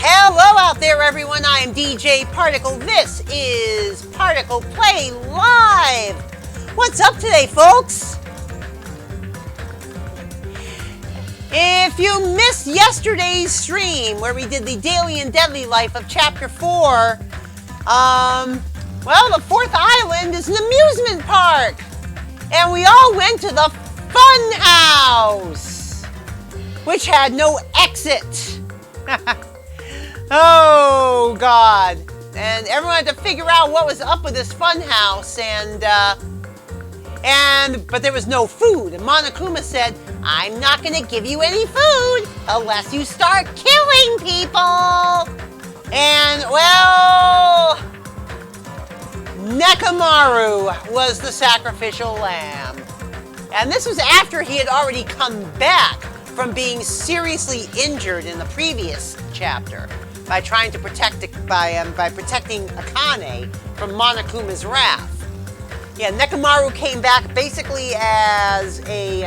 Hello out there, everyone. I am DJ Particle. This is ParticlePlay Live. What's up today, folks? If you missed yesterday's stream where we did the Daily and Deadly Life of Chapter 4, well, the fourth island is an amusement park. And we all went to the funhouse, which had no exit. Oh, God. And everyone had to figure out what was up with this funhouse, but there was no food. And Monokuma said, I'm not going to give you any food unless you start killing people. And, well, Nekomaru was the sacrificial lamb. And this was after he had already come back from being seriously injured in the previous chapter by trying to protect by protecting Akane from Monokuma's wrath. Yeah, Nekomaru came back basically as an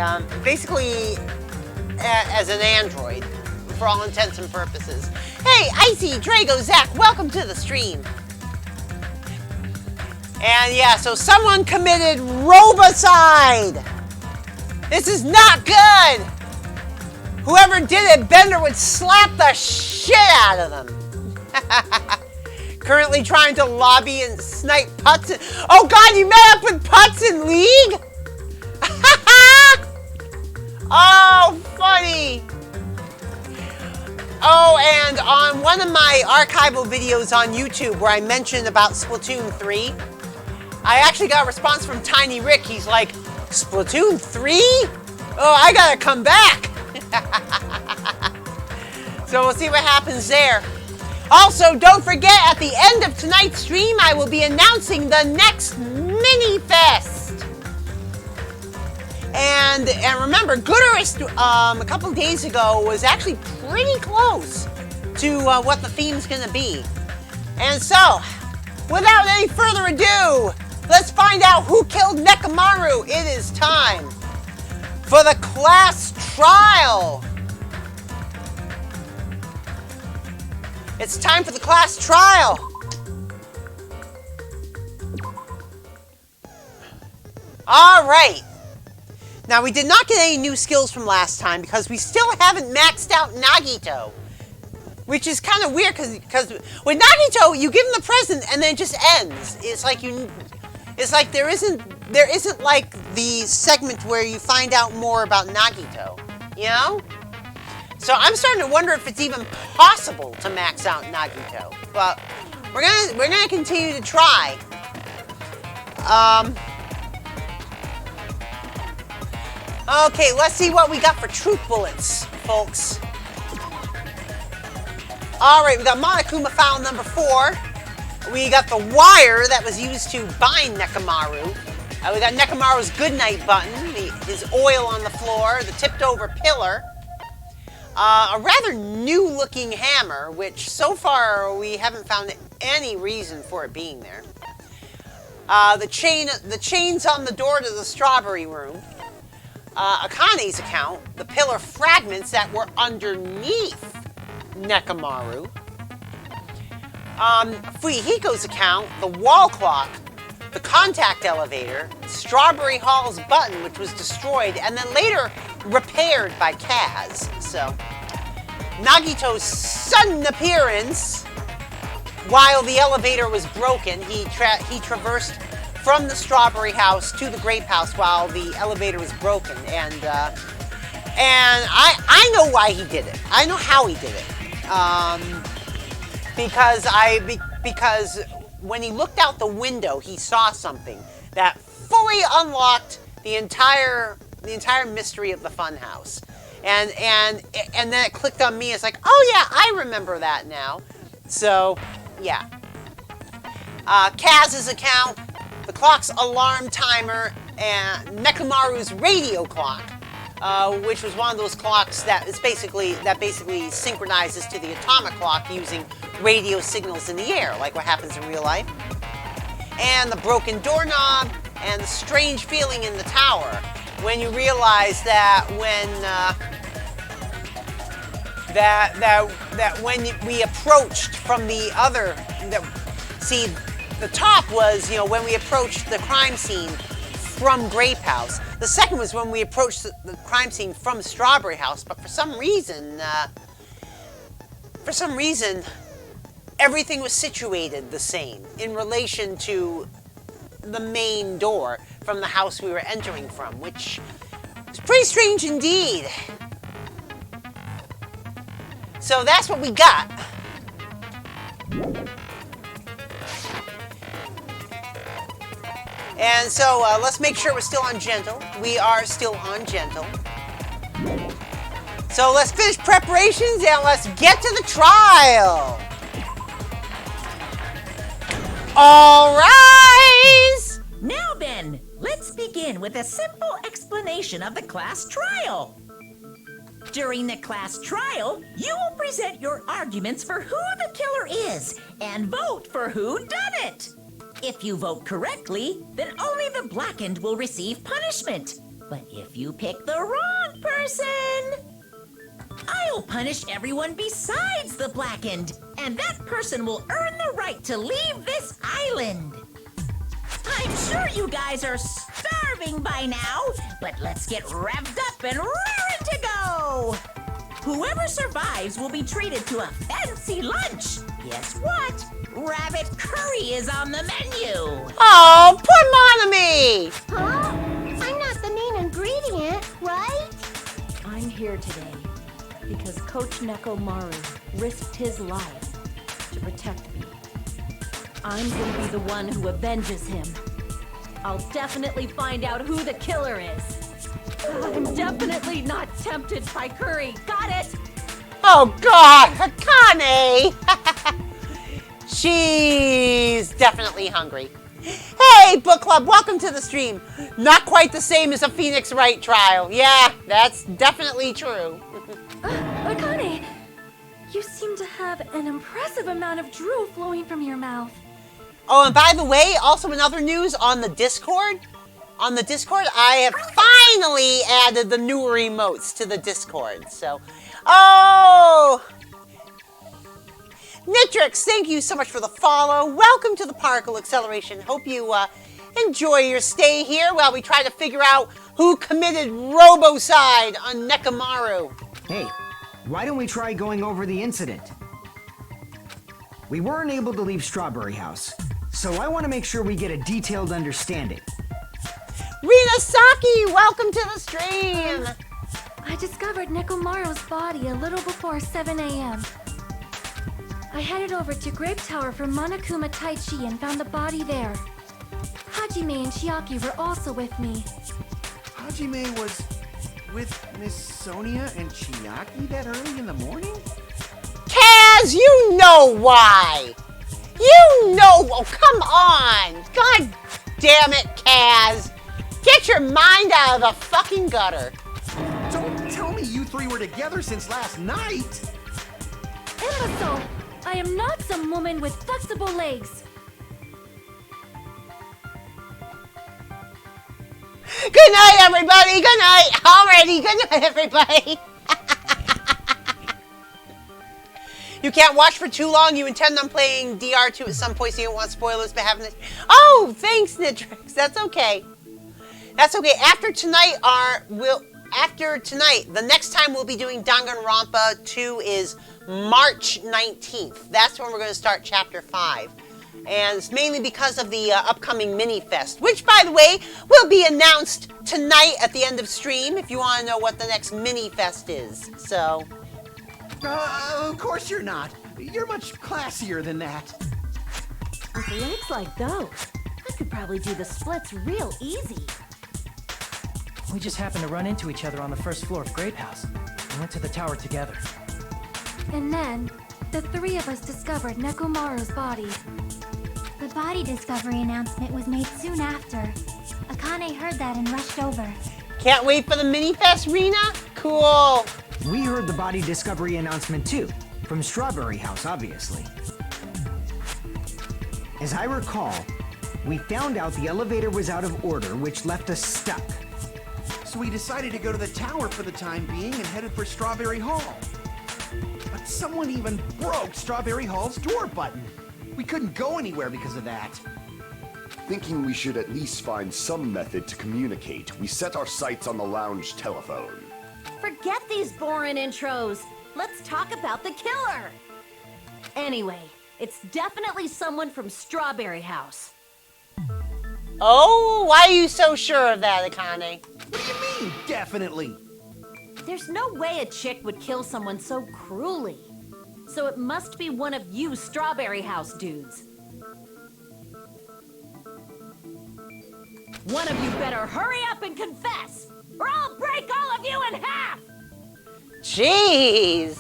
android for all intents and purposes. Hey, Icy, Drago, Zach, welcome to the stream. And yeah, so someone committed robocide. This is not good. Whoever did it, Bender would slap the shit out of them. Currently trying to lobby and snipe Putz. Oh God, you met up with Putz in League? Oh, funny. Oh, and on one of my archival videos on YouTube where I mentioned about Splatoon 3, I actually got a response from Tiny Rick. He's like, Splatoon 3? Oh, I gotta come back. So we'll see what happens there. Also, don't forget, at the end of tonight's stream, I will be announcing the next mini-fest. And remember, Gooderist, a couple of days ago, was actually pretty close to what the theme's gonna be. And so, without any further ado, let's find out who killed Nekomaru. It is time for the class trial. It's time for the class trial. All right. Now, we did not get any new skills from last time because we still haven't maxed out Nagito, which is kind of weird because with Nagito, you give him the present and then it just ends. It's like there isn't like the segment where you find out more about Nagito, you know? So I'm starting to wonder if it's even possible to max out Nagito. But we're gonna continue to try. Okay, let's see what we got for truth bullets, folks. All right, we got Monokuma file number 4. We got the wire that was used to bind Nekomaru. We got Nekomaru's goodnight button, his oil on the floor, the tipped over pillar. A rather new-looking hammer, which so far we haven't found any reason for it being there. The chains on the door to the strawberry room. Akane's account, the pillar fragments that were underneath Nekomaru. Fuyuhiko's account, the wall clock, the contact elevator, Strawberry Hall's button, which was destroyed and then later repaired by Kaz. So, Nagito's sudden appearance while the elevator was broken. He traversed from the Strawberry House to the Grape House while the elevator was broken, and I know why he did it. I know how he did it. Because when he looked out the window, he saw something that fully unlocked the entire mystery of the funhouse. And then it clicked on me. It's like, oh yeah, I remember that now. So, yeah. Kaz's account, the clock's alarm timer, and Nekomaru's radio clock, which was one of those clocks that basically synchronizes to the atomic clock using radio signals in the air, like what happens in real life. And the broken doorknob, and the strange feeling in the tower when you realize that that when we approached from the other, see, the top was, you know, when we approached the crime scene from Grape House. The second was when we approached the crime scene from Strawberry House, but for some reason, everything was situated the same in relation to the main door from the house we were entering from, which is pretty strange indeed. So that's what we got. And so let's make sure we're still on gentle. We are still on gentle. So let's finish preparations and let's get to the trial. All rise! Now then, let's begin with a simple explanation of the class trial. During the class trial, you will present your arguments for who the killer is and vote for who done it. If you vote correctly, then only the blackened will receive punishment. But if you pick the wrong person, I'll punish everyone besides the blackened, and that person will earn the right to leave this island. I'm sure you guys are starving by now, but let's get revved up and raring to go. Whoever survives will be treated to a fancy lunch. Guess what? Rabbit curry is on the menu. Oh, poor Monami! Huh? I'm not the main ingredient, right? I'm here today because Coach Nekomaru risked his life to protect me. I'm gonna be the one who avenges him. I'll definitely find out who the killer is. I'm definitely not tempted by curry. Got it? Oh God, Akane! She's definitely hungry. Hey, book club, welcome to the stream. Not quite the same as a Phoenix Wright trial. Yeah, that's definitely true. Akane, you seem to have an impressive amount of drool flowing from your mouth. Oh, and by the way, also in other news on the Discord, I have finally added the newer emotes to the Discord. So, oh, Nitrix, thank you so much for the follow. Welcome to the Particle Acceleration. Hope you enjoy your stay here while we try to figure out who committed ROBOCIDE on Nekomaru. Hey, why don't we try going over the incident? We weren't able to leave Strawberry House, so I want to make sure we get a detailed understanding. Rina Saki, welcome to the stream. I discovered Nekomaru's body a little before 7 a.m. I headed over to Grape Tower from Monokuma Taichi and found the body there. Hajime and Chiaki were also with me. Hajime was with Miss Sonia and Chiaki that early in the morning? Kaz, you know why. You know, oh, come on. God damn it, Kaz. Get your mind out of the fucking gutter. Don't tell me you three were together since last night. Imbecile! I am not some woman with flexible legs. Good night, everybody. Good night. Already. Good night, everybody. You can't watch for too long. You intend on playing DR2 at some point, so you don't want spoilers, but having it. Oh, thanks, Nitrix. That's okay. That's okay. After tonight, the next time we'll be doing Danganronpa 2 is March 19th. That's when we're going to start Chapter 5. And it's mainly because of the upcoming mini-fest, which, by the way, will be announced tonight at the end of stream if you want to know what the next mini-fest is. So... Of course you're not. You're much classier than that. With legs like those, I could probably do the splits real easy. We just happened to run into each other on the first floor of Grape House. We went to the tower together. And then, the three of us discovered Nekomaru's body. The body discovery announcement was made soon after. Akane heard that and rushed over. Can't wait for the mini-fest, Rina? Cool. We heard the body discovery announcement too, from Strawberry House, obviously. As I recall, we found out the elevator was out of order, which left us stuck. So we decided to go to the tower for the time being and headed for Strawberry Hall. But someone even broke Strawberry Hall's door button. We couldn't go anywhere because of that. Thinking we should at least find some method to communicate, we set our sights on the lounge telephone. Forget these boring intros. Let's talk about the killer. Anyway, it's definitely someone from Strawberry House. Oh, why are you so sure of that, Akane? What do you mean, definitely? There's no way a chick would kill someone so cruelly. So it must be one of you Strawberry House dudes. One of you better hurry up and confess, or I'll break all of you in half! Jeez!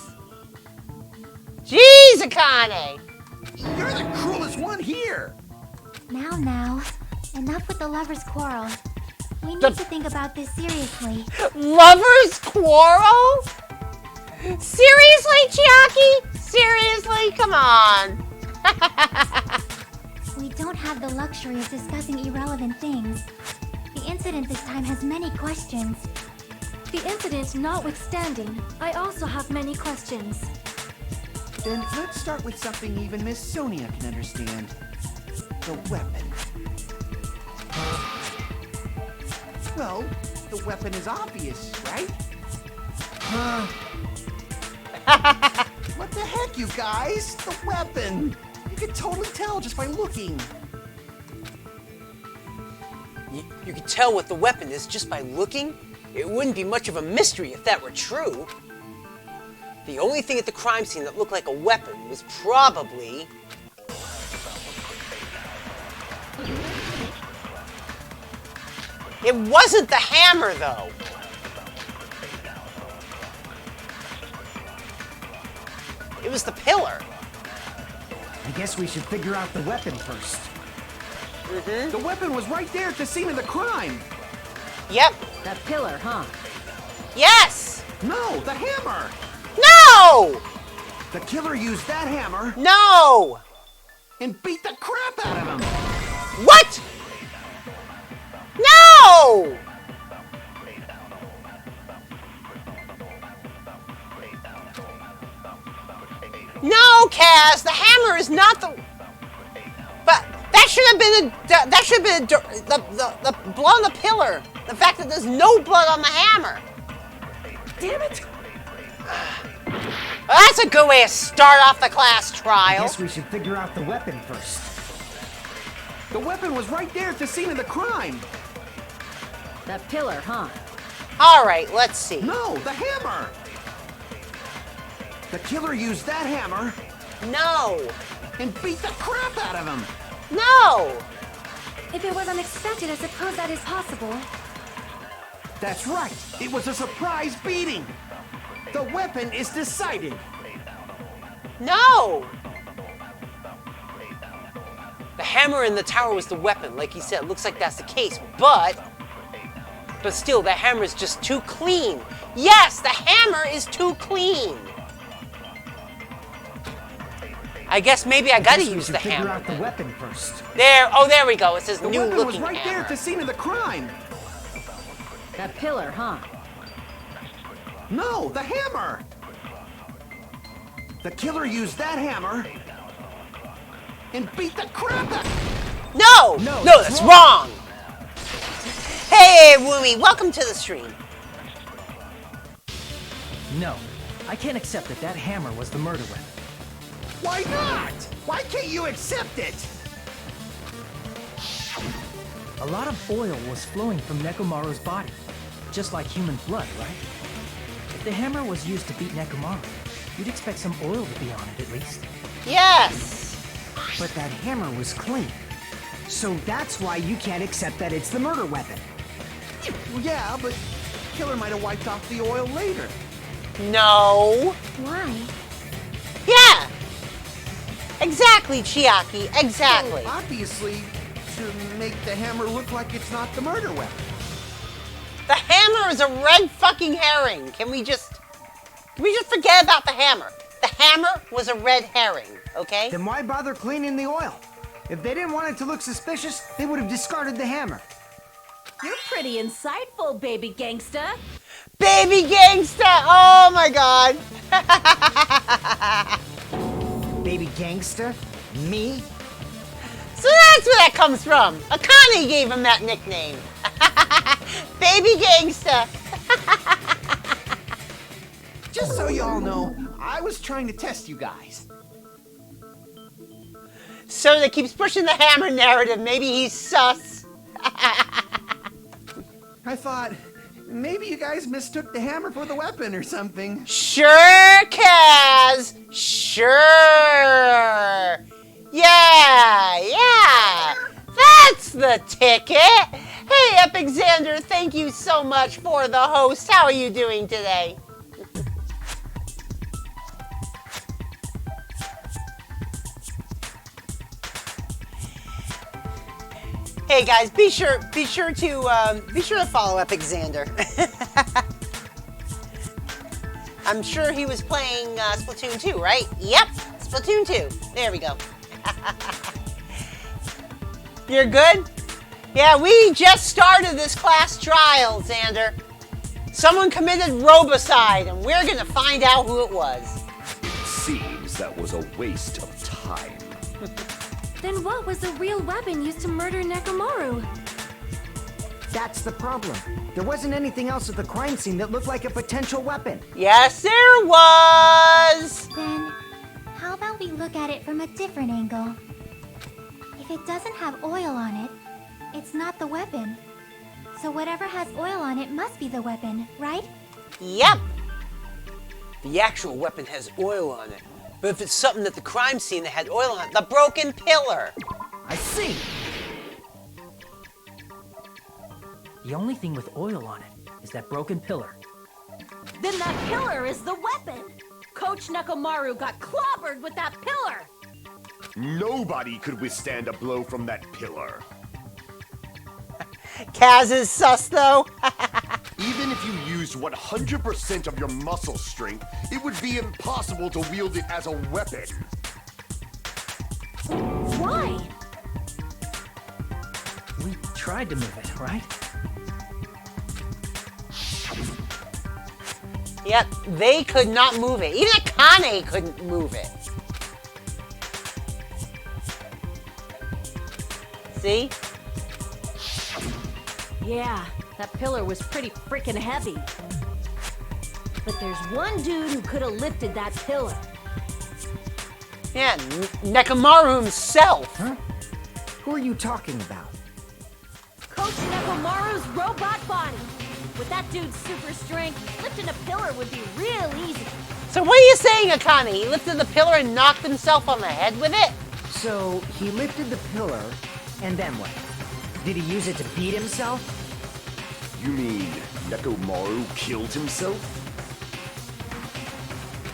Jeez, Akane! You're the cruelest one here! Now, enough with the lovers' quarrel. We need to think about this seriously. Lovers quarrel? Seriously, Chiaki? Seriously? Come on. We don't have the luxury of discussing irrelevant things. The incident this time has many questions. The incident notwithstanding, I also have many questions. Then let's start with something even Miss Sonia can understand. The weapon. Well, the weapon is obvious, right? What the heck, you guys? The weapon! You can totally tell just by looking. You can tell what the weapon is just by looking? It wouldn't be much of a mystery if that were true. The only thing at the crime scene that looked like a weapon was probably... It wasn't the hammer, though. It was the pillar. I guess we should figure out the weapon first. Mm-hmm. The weapon was right there at the scene of the crime. Yep. That pillar, huh? Yes! No, the hammer! No! The killer used that hammer No! and beat the crap out of him. What? No! No, Kaz, the hammer is not the... But that should have been the blood on the pillar. The fact that there's no blood on the hammer. Damn it! Well, that's a good way to start off the class I trial. guess we should figure out the weapon first. The weapon was right there at the scene of the crime. That pillar, huh? All right, let's see. No, the hammer! The killer used that hammer No. and beat the crap out of him. No. If it was unexpected, I suppose that is possible. That's right. It was a surprise beating. The weapon is decided. No. The hammer in the tower was the weapon. Like he said, it looks like that's the case. But still, the hammer is just too clean. Yes, the hammer is too clean. I guess maybe I gotta use the Figure hammer. out the weapon first. There, oh, there we go. It says The new weapon was looking right there hammer. at the scene of the crime. That pillar, huh? No, the hammer. The killer used that hammer and beat the crap out. No, No, that's wrong. Hey, Woomy, welcome to the stream. No, I can't accept that that hammer was the murder weapon. Why not? Why can't you accept it? A lot of oil was flowing from Nekomaru's body, just like human blood, right? If the hammer was used to beat Nekomaru, you'd expect some oil to be on it at least. Yes. But that hammer was clean. So that's why you can't accept that it's the murder weapon. Well, yeah, but the killer might have wiped off the oil later. No. Why? Yeah. Exactly, Chiaki. Exactly. So, obviously, to make the hammer look like it's not the murder weapon. The hammer is a red fucking herring. Can we just forget about the hammer? The hammer was a red herring, okay? Then why bother cleaning the oil? If they didn't want it to look suspicious, they would have discarded the hammer. You're pretty insightful, baby gangsta. Baby gangsta! Oh my god! Baby gangsta? Me? So that's where that comes from. Akane gave him that nickname. Baby gangsta. Just so you all know, I was trying to test you guys. So that keeps pushing the hammer narrative. Maybe he's sus. I thought maybe you guys mistook the hammer for the weapon or something. Sure, Kaz. Sure. Yeah. That's the ticket. Hey, Epic Xander, thank you so much for the host. How are you doing today? Hey guys, be sure to follow Epic Xander. I'm sure he was playing Splatoon 2, right? Yep, Splatoon 2. There we go. You're good? Yeah, we just started this class trial, Xander. Someone committed robocide, and we're gonna find out who it was. It seems that was a waste of time. Then what was the real weapon used to murder Nekomaru? That's the problem. There wasn't anything else at the crime scene that looked like a potential weapon. Yes, there was! Then, how about we look at it from a different angle? If it doesn't have oil on it, it's not the weapon. So whatever has oil on it must be the weapon, right? Yep. The actual weapon has oil on it. But if it's something at the crime scene that had oil on it, the broken pillar. I see. The only thing with oil on it is that broken pillar. Then that pillar is the weapon! Coach Nekomaru got clobbered with that pillar! Nobody could withstand a blow from that pillar. Kaz is sus, though. Even if you used 100% of your muscle strength, it would be impossible to wield it as a weapon. Why? We tried to move it, right? Yep, they could not move it. Even Akane couldn't move it. See? Yeah, that pillar was pretty freaking heavy. But there's one dude who could have lifted that pillar. Yeah, Nekomaru himself. Huh? Who are you talking about? Coach Nekomaru's robot body. With that dude's super strength, lifting a pillar would be real easy. So what are you saying, Akane? He lifted the pillar and knocked himself on the head with it? So, he lifted the pillar, and then what? Did he use it to beat himself? You mean Nekomaru killed himself?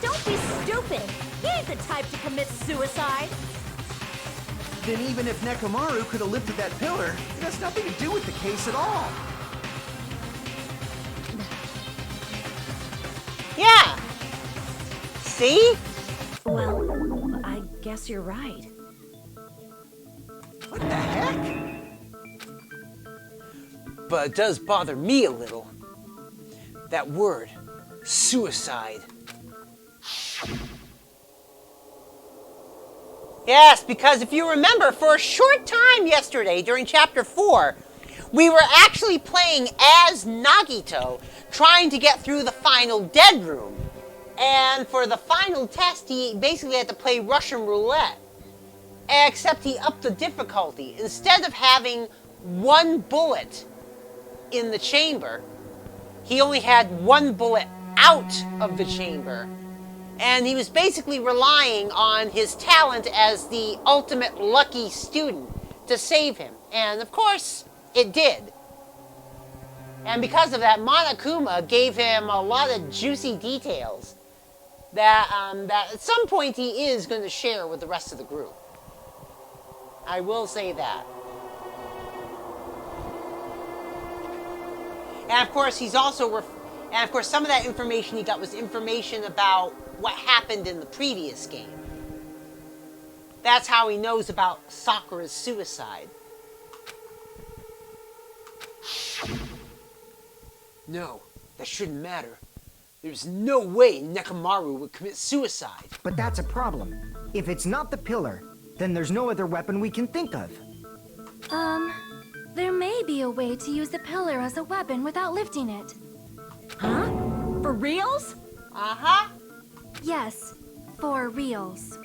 Don't be stupid. He ain't the type to commit suicide. Then even if Nekomaru could have lifted that pillar, it has nothing to do with the case at all. Yeah. See? Well, I guess you're right. What the heck? But it does bother me a little. That word, suicide. Yes, because if you remember, for a short time yesterday during Chapter 4, we were actually playing as Nagito, trying to get through the final dead room. And for the final test, he basically had to play Russian roulette. Except he upped the difficulty. Instead of having one bullet in the chamber, he only had one bullet out of the chamber. And he was basically relying on his talent as the ultimate lucky student to save him. And of course, it did. And because of that, Monokuma gave him a lot of juicy details that at some point he is going to share with the rest of the group. I will say that. And of course, he's also and of course, some of that information he got was information about what happened in the previous game. That's how he knows about Sakura's suicide. No, that shouldn't matter. There's no way Nekomaru would commit suicide. But that's a problem. If it's not the pillar, then there's no other weapon we can think of. There may be a way to use the pillar as a weapon without lifting it. Huh? For reals? Uh-huh. Yes, for reals.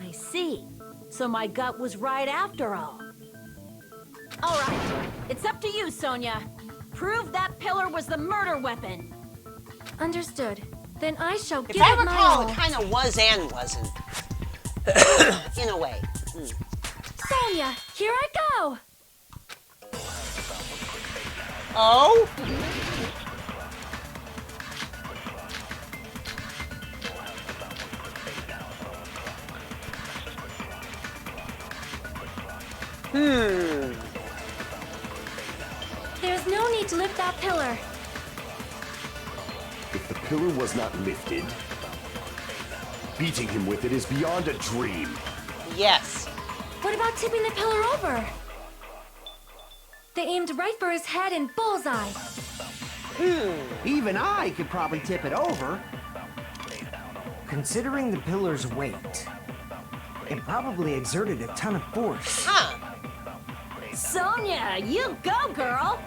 I see. So my gut was right after all. All right, it's up to you, Sonia. Prove that pillar was the murder weapon. Understood. Then I shall If give I it my recall, all. it kind of was and wasn't. In a way. Sonia, here I go! Oh? There's no need to lift that pillar. If the pillar was not lifted, beating him with it is beyond a dream. Yes. What about tipping the pillar over? They aimed right for his head and bullseye. Even I could probably tip it over. Considering the pillar's weight, it probably exerted a ton of force. Huh. Sonia, you go, girl.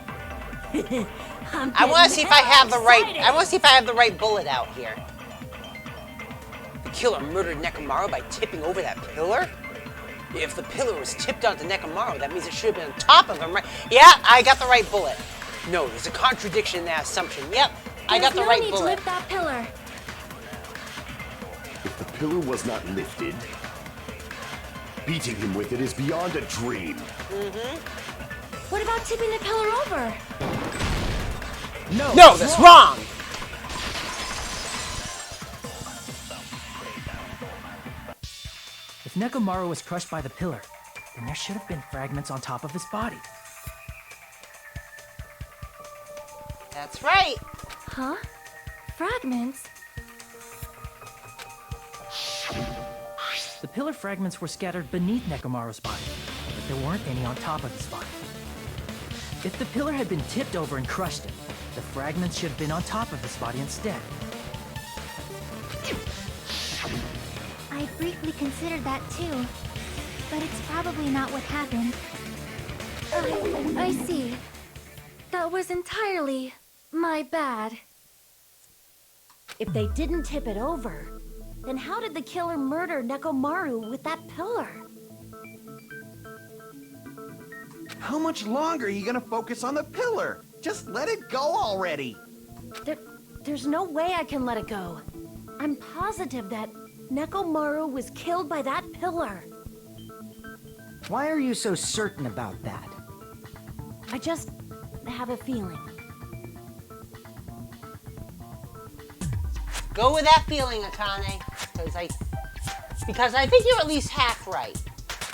I want to see if I have the right. I want to see if I have the right bullet out here. The killer murdered Nekomaru by tipping over that pillar. If the pillar was tipped onto Nekomaru, that means it should have been on top of him, right? Yeah, I got the right bullet. No, there's a contradiction in that assumption. Yep, I got the right There's no need to bullet. lift that pillar. If the pillar was not lifted, beating him with it is beyond a dream. What about tipping the pillar over? No, that's wrong. If Nekomaru was crushed by the pillar, then there should have been fragments on top of his body. That's right. Huh? Fragments? The pillar fragments were scattered beneath Nekomaru's body, but there weren't any on top of his body. If the pillar had been tipped over and crushed him, the fragments should have been on top of his body instead. I briefly considered that too, but it's probably not what happened. I see. That was entirely my bad. If they didn't tip it over, then how did the killer murder Nekomaru with that pillar? How much longer are you gonna focus on the pillar? Just let it go already. There's no way I can let it go. I'm positive that Nekomaru was killed by that pillar. Why are you so certain about that? I just have a feeling. Go with that feeling, Akane, because I think you're at least half right.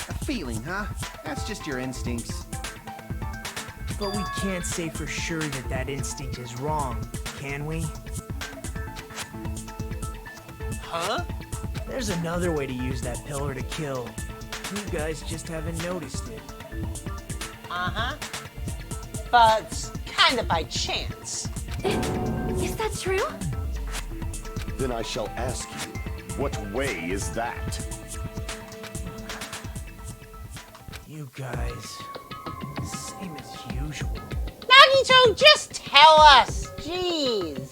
A feeling, huh? That's just your instincts. But we can't say for sure that that instinct is wrong, can we? Huh? There's another way to use that pillar to kill. You guys just haven't noticed it. Uh-huh. But kind of by chance. Is that true? Then I shall ask you, what way is that? You guys, same as usual. Nagito, just tell us. Jeez.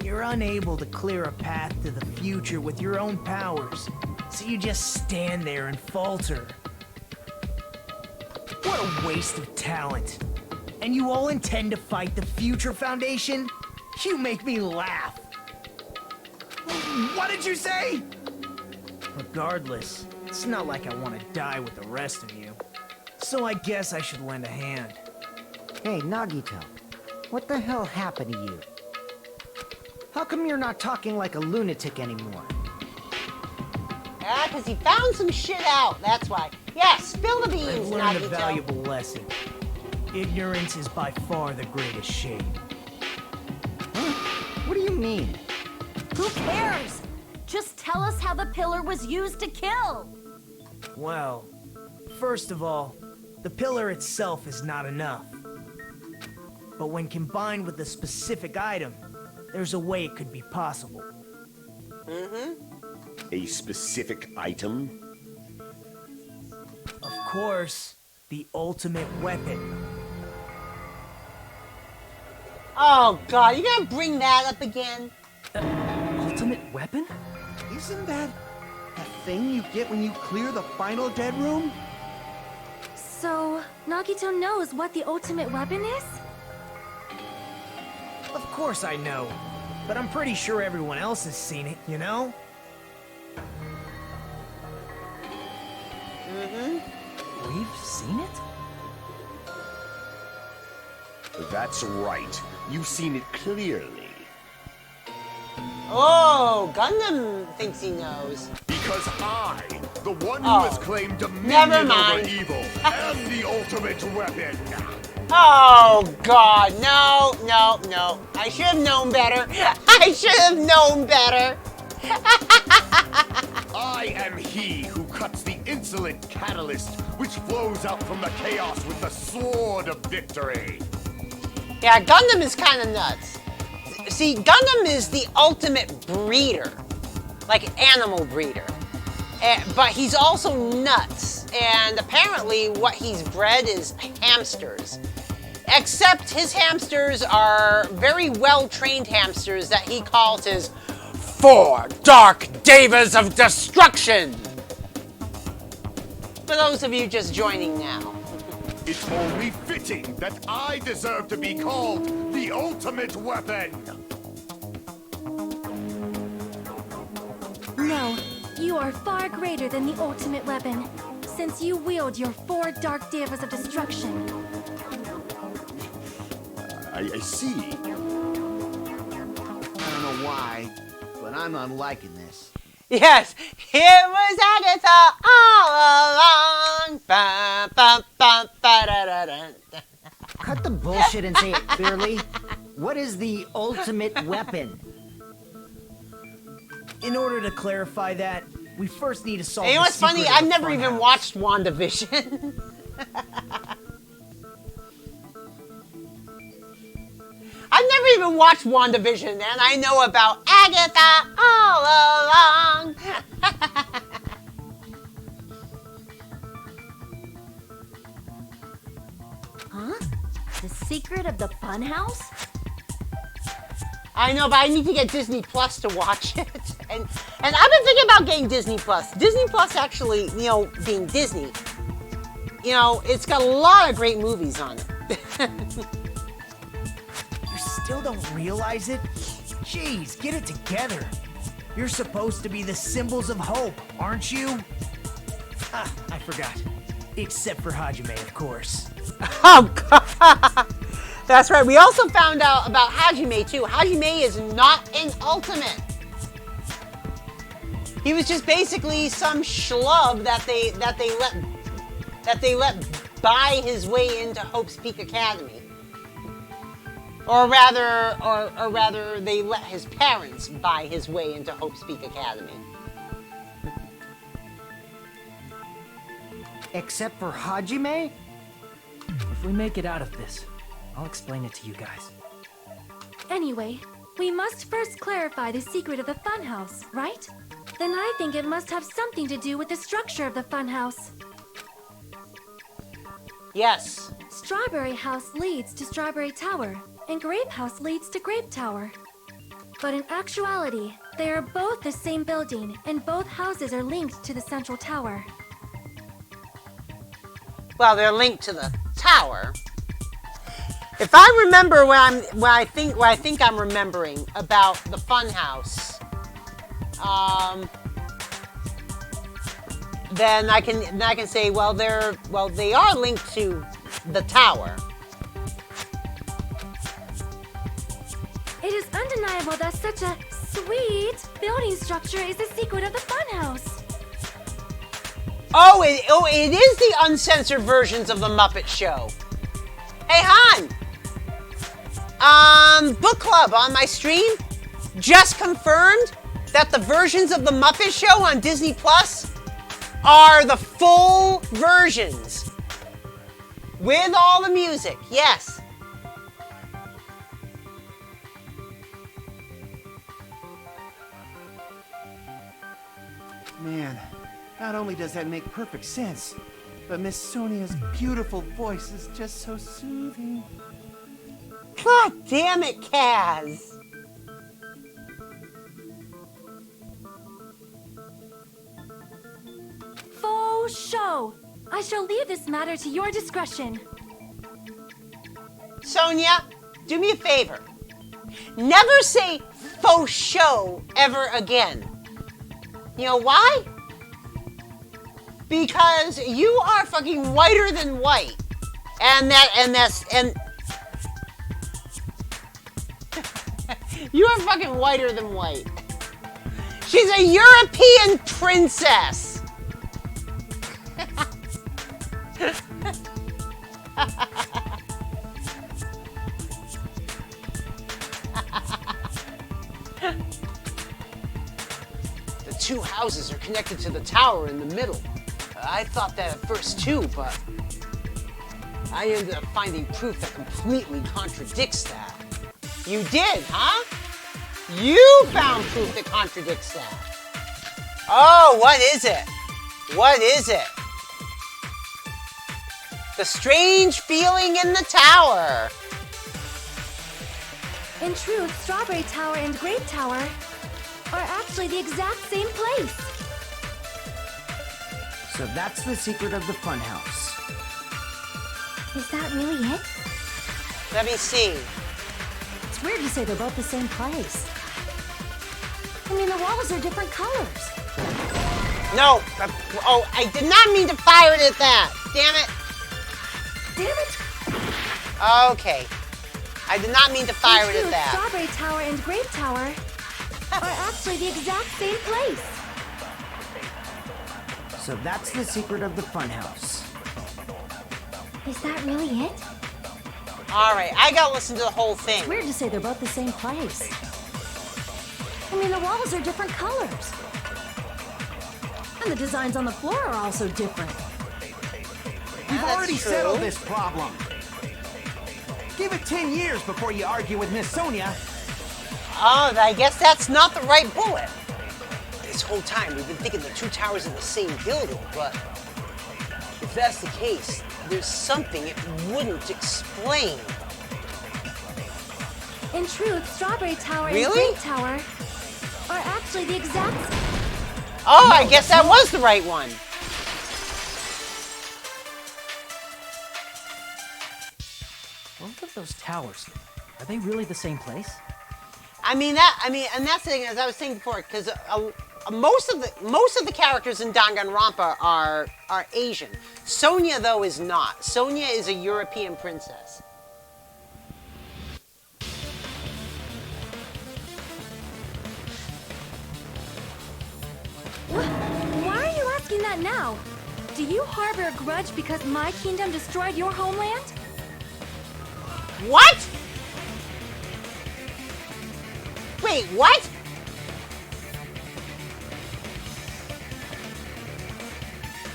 You're unable to clear a path to the future with your own powers, so you just stand there and falter. What a waste of talent. And you all intend to fight the Future Foundation? You make me laugh. What did you say? Regardless, it's not like I want to die with the rest of you. So I guess I should lend a hand. Hey, Nagito, what the hell happened to you? How come you're not talking like a lunatic anymore? Yeah, because he found some shit out, that's why. Yeah, spill the I've beans, learned a Nagito. valuable lesson. Ignorance is by far the greatest shame. What do you mean? Who cares? Just tell us how the pillar was used to kill. Well, first of all, the pillar itself is not enough. but when combined with a specific item, there's a way it could be possible. A specific item? Of course, the ultimate weapon. Oh god, you gonna bring that up again? Ultimate weapon? Isn't that a thing you get when you clear the final dead room? So, Nagito knows what the ultimate weapon is? Of course I know, but I'm pretty sure everyone else has seen it, you know? We've seen it? That's right. You've seen it clearly. Oh, Gundam thinks he knows. Because I, the one who Oh. has claimed Never dominion mind. over evil, am the ultimate weapon. Oh god, no, no, no. I should have known better. I should have known better. I am he who cuts the insolent catalyst which flows out from the chaos with the sword of victory. Yeah, Gundam is kind of nuts. See, Gundam is the ultimate breeder. Like, animal breeder. But he's also nuts. And apparently what he's bred is hamsters. Except his hamsters are very well-trained hamsters that he calls his 4 Dark Devas of Destruction. For those of you just joining now. It's only fitting that I deserve to be called the ultimate weapon. No, you are far greater than the ultimate weapon, since you wield your 4 Dark Devas of Destruction. I see. I don't know why, but I'm not liking this. Yes, it was Agatha all along. Ba, ba, ba, ba, da, da, da. Cut the bullshit and say it clearly. What is the ultimate weapon? In order to clarify that, we first need to solve And you know the what's funny? secret of I've the never even funhouse. watched WandaVision. I've never even watched WandaVision, and I know about Agatha all along. Huh? The secret of the funhouse? I know, but I need to get Disney Plus to watch it. And I've been thinking about getting Disney Plus. Disney Plus actually, you know, being Disney, you know, it's got a lot of great movies on it. You still don't realize it? Jeez, get it together. You're supposed to be the symbols of hope, aren't you? Ah, I forgot. Except for Hajime, of course. Oh, God. That's right. We also found out about Hajime, too. Hajime is not an ultimate. He was just basically some schlub that they let buy his way into Hope's Peak Academy. Or rather, they let his parents buy his way into Hope's Peak Academy. Except for Hajime? If we make it out of this, I'll explain it to you guys. Anyway, we must first clarify the secret of the funhouse, right? Then I think it must have something to do with the structure of the funhouse. Yes. Strawberry House leads to Strawberry Tower, and Grape House leads to Grape Tower. But in actuality, they are both the same building, and both houses are linked to the central tower. Well, they're linked to the tower. If I remember what I think I'm remembering about the funhouse, then I can say, well, they are linked to the tower. It is undeniable that such a sweet building structure is the secret of the funhouse. Oh, it is the uncensored versions of the Muppet Show. Hey, Han! Book Club on my stream just confirmed that the versions of the Muppet Show on Disney Plus are the full versions. With all the music, yes. Man, not only does that make perfect sense, but Miss Sonia's beautiful voice is just so soothing. God damn it, Kaz! Faux show. I shall leave this matter to your discretion. Sonia, do me a favor. Never say faux show ever again. You know why? Because you are fucking whiter than white. And you are fucking whiter than white. She's a European princess. The two houses are connected to the tower in the middle. I thought that at first too, but I ended up finding proof that completely contradicts that. You did, huh? You found proof that contradicts that. Oh, what is it? What is it? The strange feeling in the tower. In truth, Strawberry Tower and Grape Tower are actually the exact same place. So that's the secret of the funhouse. Is that really it? Let me see. It's weird to say they're both the same place. I mean, the walls are different colors. No. Oh, I did not mean to fire it at that. Damn it. Damn it! Okay. I did not mean to fire it at that. Strawberry Tower and Grape Tower are actually the exact same place. So that's the secret of the funhouse. Is that really it? All right, I gotta listen to the whole thing. It's weird to say they're both the same place. I mean, the walls are different colors. And the designs on the floor are also different. We've That's already true. settled this problem. Give it 10 years before you argue with Miss Sonia. Oh, I guess that's not the right bullet. This whole time we've been thinking the two towers in the same building, but if that's the case, there's something it wouldn't explain. In truth, Strawberry Tower and Really? Grape Tower are actually the exact. Oh, I guess that was the right one. Both of those towers, are they really the same place? And that's the thing, as I was saying before, because most of the characters in Danganronpa are Asian. Sonia, though, is not. Sonia is a European princess. Why are you asking that now? Do you harbor a grudge because my kingdom destroyed your homeland? What? Wait, what?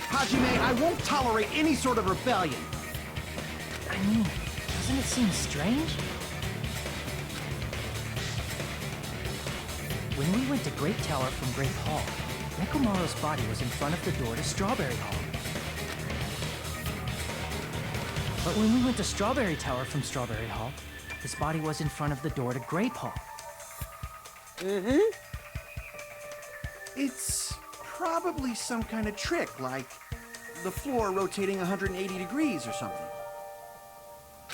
Hajime, I won't tolerate any sort of rebellion. I mean, doesn't it seem strange? When we went to Grape Tower from Grape Hall, Nekomaru's body was in front of the door to Strawberry Hall. But when we went to Strawberry Tower from Strawberry Hall, his body was in front of the door to Grape Hall. Mm-hmm. It's probably some kind of trick, like the floor rotating 180 degrees or something.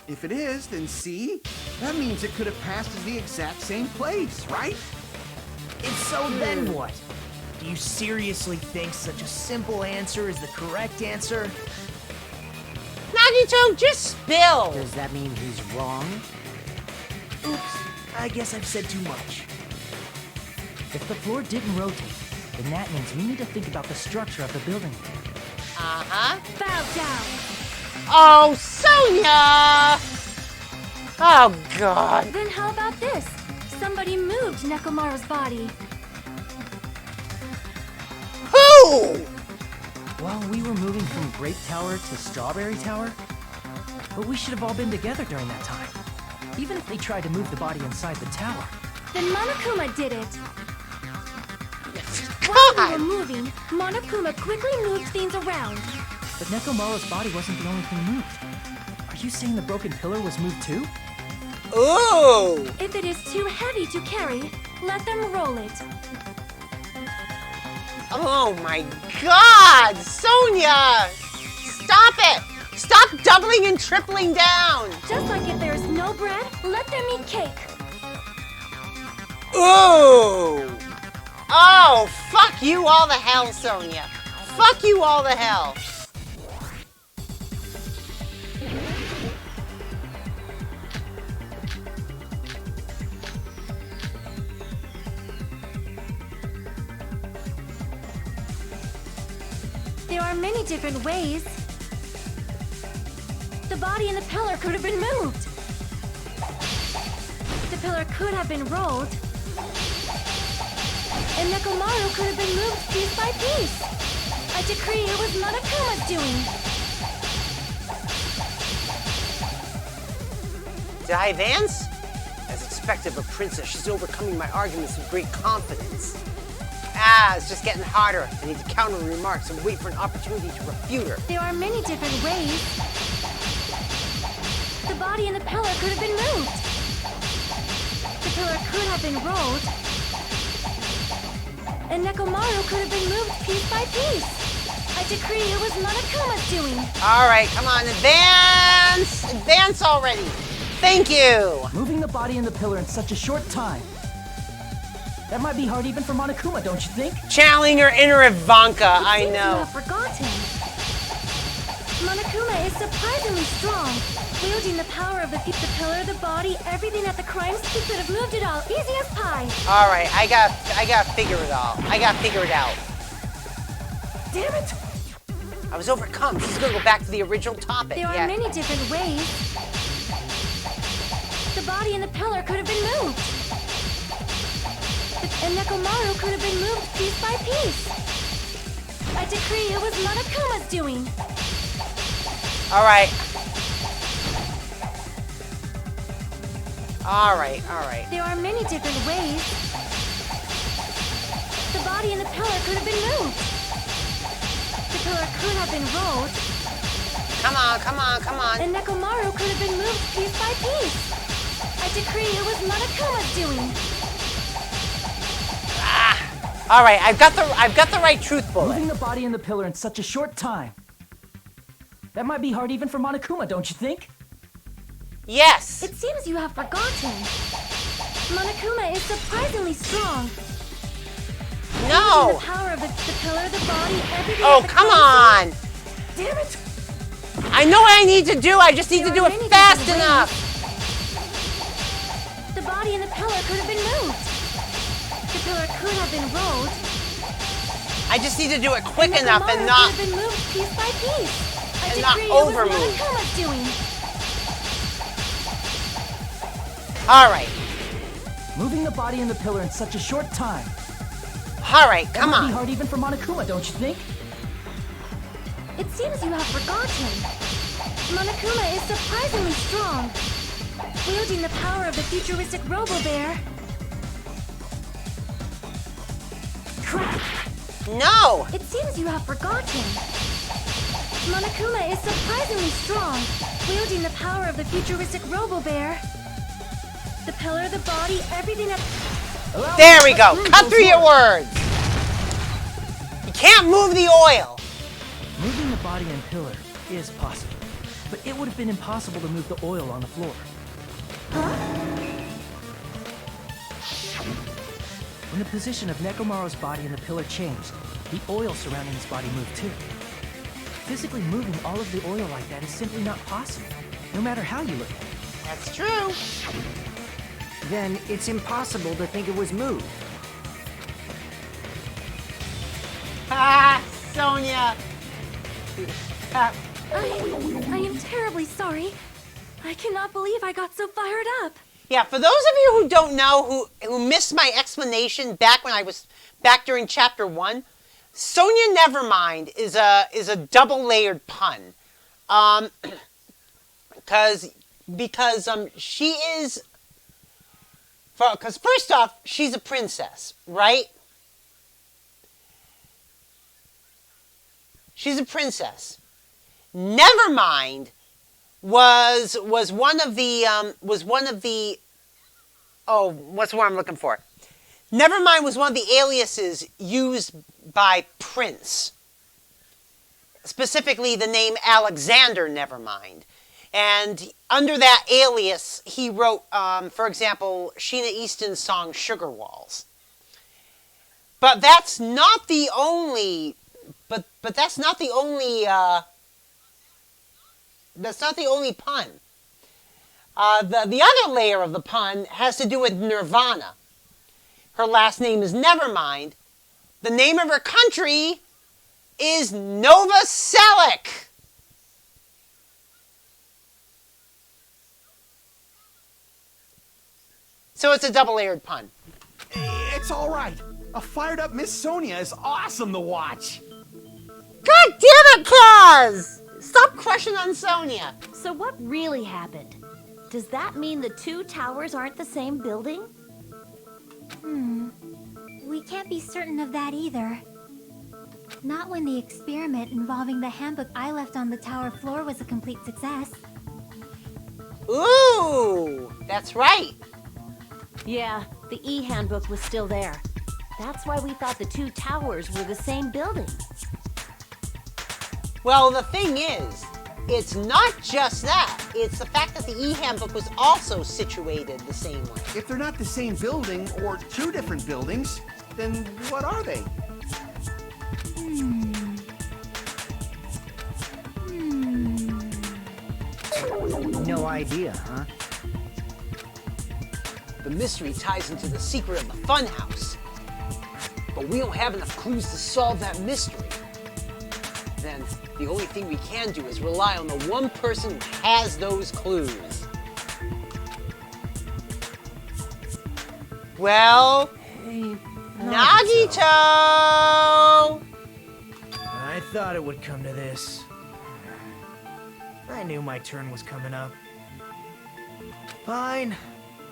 If it is, then see? That means it could have passed as the exact same place, right? If so, then what? Do you seriously think such a simple answer is the correct answer? Nagito, just spill. Does that mean he's wrong? Oops, I guess I've said too much. If the floor didn't rotate, then that means we need to think about the structure of the building again. Uh-huh. Bow down. Oh, Sonia! Oh, God. Then how about this? Somebody moved Nekomaru's body. Who? Well, we were moving from Grape Tower to Strawberry Tower, but we should have all been together during that time. Even if they tried to move the body inside the tower. Then Monokuma did it. While we were moving, Monokuma quickly moved things around. But Nekomaru's body wasn't the only thing moved. Are you saying the broken pillar was moved too? Ooh! If it is too heavy to carry, let them roll it. Oh my god! Sonia! Stop it! Stop doubling and tripling down! Just like if there's no bread, let them eat cake. Ooh! Oh, fuck you all the hell, Sonia. Fuck you all the hell. There are many different ways. The body and the pillar could have been moved. The pillar could have been rolled. And Nekomaru could have been moved piece by piece. I decree it was Monokuma's doing. Did I advance? As expected of a princess, she's overcoming my arguments with great confidence. Ah, it's just getting harder. I need to counter remarks and wait for an opportunity to refute her. There are many different ways. The body and the pillar could have been moved. The pillar could have been rolled. And Nekomaru could have been moved piece by piece. I decree it was Monokuma's doing. Alright, come on, advance! Advance already! Thank you! Moving the body and the pillar in such a short time. That might be hard even for Monokuma, don't you think? Channeling her inner Ivanka, I You know. have forgotten. Monokuma is surprisingly strong, wielding the power of the pillar, the body, everything at the crime scene. Could have moved it all, easy as pie. Alright, I gotta figure it all. I gotta figure it out. Damn it! I was overcome. She's gonna go back to the original topic. There are many different ways. The body and the pillar could have been moved. And Nekomaru could have been moved piece by piece. I decree it was Monokuma's doing. Alright. Alright. There are many different ways. The body and the pillar could have been moved. The pillar could have been rolled. Come on. And Nekomaru could have been moved piece by piece. I decree it was Monokuma's doing. Alright, I've got the right truth bullet. Moving the body and the pillar in such a short time. That might be hard even for Monokuma, don't you think? Yes! It seems you have forgotten. Monokuma is surprisingly strong. No! The power of the pillar, the body, everything. Oh, come on! Damn it! I know what I need to do, I just need to do it fast enough! The body and the pillar could have been moved. The pillar could have been rolled. I just need to do it quick enough and not... could have been moved piece by piece. I And not decree it was overmove. Monokuma's doing. Alright. Moving the body and the pillar in such a short time. Alright, come That might be on. hard even for Monokuma, don't you think? It seems you have forgotten. Monokuma is surprisingly strong, wielding the power of the futuristic Robo-Bear. Crap! No! It seems you have forgotten. Monokuma is surprisingly strong, wielding the power of the futuristic Robo-Bear. The pillar, the body, everything at... There we go. Cut through your words. You can't move the oil. Moving the body and pillar is possible, but it would have been impossible to move the oil on the floor. When the position of Nekomaru's body and the pillar changed, the oil surrounding his body moved too. Physically moving all of the oil like that is simply not possible, no matter how you look at it. That's true. Then it's impossible to think it was moved. Ah, Sonia. I am terribly sorry. I cannot believe I got so fired up. Yeah, for those of you who don't know, who missed my explanation back when I was back during chapter 1, Sonia Nevermind is a double layered pun. Because she is, because first off, she's a princess, right? She's a princess. Nevermind was one of the oh, what's the word I'm looking for? Nevermind was one of the aliases used by Prince. Specifically the name Alexander Nevermind. And under that alias, he wrote, for example, Sheena Easton's song Sugar Walls. But that's not the only pun. The other layer of the pun has to do with Nirvana. Her last name is Nevermind. The name of her country is Nova Selic. So it's a double-layered pun. It's all right. A fired-up Miss Sonia is awesome to watch. God damn it, Claus! Stop crushing on Sonia. So what really happened? Does that mean the two towers aren't the same building? We can't be certain of that either. Not when the experiment involving the handbook I left on the tower floor was a complete success. Ooh, that's right. Yeah, the E-handbook was still there. That's why we thought the two towers were the same building. Well, the thing is, it's not just that. It's the fact that the E-handbook was also situated the same way. If they're not the same building or two different buildings, then what are they? No idea, huh? The mystery ties into the secret of the funhouse. But we don't have enough clues to solve that mystery. Then the only thing we can do is rely on the one person who has those clues. Well, Hey, Nagito! I thought it would come to this. I knew my turn was coming up. Fine.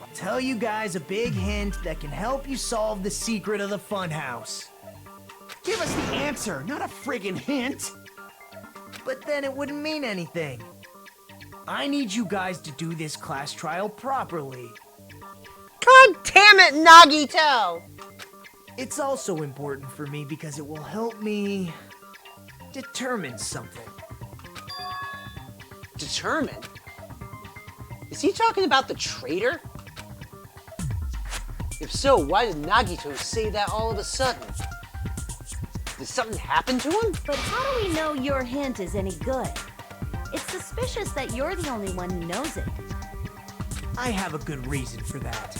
I'll tell you guys a big hint that can help you solve the secret of the funhouse. Give us the answer, not a friggin' hint. But then it wouldn't mean anything. I need you guys to do this class trial properly. God damn it, Nagito! It's also important for me because it will help me determine something. Determined? Is he talking about the traitor? If so, why did Nagito say that all of a sudden? Did something happen to him? But how do we know your hint is any good? It's suspicious that you're the only one who knows it. I have a good reason for that.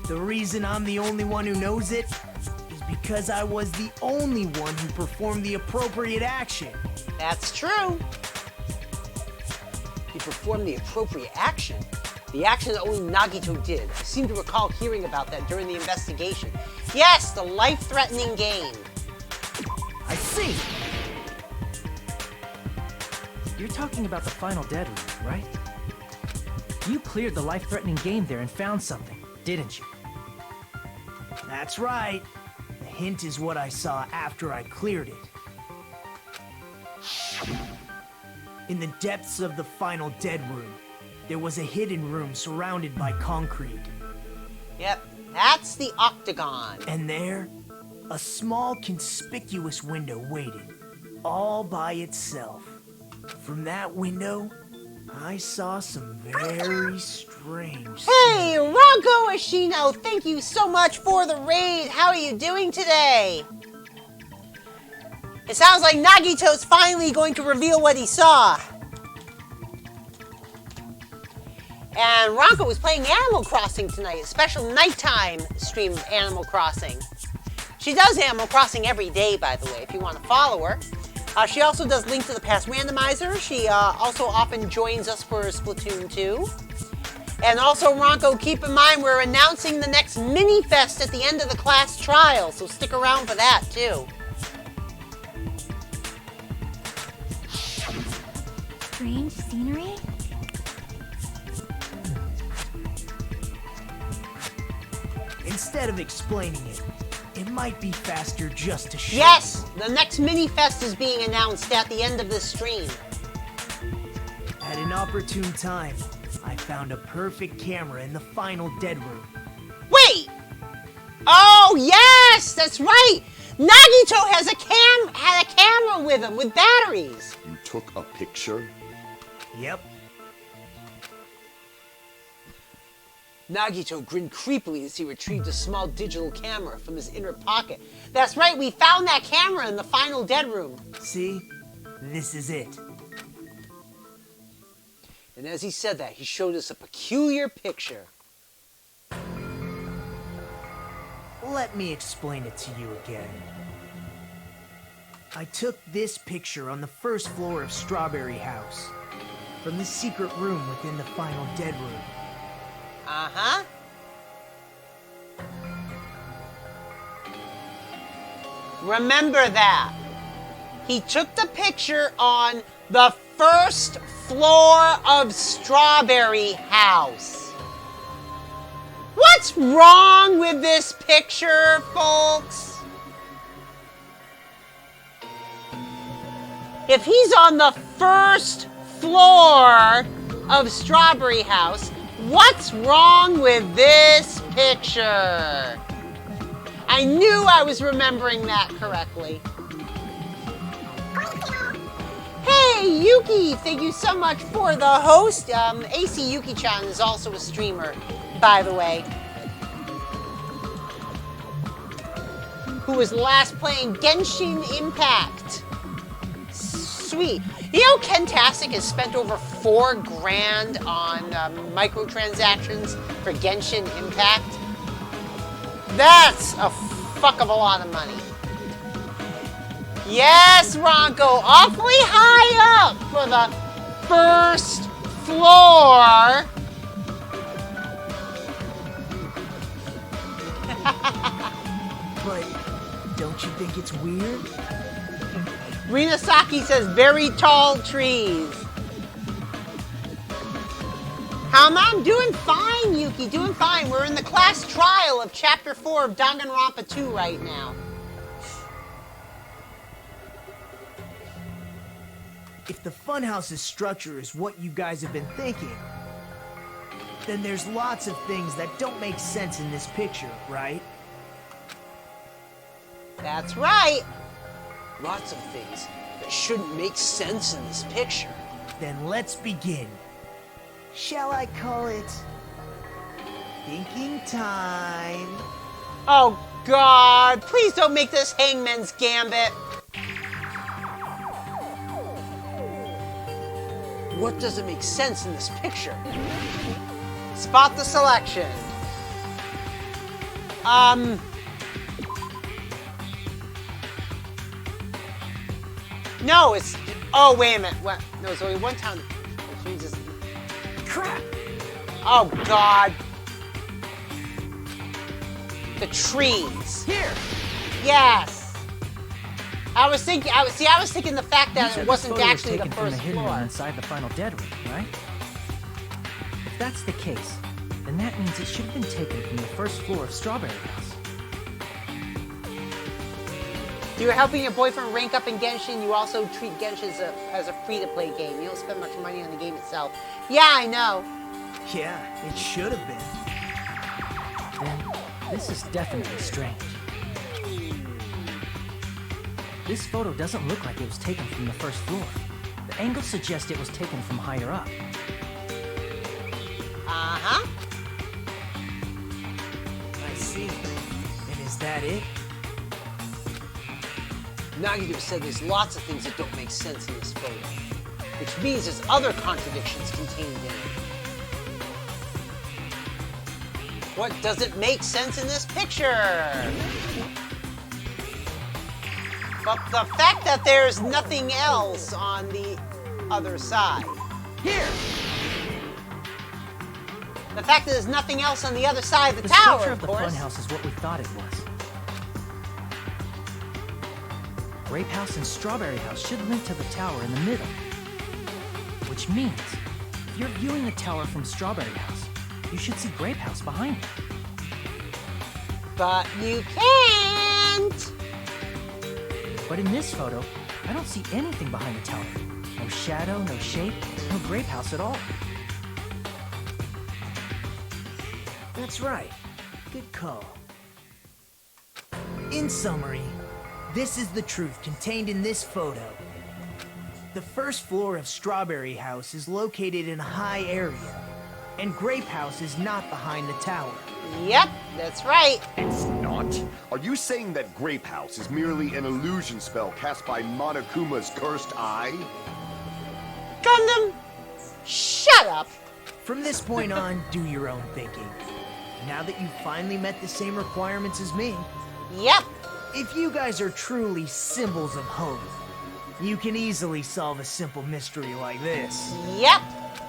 The reason I'm the only one who knows it is because I was the only one who performed the appropriate action. That's true. He performed the appropriate action. The action that only Nagito did. I seem to recall hearing about that during the investigation. Yes, the life-threatening game. I see. You're talking about the final dead room, right? You cleared the life-threatening game there and found something, didn't you? That's right. The hint is what I saw after I cleared it. In the depths of the final dead room, there was a hidden room surrounded by concrete. Yep, that's the octagon. And there, a small conspicuous window waited, all by itself. From that window, I saw some very strange Hey, Ronko Ashino, thank you so much for the raid. How are you doing today? It sounds like Nagito's finally going to reveal what he saw. And Ronko was playing Animal Crossing tonight, a special nighttime stream of Animal Crossing. She does Animal Crossing every day, by the way, if you want to follow her. She also does Link to the Past Randomizer. She also often joins us for Splatoon 2. And also, Ronko, keep in mind we're announcing the next mini-fest at the end of the class trial, so stick around for that, too. Strange scenery? Instead of explaining it, It might be faster just to show. Yes! The next mini-fest is being announced at the end of this stream. At an opportune time, I found a perfect camera in the final dead room. Wait! Oh, yes! That's right! Nagito had a camera with him, with batteries. You took a picture? Yep. Nagito grinned creepily as he retrieved a small digital camera from his inner pocket. That's right, we found that camera in the final dead room. See? This is it. And as he said that, he showed us a peculiar picture. Let me explain it to you again. I took this picture on the first floor of Strawberry House, from the secret room within the final dead room. Uh-huh. Remember that. He took the picture on the first floor of Strawberry House. What's wrong with this picture, folks? If he's on the first floor of Strawberry House, what's wrong with this picture? I knew I was remembering that correctly. Hey, Yuki! Thank you so much for the host. AC Yuki-chan is also a streamer, by the way, who was last playing Genshin Impact. Sweet. You know, Kentastic has spent over $4 grand on microtransactions for Genshin Impact. That's a fuck of a lot of money. Yes, Ronco, awfully high up for the first floor. But don't you think it's weird? Rinasaki says, very tall trees. How am I? I'm doing fine, Yuki, doing fine. We're in the class trial of Chapter 4 of Danganronpa 2 right now. If the funhouse's structure is what you guys have been thinking, then there's lots of things that don't make sense in this picture, right? That's right. Lots of things that shouldn't make sense in this picture. Then let's begin. Shall I call it thinking time? Oh, God. Please don't make this Hangman's Gambit. What doesn't make sense in this picture? Spot the selection. No, it's... Oh, wait a minute. What? No, it's only one town. Which means it's... Crap! Oh, God. The trees. Here! Yes! I was thinking the fact that These it are wasn't photos actually the taken from first the hidden room floor. inside the final dead room, right? If that's the case, then that means it should have been taken from the first floor of Strawberry House. You're helping your boyfriend rank up in Genshin. You also treat Genshin as a free-to-play game. You don't spend much money on the game itself. Yeah, I know. Yeah, it should have been. Then, this is definitely strange. This photo doesn't look like it was taken from the first floor. The angle suggests it was taken from higher up. Uh-huh. I see. And is that it? Nagito said there's lots of things that don't make sense in this photo, which means there's other contradictions contained in it. What doesn't make sense in this picture? But the fact that there's nothing else on the other side. Here! The fact that there's nothing else on the other side of the The tower, structure of of the course. funhouse is what we thought it was. Grape House and Strawberry House should link to the tower in the middle. Which means, if you're viewing the tower from Strawberry House, you should see Grape House behind it. But you can't! But in this photo, I don't see anything behind the tower. No shadow, no shape, no grape house at all. That's right. Good call. In summary, this is the truth contained in this photo. The first floor of Strawberry House is located in a high area, and Grape House is not behind the tower. Yep, that's right. It's not? Are you saying that Grape House is merely an illusion spell cast by Monokuma's cursed eye? Gundam, shut up. From this point on, do your own thinking. Now that you've finally met the same requirements as me, Yep. if you guys are truly symbols of hope, you can easily solve a simple mystery like this. Yep.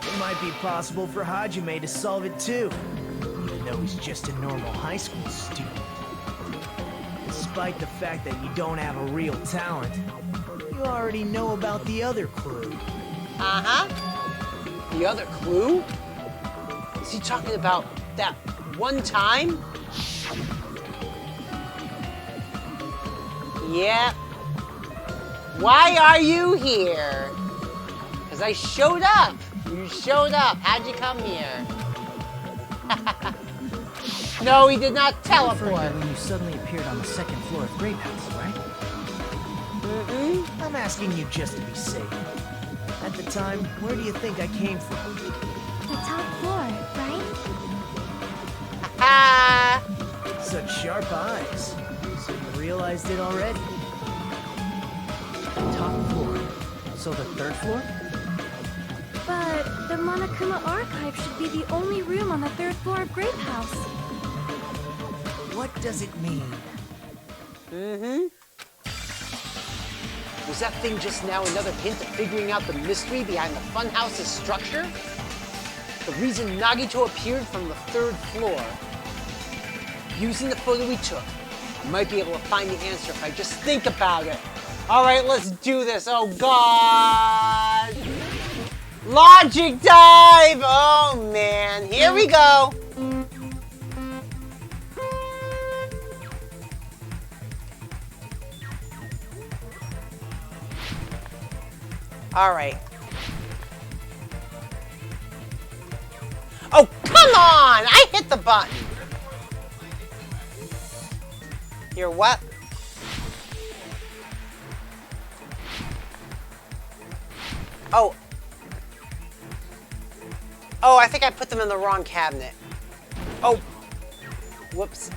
It might be possible for Hajime to solve it too, even though he's just a normal high school student. Despite the fact that you don't have a real talent, you already know about the other clue. Uh-huh. The other clue? Is he talking about that one time? Yep. Why are you here? Because I showed up. You showed up. How'd you come here? No, he did not Referring to teleport. when you suddenly appeared on the second floor of Grape House, right? I'm asking you just to be safe. At the time, where do you think I came from? The top floor, right? Ah. Such sharp eyes. So you realized it already. Top floor. So the third floor? But the Monokuma archive should be the only room on the third floor of Grape House. What does it mean? Was that thing just now another hint of figuring out the mystery behind the funhouse's structure? The reason Nagito appeared from the third floor. Using the photo we took, I might be able to find the answer if I just think about it. All right, let's do this. Oh, God. Logic dive. Oh, man. Here we go. All right. Oh, come on! I hit the button. You're what? Oh. Oh, I think I put them in the wrong cabinet. Oh. Whoops.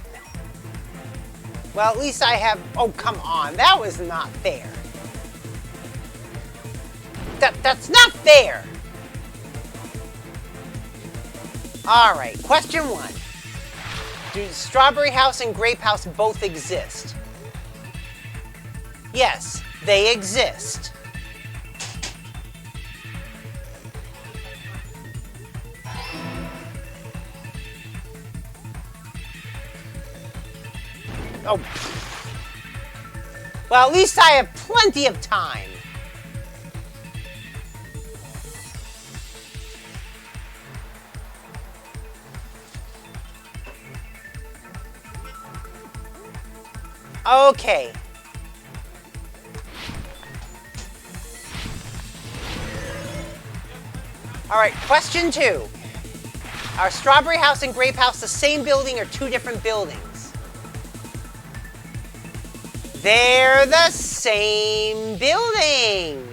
Well, at least I have... Oh, come on. That was not fair. That's not fair. All right, question 1. Do Strawberry House and Grape House both exist? Yes, they exist. Oh. Well, at least I have plenty of time. Okay. All right, question 2. Are Strawberry House and Grape House the same building or two different buildings? They're the same building.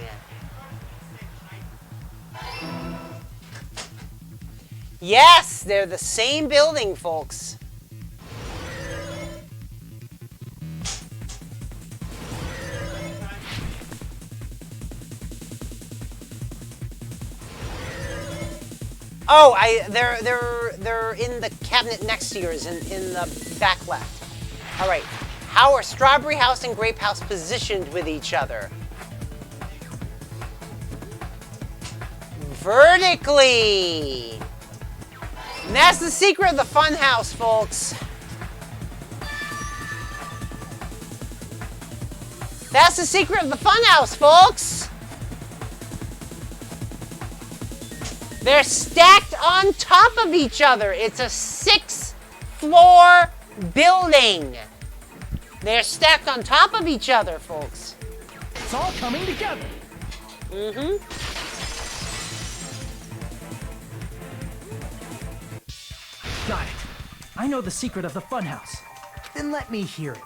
Yes, they're the same building, folks. Oh, they're in the cabinet next to yours, in the back left. All right. How are Strawberry House and Grape House positioned with each other? Vertically. And that's the secret of the funhouse, folks. That's the secret of the funhouse, folks. They're stacked on top of each other. It's a 6-floor building. They're stacked on top of each other, folks. It's all coming together. Mm-hmm. Got it. I know the secret of the funhouse. Then let me hear it.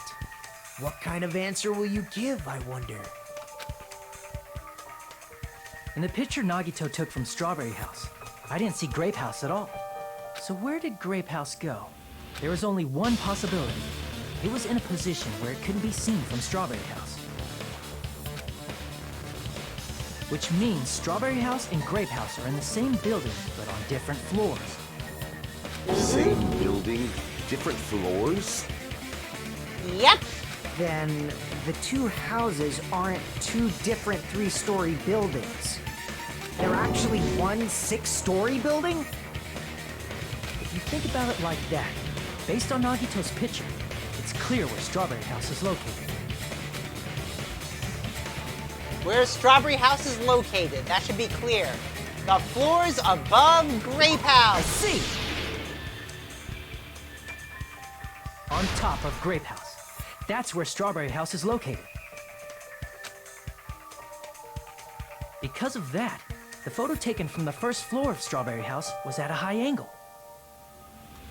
What kind of answer will you give, I wonder? In the picture Nagito took from Strawberry House, I didn't see Grape House at all. So where did Grape House go? There was only one possibility. It was in a position where it couldn't be seen from Strawberry House. Which means Strawberry House and Grape House are in the same building, but on different floors. Same building, different floors? Yep. Then the two houses aren't two different 3-story buildings. They're actually one 6-story building? If you think about it like that, based on Nagito's picture, it's clear where Strawberry House is located. Where Strawberry House is located, that should be clear. The floors above Grape I House. see! On top of Grape House. That's where Strawberry House is located. Because of that, the photo taken from the first floor of Strawberry House was at a high angle.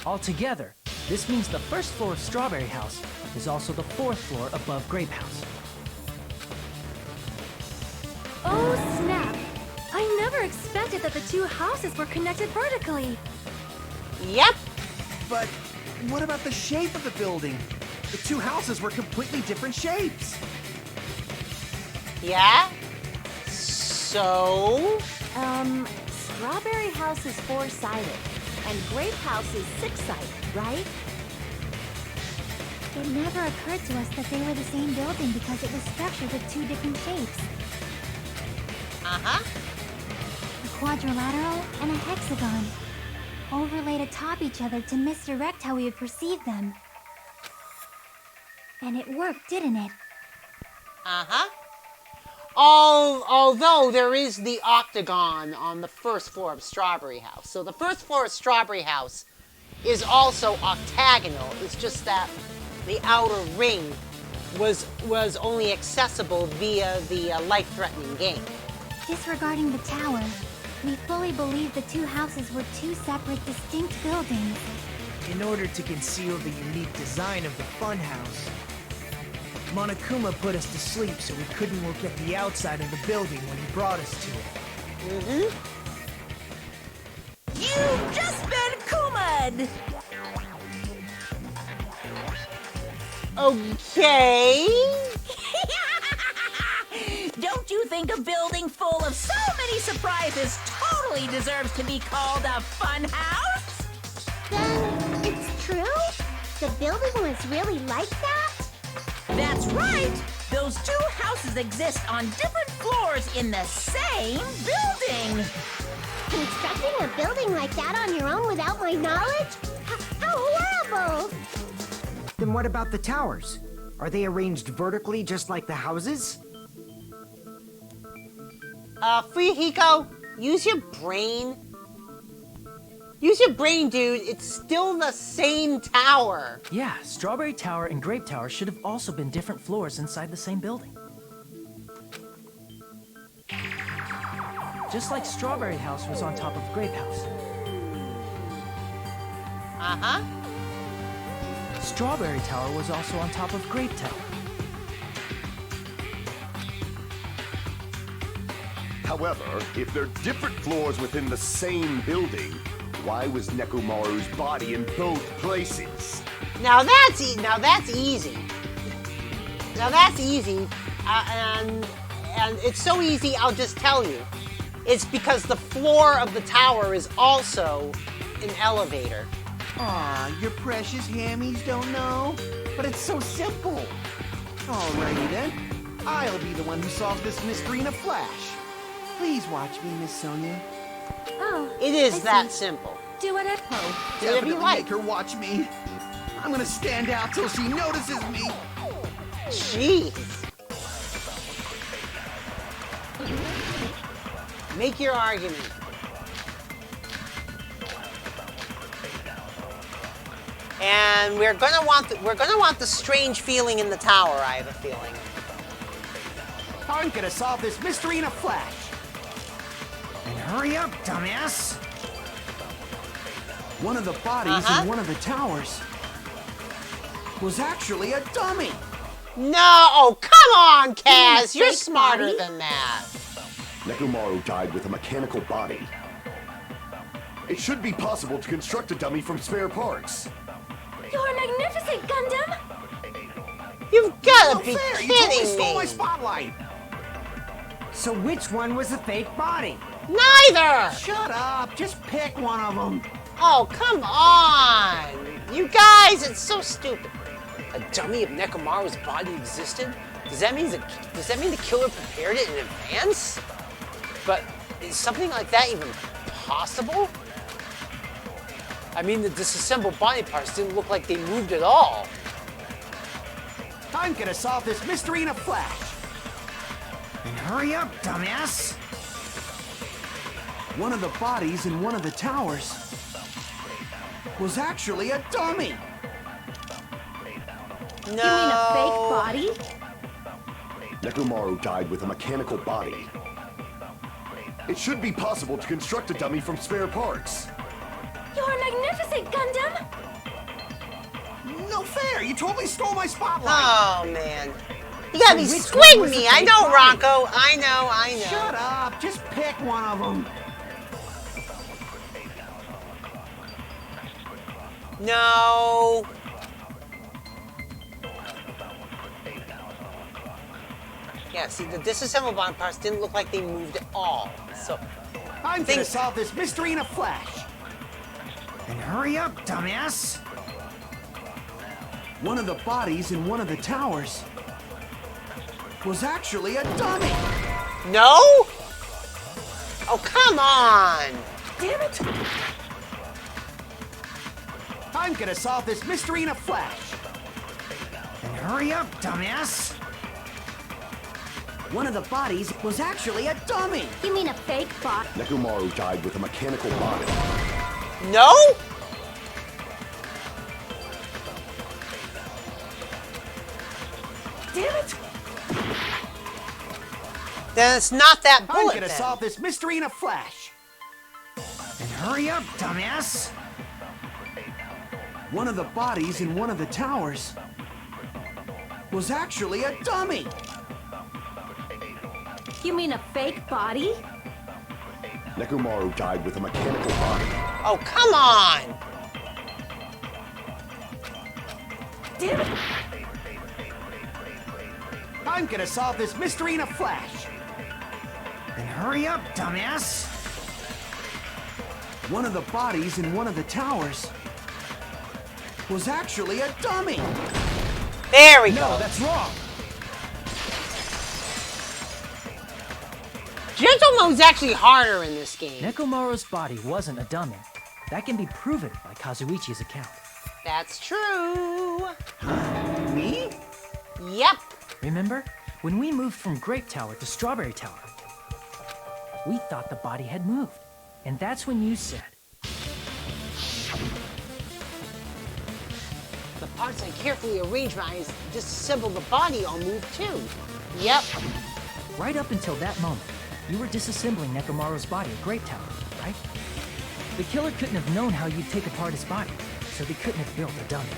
Altogether, this means the first floor of Strawberry House is also the 4th floor above Grape House. Oh, snap! I never expected that the two houses were connected vertically. Yep. But what about the shape of the building? The two houses were completely different shapes. Yeah? So? Strawberry House is 4-sided, and Grape House is 6-sided, right? It never occurred to us that they were the same building because it was structured with two different shapes. Uh-huh. A quadrilateral and a hexagon, overlaid atop each other to misdirect how we would perceive them. And it worked, didn't it? Uh-huh. Although there is the octagon on the first floor of Strawberry House. So the first floor of Strawberry House is also octagonal. It's just that the outer ring was only accessible via the life-threatening game. Disregarding the tower, we fully believe the two houses were two separate, distinct buildings. In order to conceal the unique design of the funhouse, Monokuma put us to sleep so we couldn't look at the outside of the building when he brought us to it. Mm-hmm. You've just been Kuma'd! Okay. Don't you think a building full of so many surprises totally deserves to be called a fun house? Then it's true? The building was really like that? That's right! Those two houses exist on different floors in the same building! Constructing a building like that on your own without my knowledge? How horrible! Then what about the towers? Are they arranged vertically just like the houses? Fuyuhiko, use your brain. Use your brain, dude. It's still the same tower. Yeah, Strawberry Tower and Grape Tower should have also been different floors inside the same building. Just like Strawberry House was on top of Grape House. Uh-huh. Strawberry Tower was also on top of Grape Tower. However, if they're different floors within the same building, why was Nekomaru's body in both places? Now that's easy. Now that's easy. And it's so easy, I'll just tell you. It's because the floor of the tower is also an elevator. Aw, your precious hammies don't know? But it's so simple. Alrighty then. I'll be the one who solves this mystery in a flash. Please watch me, Miss Sonia. Oh, It is I that see. simple. Do it at Do whatever you Definitely like. make her watch me. I'm gonna stand out till she notices me. Jeez. Make your argument. And we're gonna want the strange feeling in the tower, I have a feeling. I'm gonna solve this mystery in a flash. And hurry up, dumbass! One of the bodies in one of the towers was actually a dummy. No! Oh, come on, Kaz! You're fake smarter body? than that. Nekomaru died with a mechanical body. It should be possible to construct a dummy from spare parts. You're magnificent, Gundam! You've gotta be Fair, you totally kidding stole my me! spotlight. So which one was a fake body? Neither! Shut up. Just pick one of them. Oh, come on! You guys, it's so stupid. A dummy of Nekomaru's body existed? Does that mean the killer prepared it in advance? But is something like that even possible? I mean, the disassembled body parts didn't look like they moved at all. I'm gonna solve this mystery in a flash. And hurry up, dumbass! One of the bodies in one of the towers was actually a dummy. No. You mean a fake body? Nekomaru died with a mechanical body. It should be possible to construct a dummy from spare parts. You're magnificent, Gundam! No fair. You totally stole my spotlight. Oh, man. You gotta be So which swing one was me. the I fake know, body? Rocco. I know. Shut up. Just pick one of them. No. Yeah, see, the disassembled body parts didn't look like they moved at all. So, I'm gonna solve this mystery in a flash. And hurry up, dumbass! One of the bodies in one of the towers was actually a dummy. no? Oh, come on. Damn it! I'm gonna solve this mystery in a flash. And hurry up, dumbass! One of the bodies was actually a dummy. You mean a fake bot? Nekomaru died with a mechanical body. No? Damn it! Then it's not that I'm bullet gonna then. solve this mystery in a flash. And hurry up, dumbass! One of the bodies in one of the towers was actually a dummy. You mean a fake body? Nekomaru died with a mechanical body. Oh, come on. Damn it! I'm gonna solve this mystery in a flash. And hurry up, dumbass! One of the bodies in one of the towers was actually a dummy. There we No, go. that's wrong. Gentle mode's actually harder in this game. Nekomaru's body wasn't a dummy. That can be proven by Kazuichi's account. That's true. Me? Yep. Remember? When we moved from Grape Tower to Strawberry Tower, we thought the body had moved. And that's when you said, The parts I carefully arranged when I disassembled the body all moved too. Yep. right up until that moment, you were disassembling Nekomaru's body at Grape Tower, right? The killer couldn't have known how you'd take apart his body, so they couldn't have built a dummy.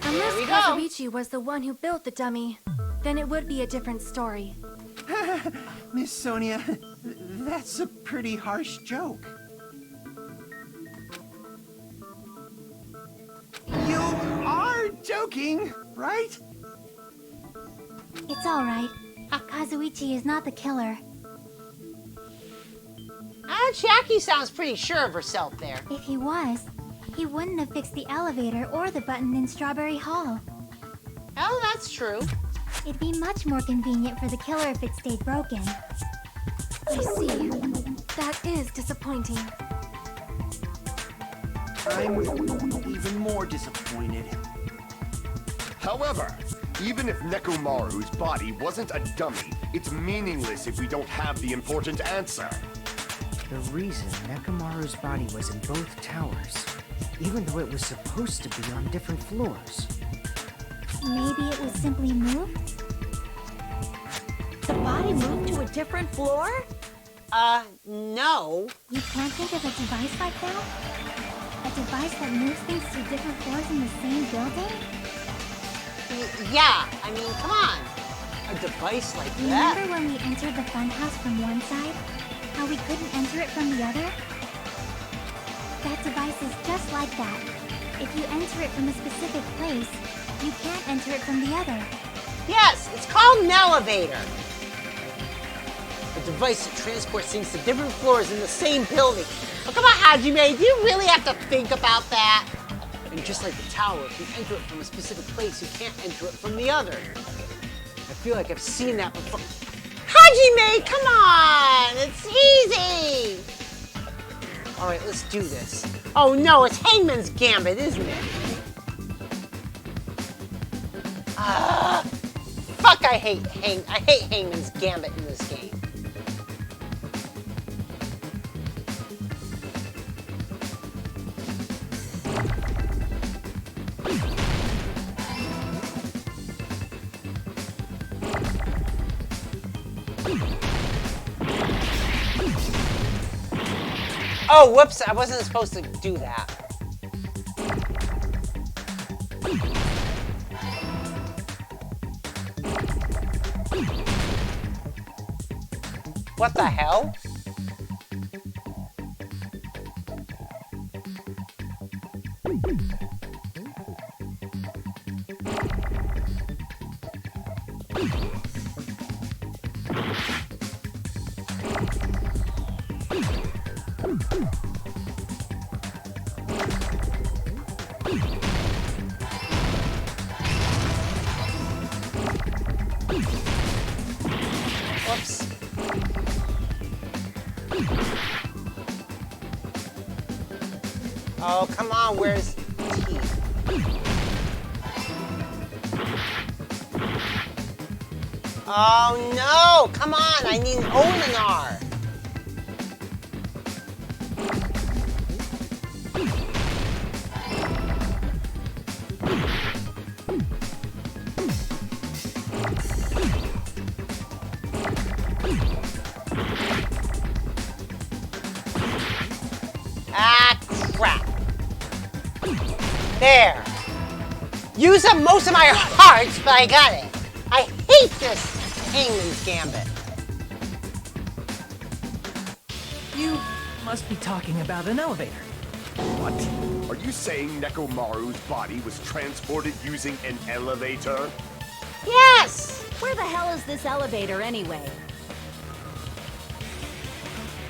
Unless we go. Kazuichi was the one who built the dummy, then it would be a different story. Miss Sonia, that's a pretty harsh joke. You are joking, right? It's alright. Kazuichi is not the killer. Jackie sounds pretty sure of herself there. If he was, he wouldn't have fixed the elevator or the button in Strawberry Hall. Oh, that's true. It'd be much more convenient for the killer if it stayed broken. I see. That is disappointing. I'm even more disappointed. However, even if Nekomaru's body wasn't a dummy, it's meaningless if we don't have the important answer. The reason Nekomaru's body was in both towers even though it was supposed to be on different floors. Maybe it was simply moved? The body moved to a different floor? No. You can't think of a device like that? A device that moves things to different floors in the same building? Yeah, I mean, come on. A device like that? Remember when we entered the funhouse from one side? How we couldn't enter it from the other? That device is just like that. If you enter it from a specific place, you can't enter it from the other. Yes, it's called an elevator. A device that transports things to different floors in the same building. Oh, come on, Hajime, do you really have to think about that? And just like the tower, if you enter it from a specific place, you can't enter it from the other. I feel like I've seen that before. Hajime, come on! It's easy! Alright, let's do this. Oh no, it's Hangman's Gambit, isn't it? Fuck, I hate Hangman's Gambit in this game. Oh, whoops, I wasn't supposed to do that. What the hell? Whoops. Oh, come on, where's T? Oh no, come on, I need an O and an R. Ah, crap. There. Use up most of my hearts, but I got it. I hate this Hangman's Gambit. You must be talking about an elevator. What? Are you saying Nekomaru's body was transported using an elevator? Yes! Where the hell is this elevator anyway?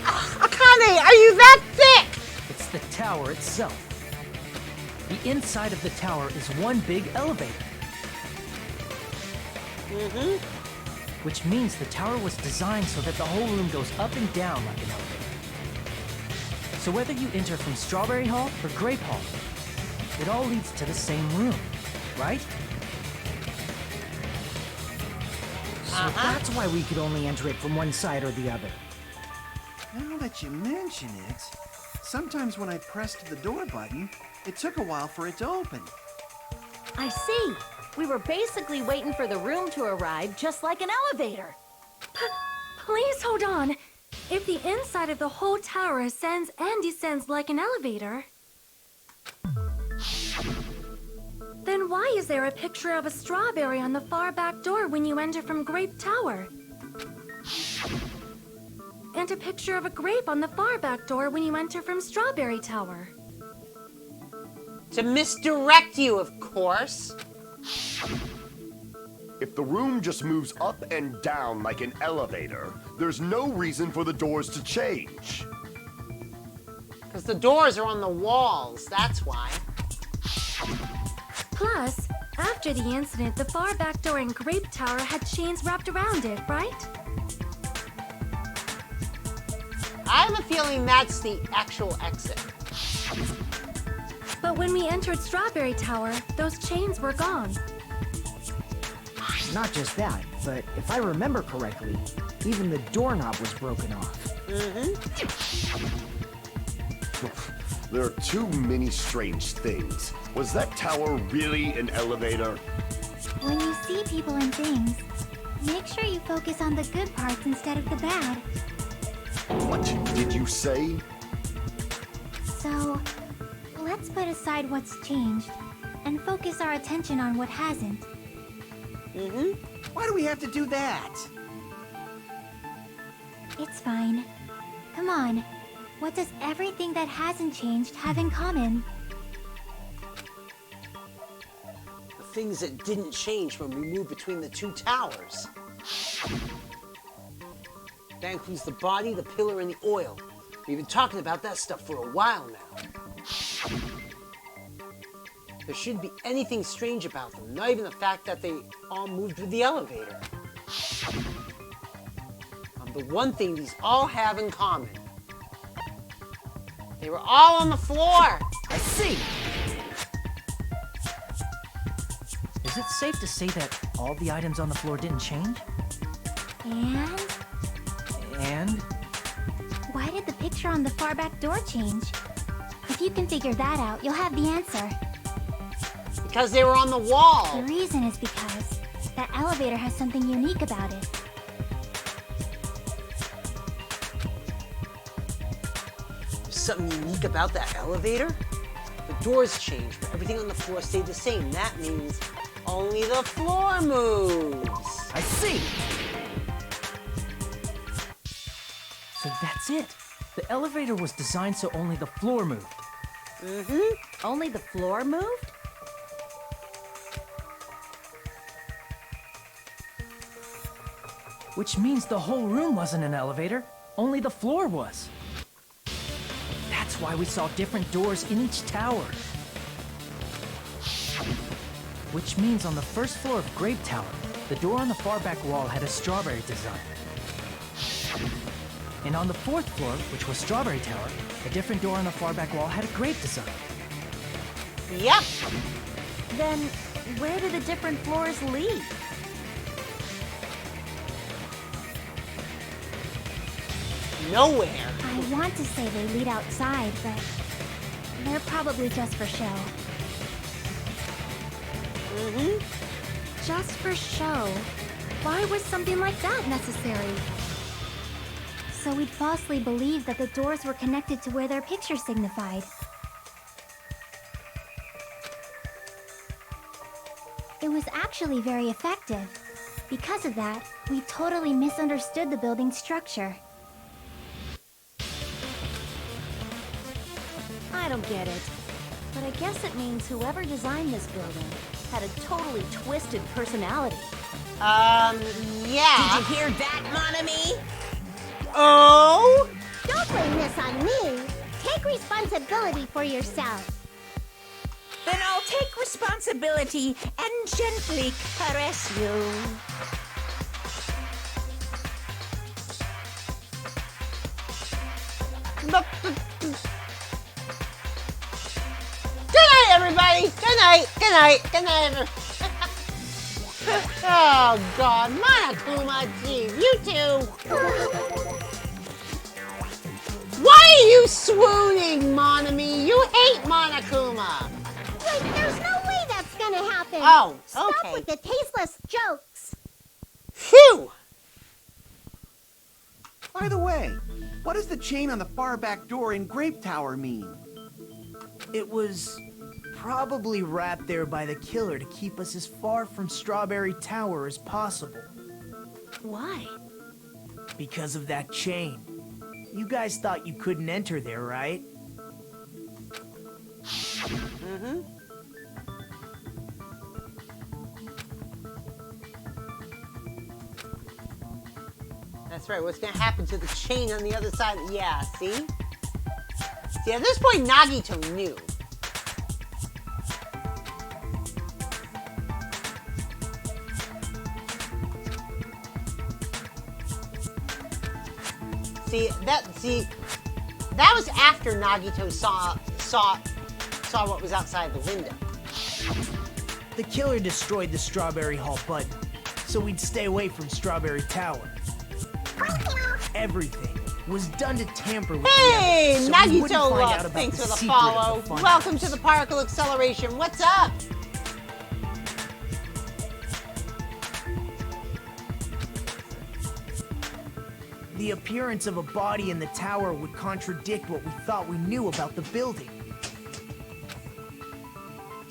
Akane, are you that thick? It's the tower itself. The inside of the tower is one big elevator. Mm-hmm. Which means the tower was designed so that the whole room goes up and down like an elevator. So whether you enter from Strawberry Hall or Grape Hall, it all leads to the same room, right? So that's why we could only enter it from one side or the other. Now that you mention it, sometimes when I pressed the door button, it took a while for it to open. I see. We were basically waiting for the room to arrive, just like an elevator. Please hold on. If the inside of the whole tower ascends and descends like an elevator, then why is there a picture of a strawberry on the far back door when you enter from Grape Tower? And a picture of a grape on the far back door when you enter from Strawberry Tower. To misdirect you, of course. If the room just moves up and down like an elevator, there's no reason for the doors to change. Because the doors are on the walls, that's why. Plus, after the incident, the far back door in Grape Tower had chains wrapped around it, right? I have a feeling that's the actual exit. But when we entered Strawberry Tower, those chains were gone. Not just that, but if I remember correctly, even the doorknob was broken off. There are too many strange things. Was that tower really an elevator? When you see people and things, make sure you focus on the good parts instead of the bad. What did you say? So, let's put aside what's changed and focus our attention on what hasn't. Why do we have to do that? It's fine. Come on. What does everything that hasn't changed have in common? The things that didn't change when we moved between the two towers. That includes the body, the pillar, and the oil. We've been talking about that stuff for a while now. There shouldn't be anything strange about them, not even the fact that they all moved with the elevator. The one thing these all have in common. They were all on the floor! I see! Is it safe to say that all the items on the floor didn't change? And? And? Why did the picture on the far back door change? If you can figure that out, you'll have the answer. Because they were on the wall! The reason is because that elevator has something unique about it. Something unique about that elevator? The doors changed, but everything on the floor stayed the same. That means only the floor moves. I see! So that's it. The elevator was designed so only the floor moved. Only the floor moved? Which means the whole room wasn't an elevator, only the floor was. That's why we saw different doors in each tower. Which means on the first floor of Grape Tower, the door on the far back wall had a strawberry design. And on the fourth floor, which was Strawberry Tower, a different door on the far back wall had a grape design. Yep! Then, where do the different floors lead? Nowhere. I want to say they lead outside, but they're probably just for show. Just for show? Why was something like that necessary? So we'd falsely believe that the doors were connected to where their picture signified. It was actually very effective. Because of that, we totally misunderstood the building's structure. I don't get it. But I guess it means whoever designed this building had a totally twisted personality. Yeah. Did you hear that, mon ami? Oh? Don't blame this on me. Take responsibility for yourself. Then I'll take responsibility and gently caress you. Good night, everybody. Good night. Good night. Good night, everybody. Oh, God. Monokuma, gee, you two. Why are you swooning, Monami? You hate Monokuma. Wait, there's no way that's gonna happen. Oh, Stop okay. with the tasteless jokes. Phew. By the way, what does the chain on the far back door in Grape Tower mean? It was probably wrapped there by the killer to keep us as far from Strawberry Tower as possible. Why? Because of that chain. You guys thought you couldn't enter there, right? That's right. What's going to happen to the chain on the other side? Yeah, see? See, at this point, Nagito knew. That was after Nagito saw what was outside the window. The killer destroyed the Strawberry Hall button, so we'd stay away from Strawberry Tower. everything was done to tamper with Hey, the evidence, so we wouldn't Nagito find out Love, about thanks the for the secret of follow. the funhouse. Welcome to the Particle Acceleration. What's up? The appearance of a body in the tower would contradict what we thought we knew about the building.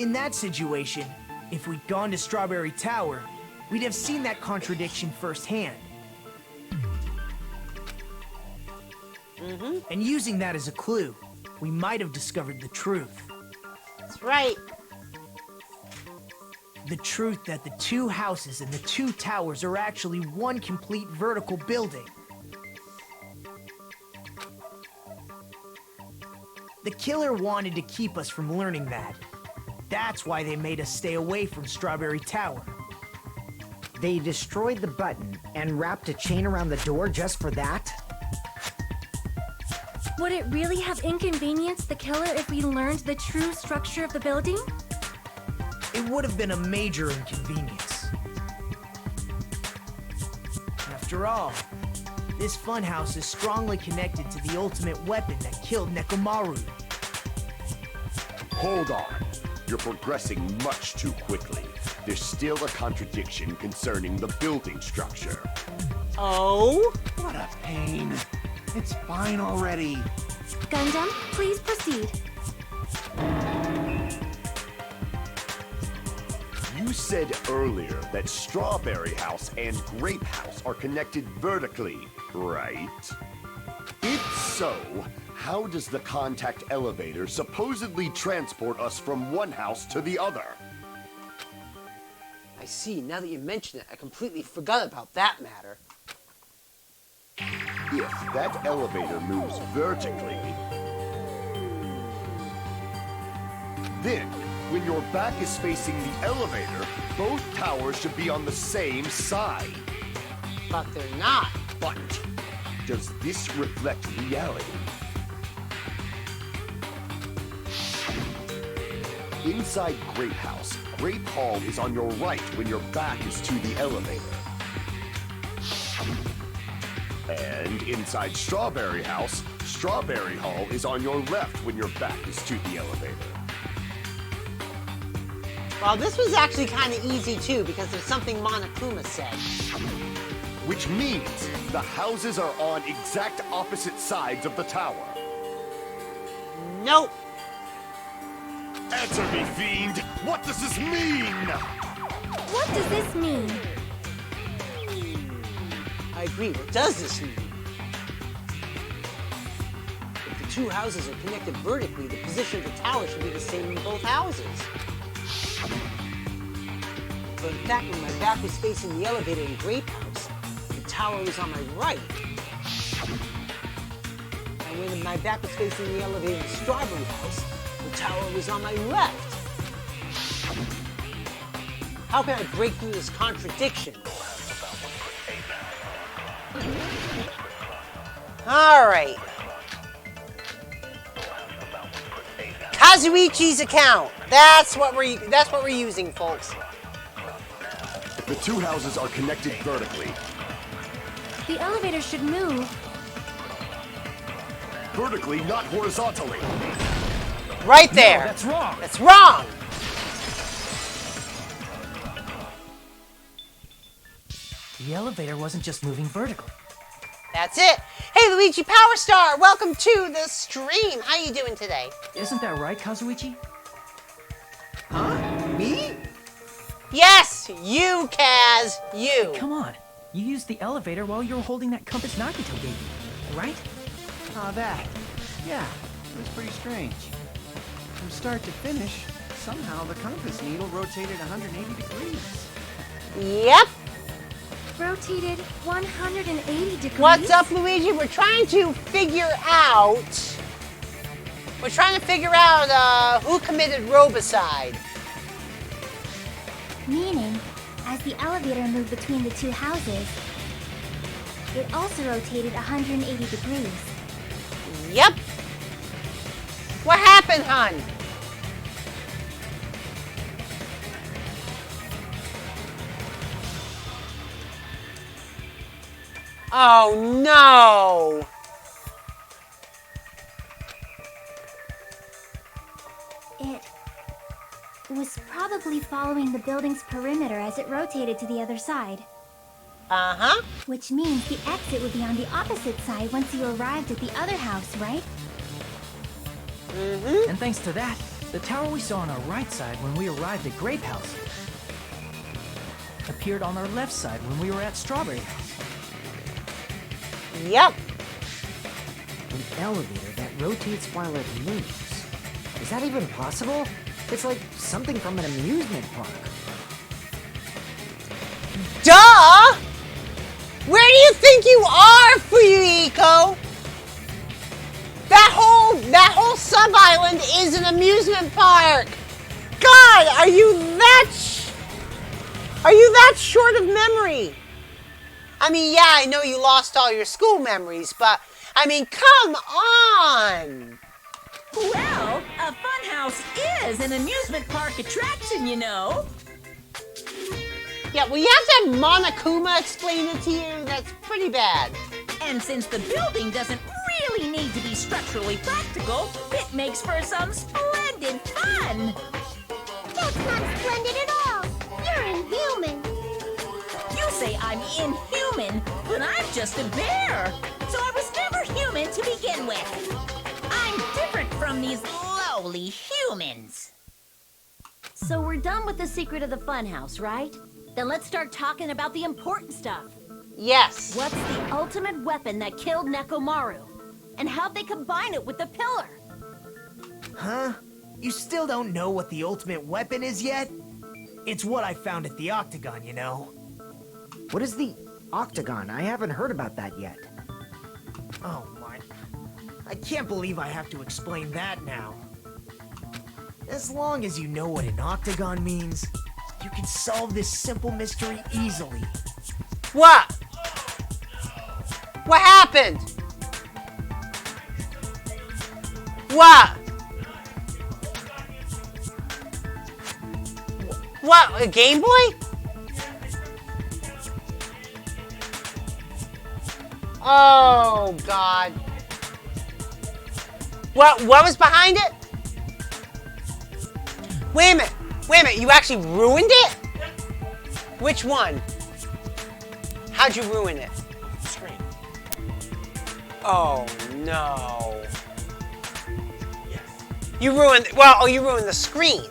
In that situation, if we'd gone to Strawberry Tower, we'd have seen that contradiction firsthand. And using that as a clue, we might have discovered the truth. That's right. The truth that the two houses and the two towers are actually one complete vertical building. The killer wanted to keep us from learning that. That's why they made us stay away from Strawberry Tower. They destroyed the button and wrapped a chain around the door just for that? Would it really have inconvenienced the killer if we learned the true structure of the building? It would have been a major inconvenience. After all, this funhouse is strongly connected to the ultimate weapon that killed Nekomaru. Hold on. You're progressing much too quickly. There's still a contradiction concerning the building structure. Oh? What a pain. It's fine already. Gundam, please proceed. You said earlier that Strawberry House and Grape House are connected vertically, right? If so, how does the contact elevator supposedly transport us from one house to the other? I see. Now that you mention it, I completely forgot about that matter. If that elevator moves vertically, then when your back is facing the elevator, both towers should be on the same side. But they're not. But does this reflect reality? Inside Grape House, Grape Hall is on your right when your back is to the elevator. And inside Strawberry House, Strawberry Hall is on your left when your back is to the elevator. Well, this was actually kind of easy too, because there's something Monokuma said. Which means the houses are on exact opposite sides of the tower. Nope. Answer me, fiend! What does this mean? What does this mean? I agree. What does this mean? If the two houses are connected vertically, the position of the tower should be the same in both houses. But in fact, when my back was facing the elevator in Grape House, the tower was on my right. And when my back was facing the elevator in Strawberry House, the tower was on my left. How can I break through this contradiction? All right. Kazuichi's account. That's what we're using, folks. The two houses are connected vertically. The elevator should move. Vertically, not horizontally. Right there. No, that's wrong. That's wrong. The elevator wasn't just moving vertically. That's it. Hey, Luigi Power Star, welcome to the stream. How you doing today? Isn't that right, Kazuichi? Huh? Me? Yes, you, Kaz, you. Come on. You used the elevator while you were holding that compass Nagito gave you, right? Ah, that. Yeah, it was pretty strange. From start to finish, somehow the compass needle rotated 180 degrees. Yep. Rotated 180 degrees. What's up, Luigi? We're trying to figure out who committed robocide. Meaning, as the elevator moved between the two houses, it also rotated 180 degrees. Yep. What happened, hon? Oh no! It was probably following the building's perimeter as it rotated to the other side. Uh-huh. Which means the exit would be on the opposite side once you arrived at the other house, right? Mm-hmm. And thanks to that, the tower we saw on our right side when we arrived at Grape House appeared on our left side when we were at Strawberry House. Yep. An elevator that rotates while it moves. Is that even possible? It's like something from an amusement park. Duh! Where do you think you are, Fuyuhiko? That whole sub-island is an amusement park. God, are you that short of memory? I mean, yeah, I know you lost all your school memories, but I mean, come on. Well, a funhouse is an amusement park attraction, you know. Yeah, well, you have to have Monokuma explain it to you. That's pretty bad. And since the building doesn't really need to be structurally practical, it makes for some splendid fun. That's not splendid at all. You're inhuman. You say I'm inhuman, but I'm just a bear. So I was never human to begin with. I'm different from these lowly humans. So we're done with the secret of the funhouse, right? Then let's start talking about the important stuff. Yes. What's the ultimate weapon that killed Nekomaru? And how'd they combine it with the pillar? Huh? You still don't know what the ultimate weapon is yet? It's what I found at the Octagon, you know. What is the Octagon? I haven't heard about that yet. Oh my... I can't believe I have to explain that now. As long as you know what an Octagon means, you can solve this simple mystery easily. What? What happened? What? What? A Game Boy? Oh, God. What was behind it? Wait a minute, you actually ruined it? Which one? How'd you ruin it? Screen. Oh, no. Yes. You ruined the screen.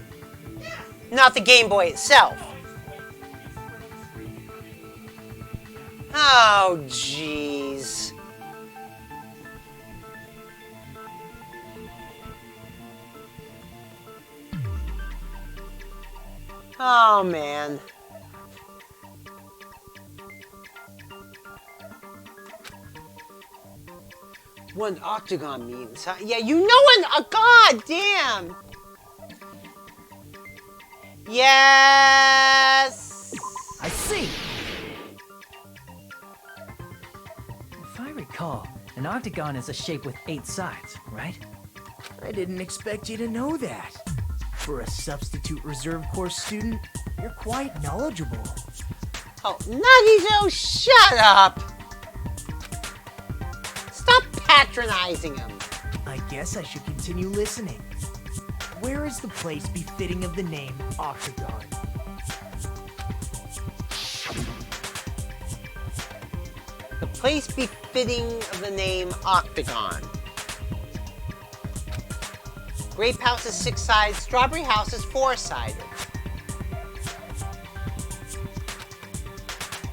Not the Game Boy itself. Oh, jeez. Oh, man. What an octagon means, huh? Yeah, you know god damn! Yes! I see! If I recall, an octagon is a shape with 8 sides, right? I didn't expect you to know that. For a substitute reserve course student, you're quite knowledgeable. Oh, Nagito, shut up! Stop patronizing him. I guess I should continue listening. Where is the place befitting of the name Octagon? The place befitting of the name Octagon. Grape House is 6-sided, Strawberry House is 4-sided.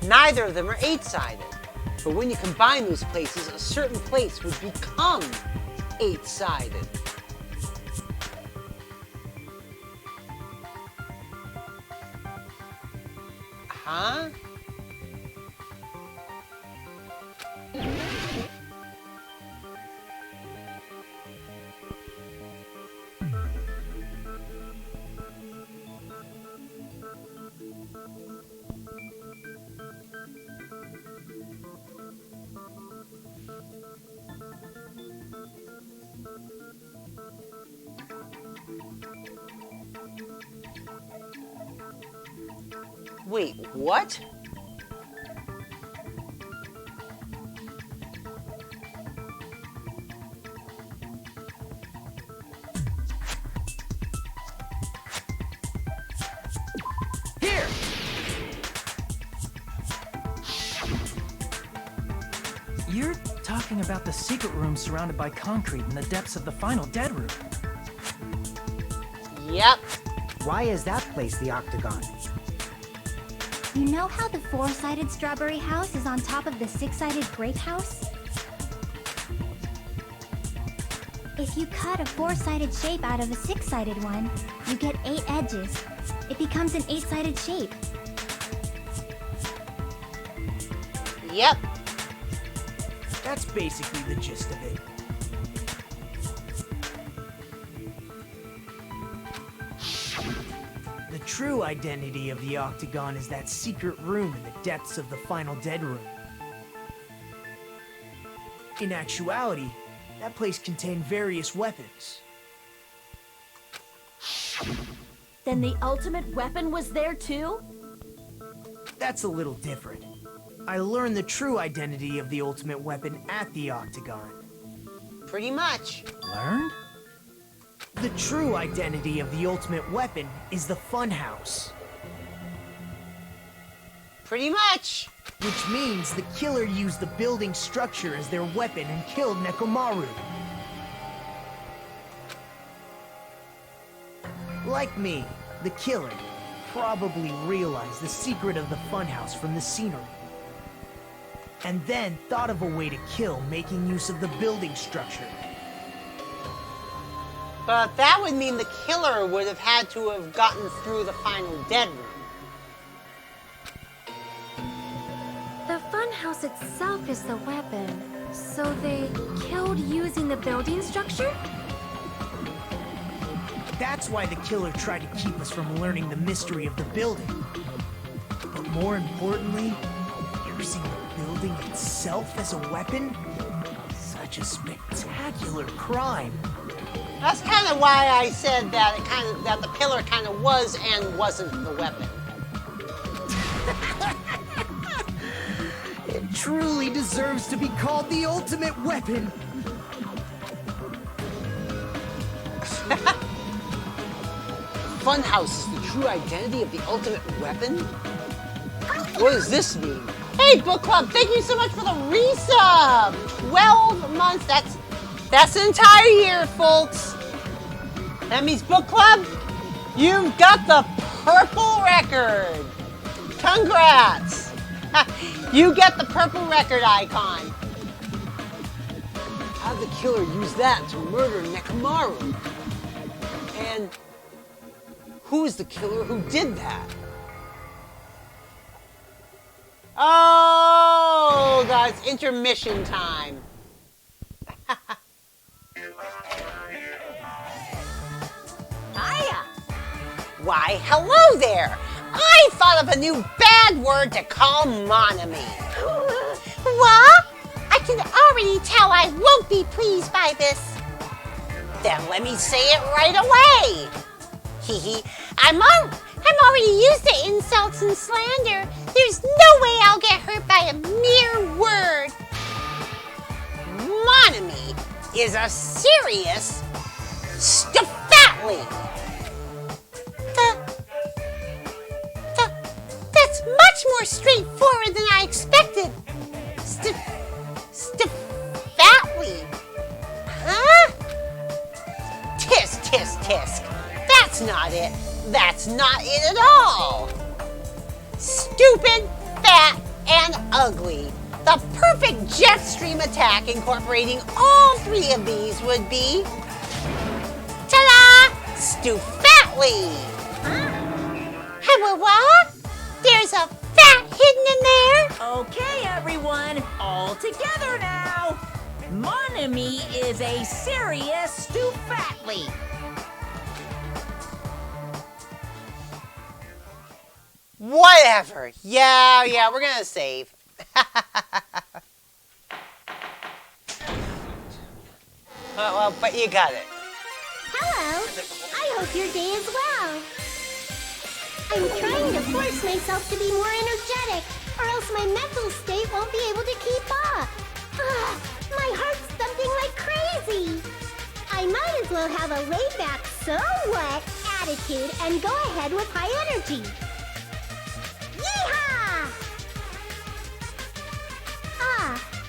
Neither of them are 8-sided. But when you combine those places, a certain place would become 8-sided. Huh? Wait, what? You're talking about the secret room surrounded by concrete in the depths of the final dead room. Yep. Why is that place the octagon? You know how the 4-sided strawberry house is on top of the 6-sided grape house? If you cut a 4-sided shape out of a 6-sided one, you get 8 edges. It becomes an 8-sided shape. Yep. That's basically the gist of it. The true identity of the octagon is that secret room in the depths of the final dead room. In actuality, that place contained various weapons. Then the ultimate weapon was there too? That's a little different. I learned the true identity of the ultimate weapon at the octagon. Pretty much. Learned? The true identity of the ultimate weapon is the funhouse. Pretty much. Which means the killer used the building structure as their weapon and killed Nekomaru. Like me, the killer probably realized the secret of the funhouse from the scenery. And then thought of a way to kill making use of the building structure. But that would mean the killer would have had to have gotten through the final dead room. The funhouse itself is the weapon, so they killed using the building structure? That's why the killer tried to keep us from learning the mystery of the building. But more importantly, using the building itself as a weapon? Such a spectacular crime. That's kind of why I said that that the killer kind of was and wasn't the weapon. It truly deserves to be called the ultimate weapon. Funhouse is the true identity of the ultimate weapon? What does this mean? Hey, Book Club, thank you so much for the resub! 12 months, that's an entire year, folks. That means, Book Club, you've got the purple record. Congrats! You get the purple record icon. How'd the killer use that to murder Nekomaru? And who is the killer who did that? Oh, God, it's intermission time. Hiya! Why, hello there. I thought of a new bad word to call Monami. What? I can already tell I won't be pleased by this. Then let me say it right away. Hee I'm already used to insults and slander. There's no way I'll get hurt by a mere word. Monami is a serious Stefatly. That's much more straightforward than I expected. Stefatly. Huh? Tisk. That's not it. That's not it at all. Stupid, fat, and ugly. The perfect jet stream attack incorporating all three of these would be... Ta-da! Stefatly. What? There's a fat hidden in there? Okay, everyone, all together now. Monami is a serious Stefatly. Whatever. Yeah, we're gonna save. Well, but you got it. Hello. I hope your day is well. I'm trying to force myself to be more energetic, or else my mental state won't be able to keep up. My heart's thumping like crazy. I might as well have a laid-back, so what attitude and go ahead with high energy. Yeehaw!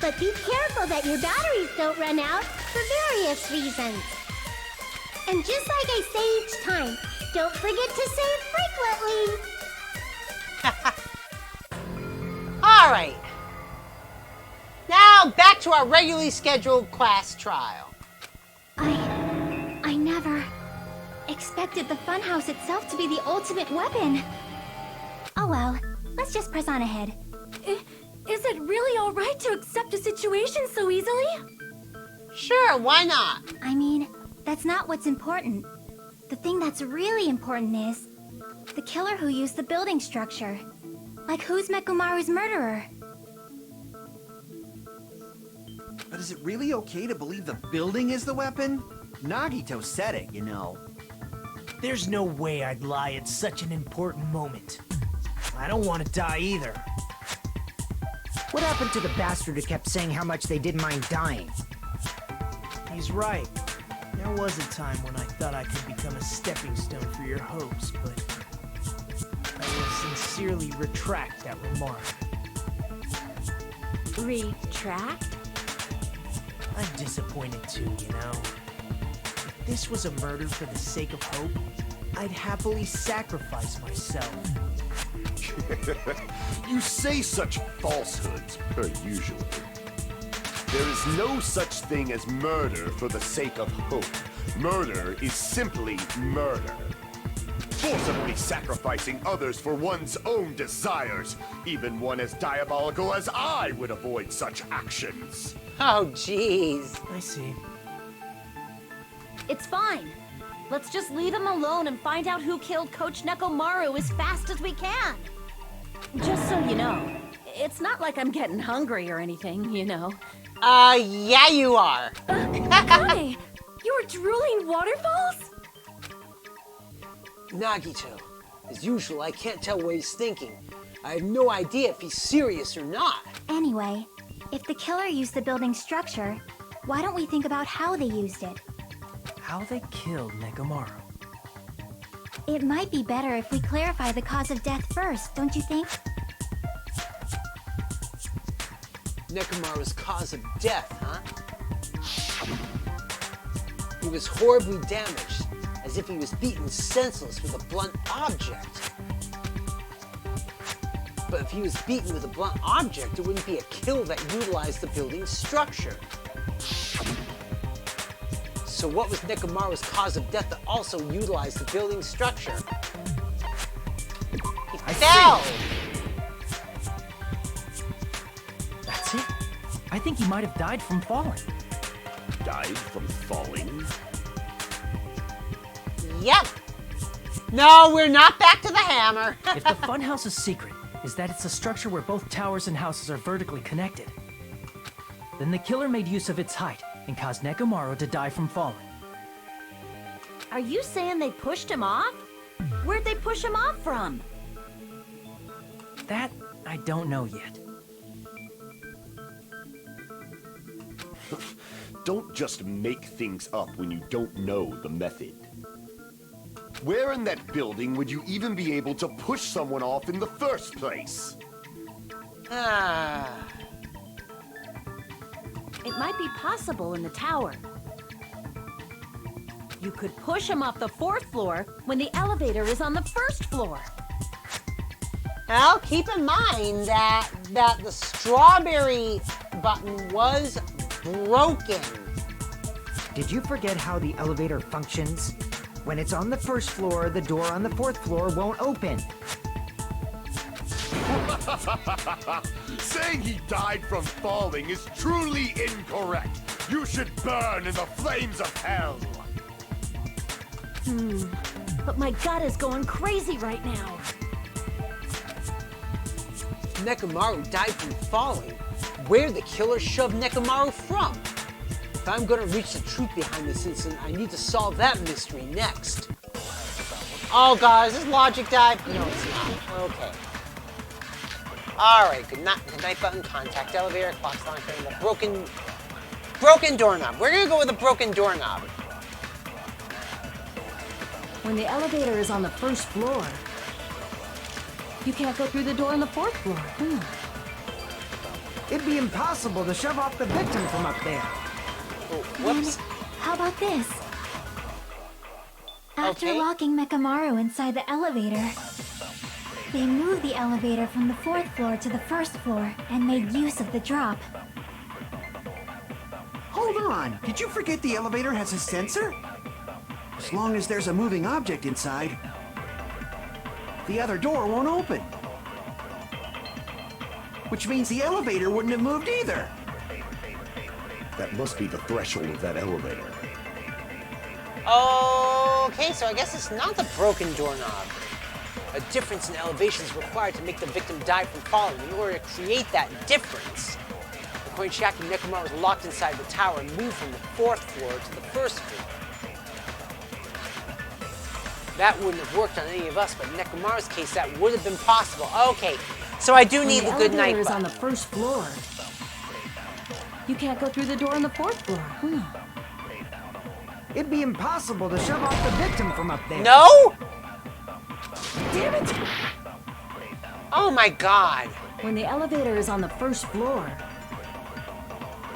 But be careful that your batteries don't run out for various reasons. And just like I say each time, don't forget to save frequently. All right. Now back to our regularly scheduled class trial. I never expected the funhouse itself to be the ultimate weapon. Oh well, let's just press on ahead. Is it really alright to accept a situation so easily? Sure, why not? I mean, that's not what's important. The thing that's really important is the killer who used the building structure. Like, who's Nekomaru's murderer? But is it really okay to believe the building is the weapon? Nagito said it, you know. There's no way I'd lie at such an important moment. I don't want to die either. What happened to the bastard who kept saying how much they didn't mind dying? He's right. There was a time when I thought I could become a stepping stone for your hopes, but I will sincerely retract that remark. Retract? I'm disappointed too, you know. If this was a murder for the sake of hope, I'd happily sacrifice myself. You say such falsehoods, per usual. There is no such thing as murder for the sake of hope. Murder is simply murder. Forcibly sacrificing others for one's own desires. Even one as diabolical as I would avoid such actions. Oh, jeez. I see. It's fine. Let's just leave him alone and find out who killed Coach Nekomaru as fast as we can. Just so you know, it's not like I'm getting hungry or anything, you know. Yeah, you are. Kai, you were drooling waterfalls? Nagito, as usual, I can't tell what he's thinking. I have no idea if he's serious or not. Anyway, if the killer used the building structure, why don't we think about how they used it? How they killed Nekomaru. It might be better if we clarify the cause of death first, don't you think? Nekomaru's cause of death, huh? He was horribly damaged, as if he was beaten senseless with a blunt object. But if he was beaten with a blunt object, it wouldn't be a kill that utilized the building's structure. So what was Nekomaru's cause of death that also utilized the building's structure? He fell! That's it. I think he might have died from falling. Died from falling? Yep. No, we're not back to the hammer. If the funhouse's secret is that it's a structure where both towers and houses are vertically connected, then the killer made use of its height and caused Nekomaru to die from falling. Are you saying they pushed him off? Where'd they push him off from? That I don't know yet. Don't just make things up when you don't know the method. Where in that building would you even be able to push someone off in the first place? It might be possible in the tower. You could push him off the 4th floor when the elevator is on the 1st floor. Well, keep in mind that the strawberry button was broken. Did you forget how the elevator functions? When it's on the 1st floor, the door on the 4th floor won't open. Saying he died from falling is truly incorrect. You should burn in the flames of hell. But my gut is going crazy right now. Nekomaru died from falling. Where the killer shoved Nekomaru from? If I'm gonna reach the truth behind this incident, I need to solve that mystery next. Oh god, is this logic dive? No, it's not. Okay. Alright, good night button, contact elevator, clock's not getting the broken doorknob. We're gonna go with a broken doorknob. When the elevator is on the 1st floor, you can't go through the door on the 4th floor. It'd be impossible to shove off the victim from up there. Oh, whoops. How about this? After Okay. locking Nekomaru inside the elevator, they moved the elevator from the 4th floor to the 1st floor and made use of the drop. Hold on, did you forget the elevator has a sensor? As long as there's a moving object inside, the other door won't open. Which means the elevator wouldn't have moved either. That must be the threshold of that elevator. Okay, so I guess it's not the broken doorknob. A difference in elevation is required to make the victim die from falling. In order to create that difference, according to Shaki, Nekomaru was locked inside the tower and moved from the 4th floor to the 1st floor. That wouldn't have worked on any of us, but in Nekomaru's case, that would have been possible. Okay, so I do need the good night elevator is on button. the 1st floor. You can't go through the door on the 4th floor. It'd be impossible to shove off the victim from up there. No? Damn it! Oh my god. When the elevator is on the 1st floor,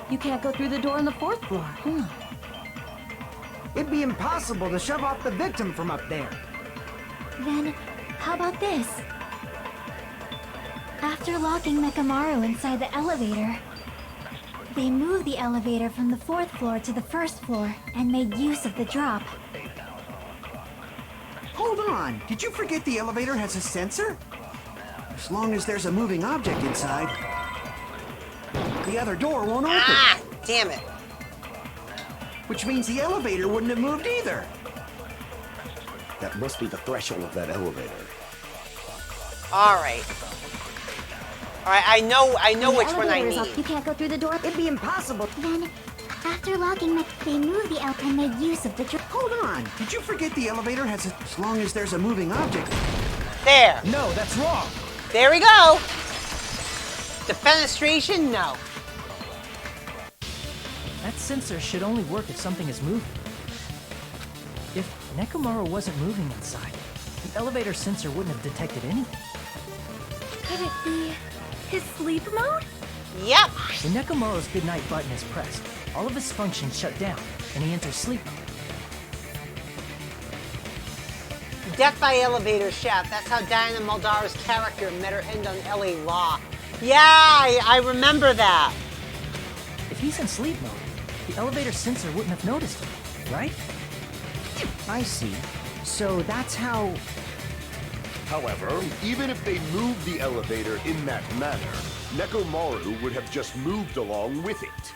you can't go through the door on the 4th floor. It'd be impossible to shove off the victim from up there. Then, how about this? After locking Nekomaru inside the elevator, they moved the elevator from the 4th floor to the 1st floor and made use of the drop. Hold on, did you forget the elevator has a sensor? As long as there's a moving object inside, the other door won't open. Ah, damn it. Which means the elevator wouldn't have moved either. That must be the threshold of that elevator. Alright. Alright, I know which one I Elevator's need. up. You can't go through the door. It'd be impossible. Then, after locking they moved the elevator and made use of the drop. Hold on, did you forget the elevator has a... As long as there's a moving object. There. No, that's wrong. There we go. Defenestration, no. That sensor should only work if something is moving. If Nekomaru wasn't moving inside, the elevator sensor wouldn't have detected anything. Could it be his sleep mode? Yep. When Nekomaru's goodnight button is pressed, all of his functions shut down, and he enters sleep mode. Death by elevator shaft. That's how Diana Muldaur's character met her end on LA Law. Yeah, I remember that. If he's in sleep mode, the elevator sensor wouldn't have noticed him, right? I see. So that's how... However, even if they moved the elevator in that manner, Nekomaru would have just moved along with it.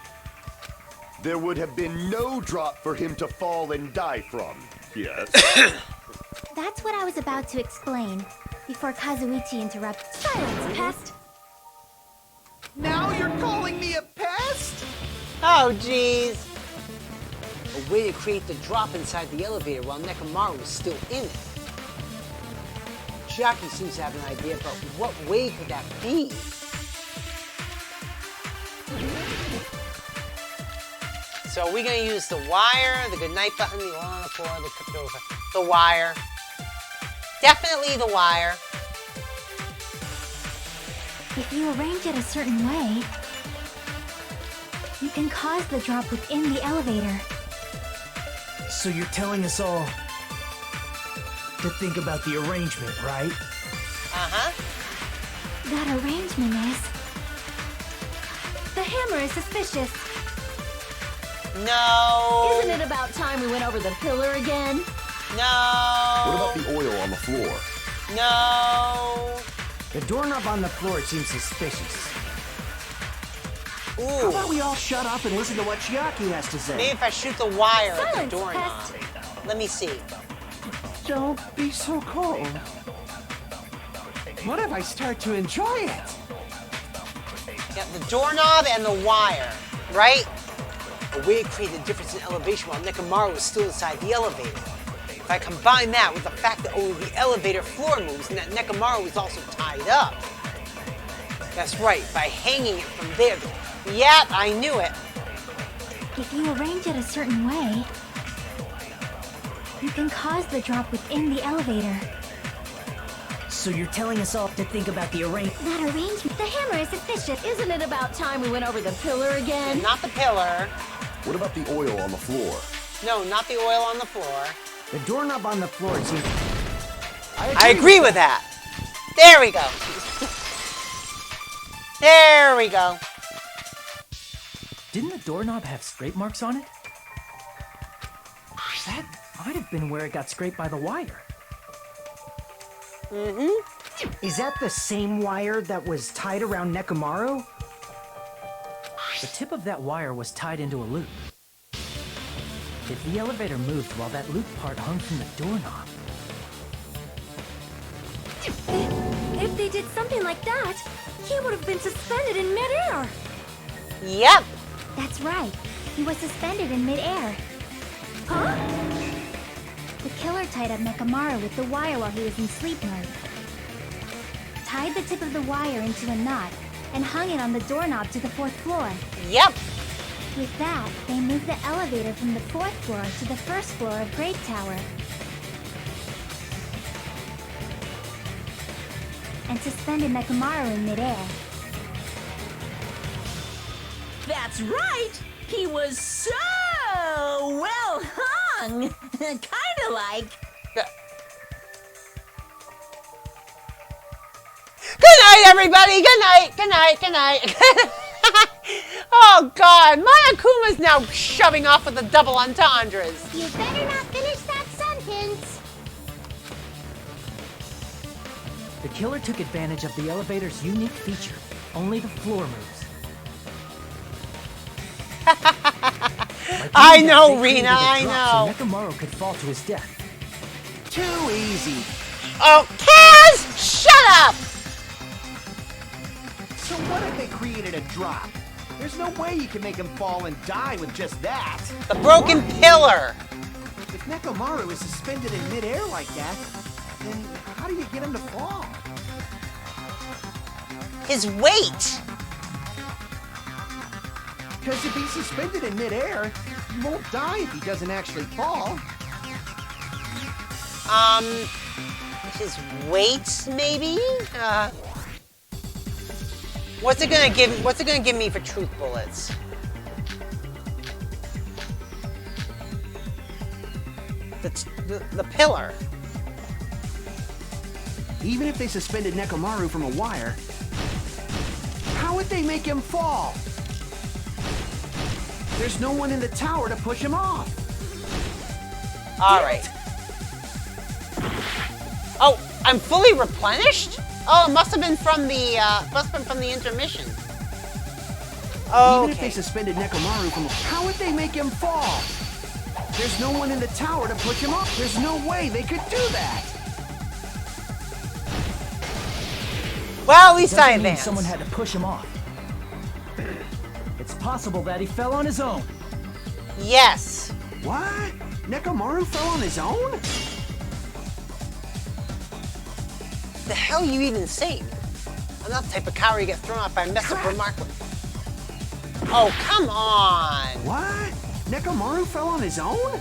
There would have been no drop for him to fall and die from. Yes. That's what I was about to explain before Kazuichi interrupted. Silence, pest! Now you're calling me a pest? Oh, jeez. A way to create the drop inside the elevator while Nekomaru was still in it. Chiaki seems to have an idea, but what way could that be? So are we gonna use the wire, the goodnight button, the oil on the floor, the crypto, the wire? Definitely the wire. If you arrange it a certain way, you can cause the drop within the elevator. So you're telling us all to think about the arrangement, right? Uh-huh. That arrangement is... The hammer is suspicious. No. Isn't it about time we went over the pillar again? No. What about the oil on the floor? No. The doorknob on the floor seems suspicious. How Ooh. about we all shut up and listen to what Chiaki has to say? Maybe if I shoot the wire at the Silence, doorknob. pest. Let me see. Don't be so cold. What if I start to enjoy it? Yeah, the doorknob and the wire, right? A way to create a difference in elevation while Nekomaru was still inside the elevator. If I combine that with the fact that only the elevator floor moves and that Nekomaru is also tied up. That's right, by hanging it from there. Yep, I knew it. If you arrange it a certain way, you can cause the drop within the elevator. So you're telling us all to think about the arrangement? That arrangement. The hammer is suspicious. Isn't it about time we went over the pillar again? Not the pillar. What about the oil on the floor? No, not the oil on the floor. The doorknob on the floor seems... I agree with that. There we go. There we go. Didn't the doorknob have scrape marks on it? That might have been where it got scraped by the wire. Is that the same wire that was tied around Nekomaru? The tip of that wire was tied into a loop. If the elevator moved while that loop part hung from the doorknob... If they did something like that, he would have been suspended in midair. Yep. That's right. He was suspended in midair. Huh? The killer tied up Nekomaru with the wire while he was in sleep mode. Tied the tip of the wire into a knot and hung it on the doorknob to the 4th floor. Yep. With that, they moved the elevator from the 4th floor to the 1st floor of Grape Tower. And suspended Nekomaru in midair. That's right! He was so well hung! Kinda like... Good night, everybody. Good night. Good night. Good night. Oh, God. My Akuma's now shoving off with the double entendres. You better not finish that sentence. The killer took advantage of the elevator's unique feature. Only the floor moves. I know, Rena, I know. So Nekomaru could fall to his death. Too easy. Oh, Kaz! Shut up! So what if they created a drop? There's no way you can make him fall and die with just that. The broken pillar. If Nekomaru is suspended in midair like that, then how do you get him to fall? His weight. Because if he's suspended in midair, he won't die if he doesn't actually fall. His weight, maybe? What's it gonna give me for truth bullets? The pillar. Even if they suspended Nekomaru from a wire, how would they make him fall? There's no one in the tower to push him off. All right. Oh, I'm fully replenished? Oh, it must have been from the intermission. Even if Okay. they suspended Nekomaru from how would they make him fall? There's no one in the tower to push him off. There's no way they could do that. Well, at least I Doesn't mean advanced. someone had to push him off. It's possible that he fell on his own. Yes. What? Nekomaru fell on his own? The hell you even saying? I'm not the type of coward you get thrown off by a mess up remarkably. Oh, come on. What? Nekomaru fell on his own?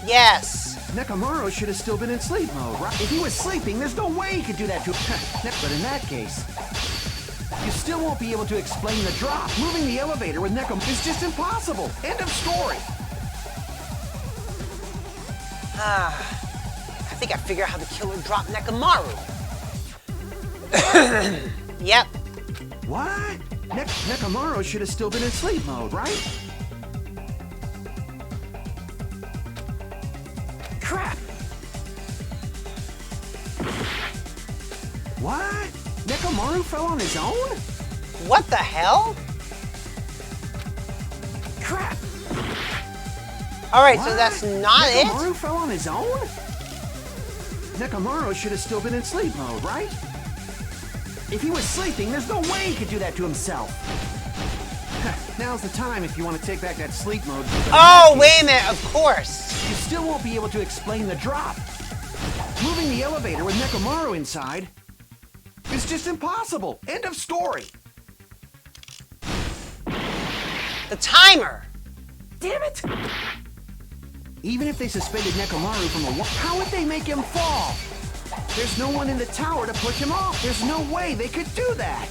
Yes. Nekomaru should have still been in sleep mode, right? If he was sleeping, there's no way he could do that to him. But in that case, you still won't be able to explain the drop. Moving the elevator with Nekomaru is just impossible. End of story. I think I figured out how the killer dropped Nekomaru. Yep. What? Nekomaru should have still been in sleep mode, right? Crap! What? Nekomaru fell on his own? What the hell? Crap! All right, What? so that's not Nekomaru it. fell on his own? Nekomaru should have still been in sleep mode, right? If he was sleeping, there's no way he could do that to himself. Now's the time if you want to take back that sleep mode. Oh, wait a minute. Of course. You still won't be able to explain the drop. Moving the elevator with Nekomaru inside is just impossible. End of story. The timer. Damn it! Even if they suspended Nekomaru from a wall, how would they make him fall? There's no one in the tower to push him off. There's no way they could do that.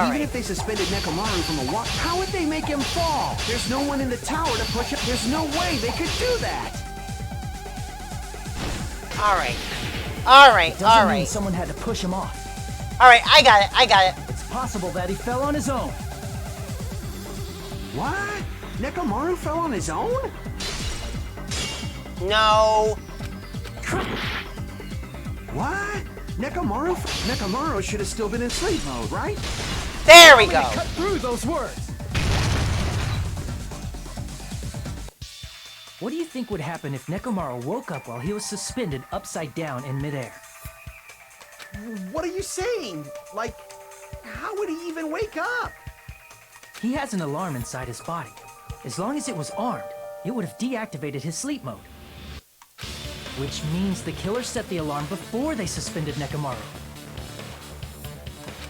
Even if they suspended Nekomaru from a wall, how would they make him fall? There's no one in the tower to push him. There's no way they could do that. Alright. Doesn't mean someone had to push him off. Alright, I got it. It's possible that he fell on his own. What? Nekomaru fell on his own? No. What? Nekomaru should have still been in sleep mode, right? There we go. Cut through those words. What do you think would happen if Nekomaru woke up while he was suspended upside down in midair? What are you saying? Like, how would he even wake up? He has an alarm inside his body. As long as it was armed, it would have deactivated his sleep mode. Which means the killer set the alarm before they suspended Nekomaru.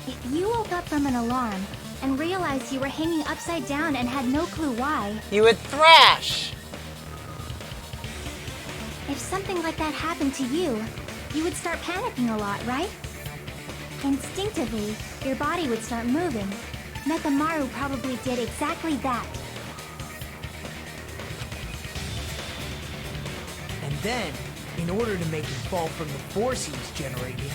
If you woke up from an alarm and realized you were hanging upside down and had no clue why, You would thrash. if something like that happened to you, you would start panicking a lot, right? Instinctively, your body would start moving. Nekomaru probably did exactly that. And then, in order to make him fall from the force he was generating,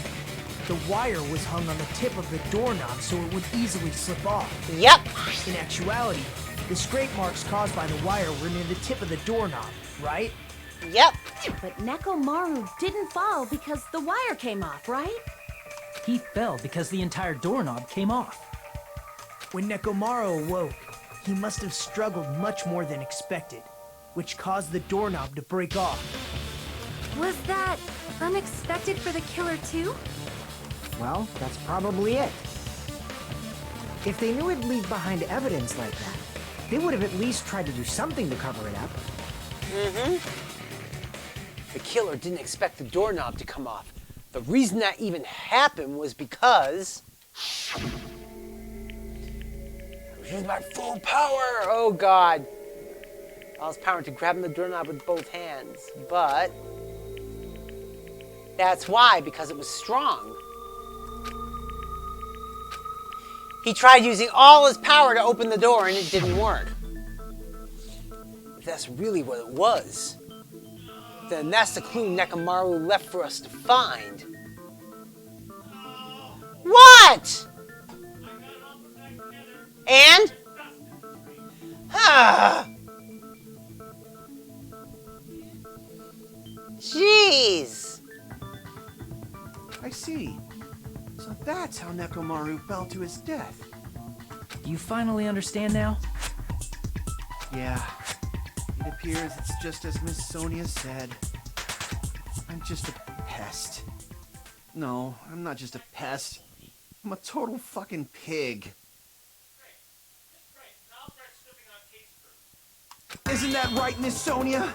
the wire was hung on the tip of the doorknob so it would easily slip off. Yep. In actuality, the scrape marks caused by the wire were near the tip of the doorknob, right? Yep. But Nekomaru didn't fall because the wire came off, right? He fell because the entire doorknob came off. When Nekomaru awoke, he must have struggled much more than expected, which caused the doorknob to break off. Was that unexpected for the killer too? Well, that's probably it. If they knew it'd leave behind evidence like that, they would have at least tried to do something to cover it up. The killer didn't expect the doorknob to come off. The reason that even happened was because I was using my full power. Oh God. I was powered to grabbing the doorknob with both hands, but that's why, because it was strong. He tried using all his power to open the door and it didn't work. If that's really what it was, then that's the clue Nekomaru left for us to find. What? And? Jeez. I see. So that's how Nekomaru fell to his death. Do you finally understand now? Yeah. It appears it's just as Miss Sonia said. I'm just a pest. No, I'm not just a pest. I'm a total fucking pig. Isn't that right, Miss Sonia?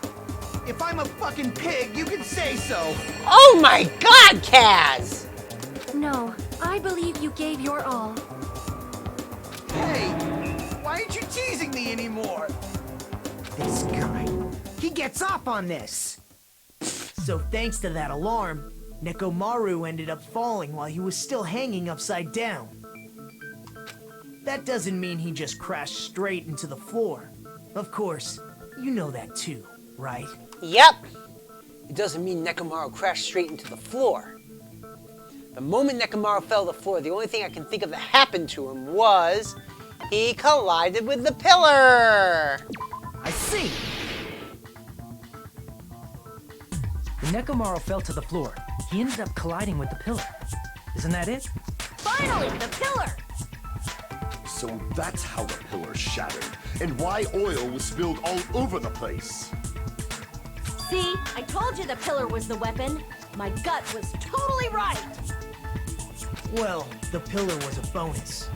If I'm a fucking pig, you can say so. Oh my God, Kaz! No, I believe you gave your all. Hey, why aren't you teasing me anymore? This guy, he gets off on this. So thanks to that alarm, Nekomaru ended up falling while he was still hanging upside down. That doesn't mean he just crashed straight into the floor. Of course, you know that too, right? Yep. It doesn't mean Nekomaru crashed straight into the floor. The moment Nekomaru fell to the floor, the only thing I can think of that happened to him was he collided with the pillar. I see. When Nekomaru fell to the floor, he ended up colliding with the pillar. Isn't that it? Finally, the pillar! So that's how the pillar shattered, and why oil was spilled all over the place. See, I told you the pillar was the weapon. My gut was totally right. Well, the pillar was a bonus.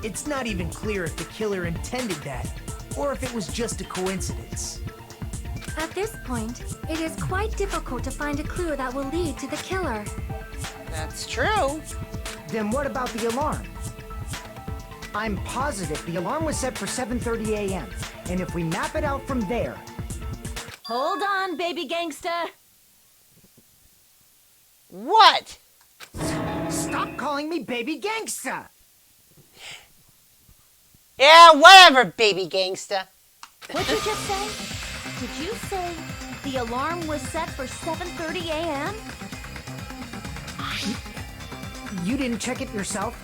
It's not even clear if the killer intended that, or if it was just a coincidence. At this point, it is quite difficult to find a clue that will lead to the killer. That's true. Then what about the alarm? I'm positive the alarm was set for 7:30 a.m. And if we map it out from there... Hold on, baby gangsta. What? Stop calling me Baby Gangsta! Yeah, whatever, baby gangsta. What'd you just say? Did you say the alarm was set for 7:30 a.m.? You didn't check it yourself?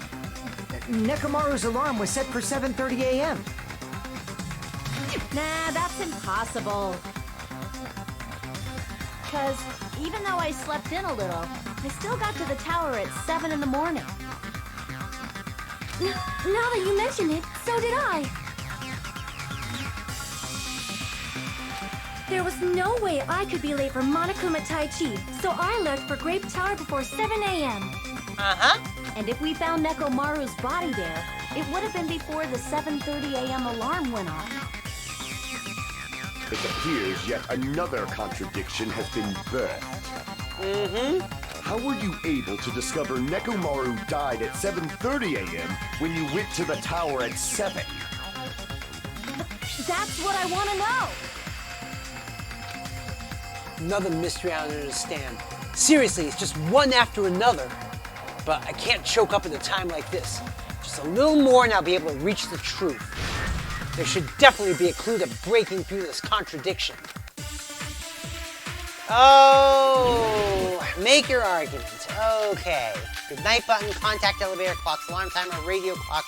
Nekomaru's alarm was set for 7:30 a.m. Nah, that's impossible. Because even though I slept in a little, I still got to the tower at 7 in the morning. Now that you mention it, so did I. There was no way I could be late for Monokuma Tai Chi, so I left for Grape Tower before 7 a.m. Uh-huh. And if we found Nekomaru's body there, it would have been before the 7:30 a.m. alarm went off. It appears yet another contradiction has been birthed. Mm-hmm. How were you able to discover Nekomaru died at 7:30 a.m. when you went to the tower at 7? That's what I want to know! Another mystery I don't understand. Seriously, it's just one after another. But I can't choke up at a time like this. Just a little more and I'll be able to reach the truth. There should definitely be a clue to breaking through this contradiction. Oh, make your argument. Okay. Good night button, contact elevator, clocks, alarm timer, radio clock,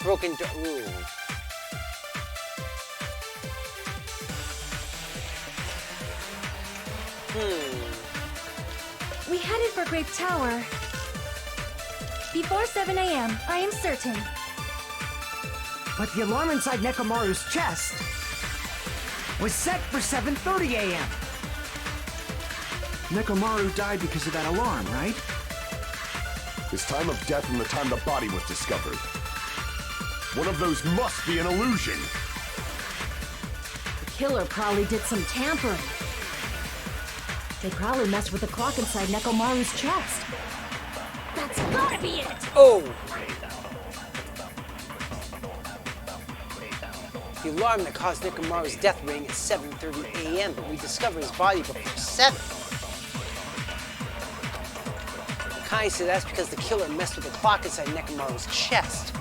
broken door. Ooh. We headed for Grape Tower before 7 a.m., I am certain. But the alarm inside Nekomaru's chest was set for 7:30 a.m. Nekomaru died because of that alarm, right? His time of death and the time the body was discovered. One of those must be an illusion. The killer probably did some tampering. They probably messed with the clock inside Nekomaru's chest. That's gotta be it! Oh! The alarm that caused Nekomaru's death rang at 7:30 a.m., but we discovered his body before 7. Kai said that's because the killer messed with the clock inside Nekomaru's chest.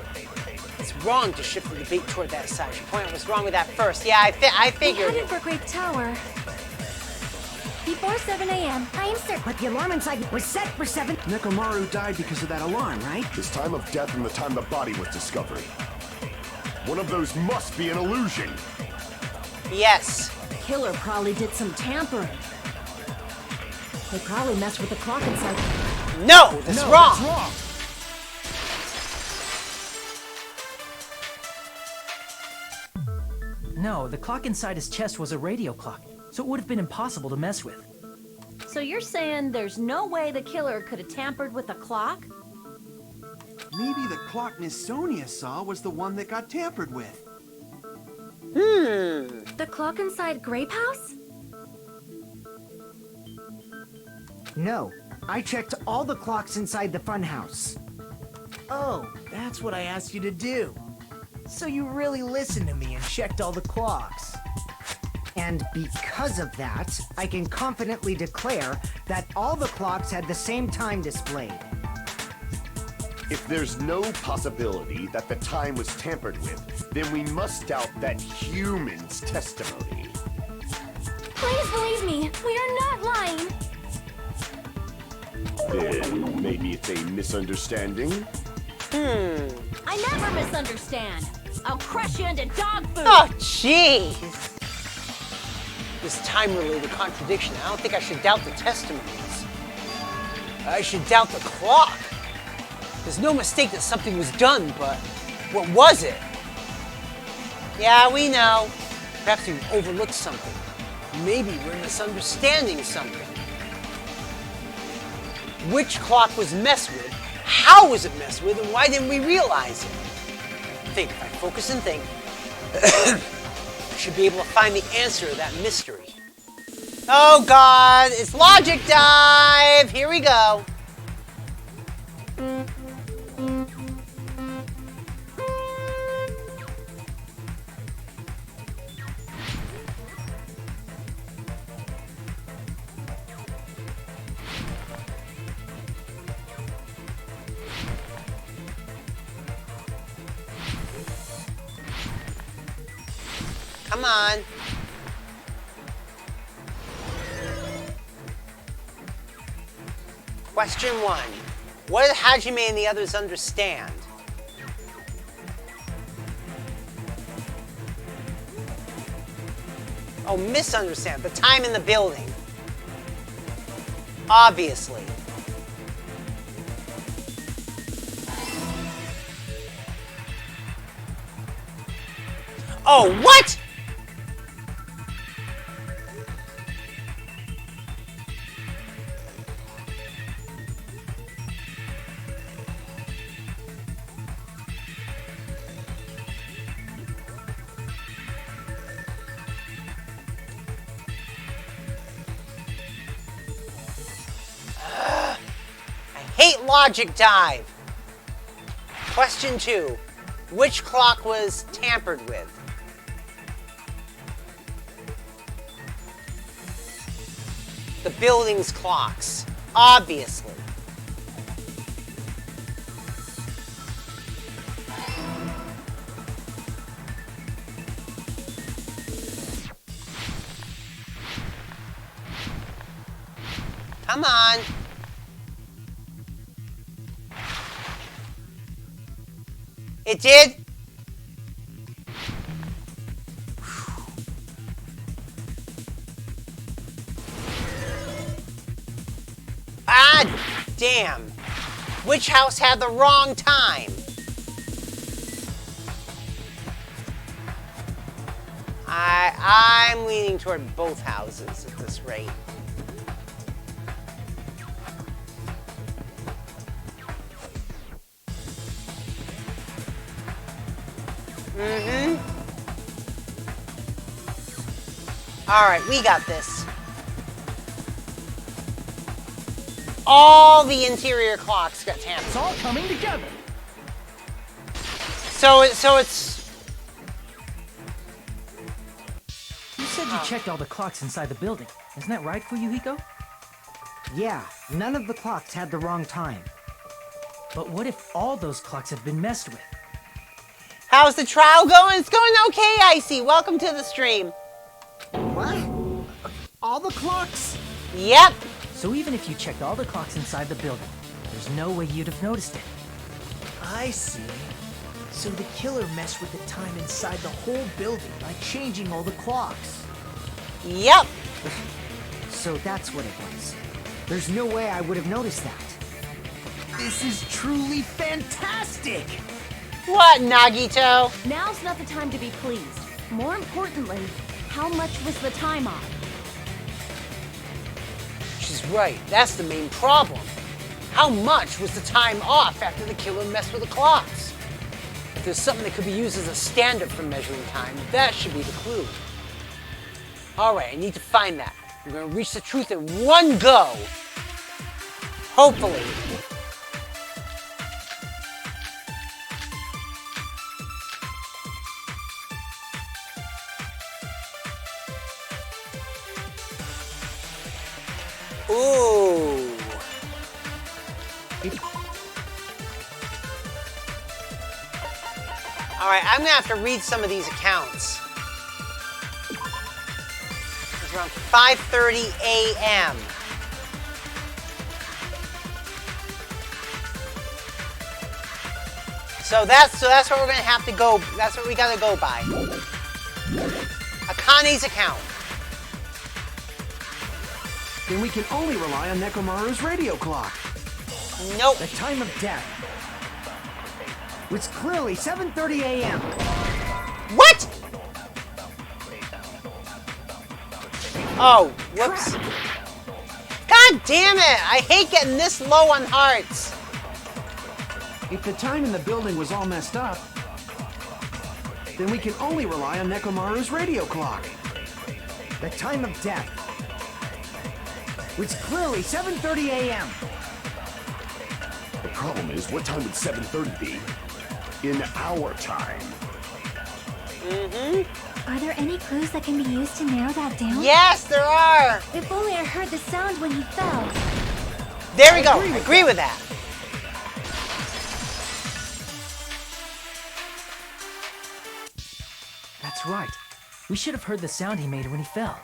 It's wrong to shift the debate toward that side. Your point was wrong with that first. Yeah, I figured. We headed for Grape Tower before 7 a.m., I am certain. But the alarm inside was set for 7... Nekomaru died because of that alarm, right? His time of death and the time the body was discovered. One of those must be an illusion. Yes. The killer probably did some tampering. They probably messed with the clock inside. No, that's wrong. That's wrong. No, the clock inside his chest was a radio clock, so it would have been impossible to mess with. So you're saying there's no way the killer could have tampered with the clock? Maybe the clock Miss Sonia saw was the one that got tampered with. The clock inside Grape House? No, I checked all the clocks inside the funhouse. Oh, that's what I asked you to do. So you really listened to me and checked all the clocks. And because of that, I can confidently declare that all the clocks had the same time displayed. If there's no possibility that the time was tampered with, then we must doubt that human's testimony. Please believe me, we are not lying. Then maybe it's a misunderstanding? I never misunderstand. I'll crush you into dog food. Oh, jeez. This time-related contradiction, I don't think I should doubt the testimonies. I should doubt the clock. There's no mistake that something was done, but what was it? Yeah, we know. Perhaps we overlooked something. Maybe we're misunderstanding something. Which clock was messed with? How was it messed with? And why didn't we realize it? Think, if I focus and think, I should be able to find the answer to that mystery. Oh God, it's Logic Dive! Here we go. Come on. Question 1. What did Hajime and the others understand? Oh, misunderstand. The time in the building. Obviously. Oh, what?! Hate logic dive. Question 2. Which clock was tampered with? The building's clocks. Obviously. Come on. It did? Ah, damn. Which house had the wrong time? I'm leaning toward both houses at this rate. Alright, we got this. All the interior clocks got tampered. It's all coming together. So it's... You said you checked all the clocks inside the building. Isn't that right, Fuyuhiko? Yeah, none of the clocks had the wrong time. But what if all those clocks have been messed with? How's the trial going? It's going okay, Icy. Welcome to the stream. What? All the clocks? Yep. So even if you checked all the clocks inside the building, there's no way you'd have noticed it. I see. So the killer messed with the time inside the whole building by changing all the clocks. Yep. So that's what it was. There's no way I would have noticed that. This is truly fantastic! What, Nagito? Now's not the time to be pleased. More importantly, how much was the time off? She's right. That's the main problem. How much was the time off after the killer messed with the clocks? If there's something that could be used as a standard for measuring time, that should be the clue. Alright, I need to find that. I'm gonna reach the truth in one go. Hopefully. Ooh. Alright, I'm gonna have to read some of these accounts. It's around 5:30 a.m. So that's what we're gonna have to go. That's what we gotta go by. Akane's account. Then we can only rely on Nekomaru's radio clock. Nope. The time of death was clearly 7:30 a.m. What? Oh, whoops. God damn it! I hate getting this low on hearts. If the time in the building was all messed up, then we can only rely on Nekomaru's radio clock. The time of death was clearly 7:30 a.m. The problem is, what time would 7:30 be? In our time. Are there any clues that can be used to narrow that down? Yes, there are. If only I heard the sound when he fell. There we go. I agree with that. That's right. We should have heard the sound he made when he fell.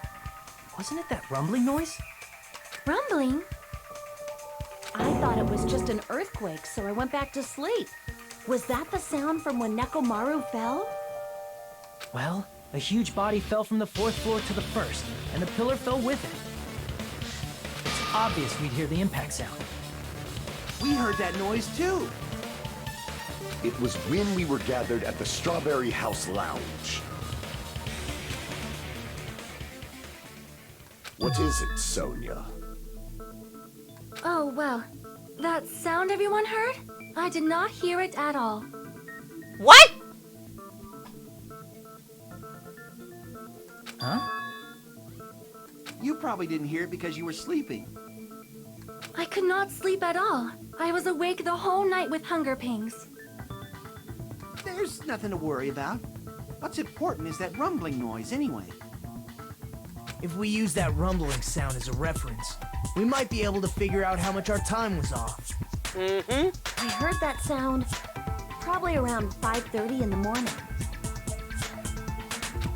Wasn't it that rumbling noise? Rumbling? I thought it was just an earthquake, so I went back to sleep. Was that the sound from when Nekomaru fell? Well, a huge body fell from the 4th floor to the 1st, and the pillar fell with it. It's obvious we'd hear the impact sound. We heard that noise too. It was when we were gathered at the Strawberry House Lounge. What is it, Sonia? Oh, well. That sound everyone heard? I did not hear it at all. What? Huh? You probably didn't hear it because you were sleeping. I could not sleep at all. I was awake the whole night with hunger pangs. There's nothing to worry about. What's important is that rumbling noise anyway. If we use that rumbling sound as a reference, we might be able to figure out how much our time was off. Mm-hmm. I heard that sound probably around 5:30 in the morning.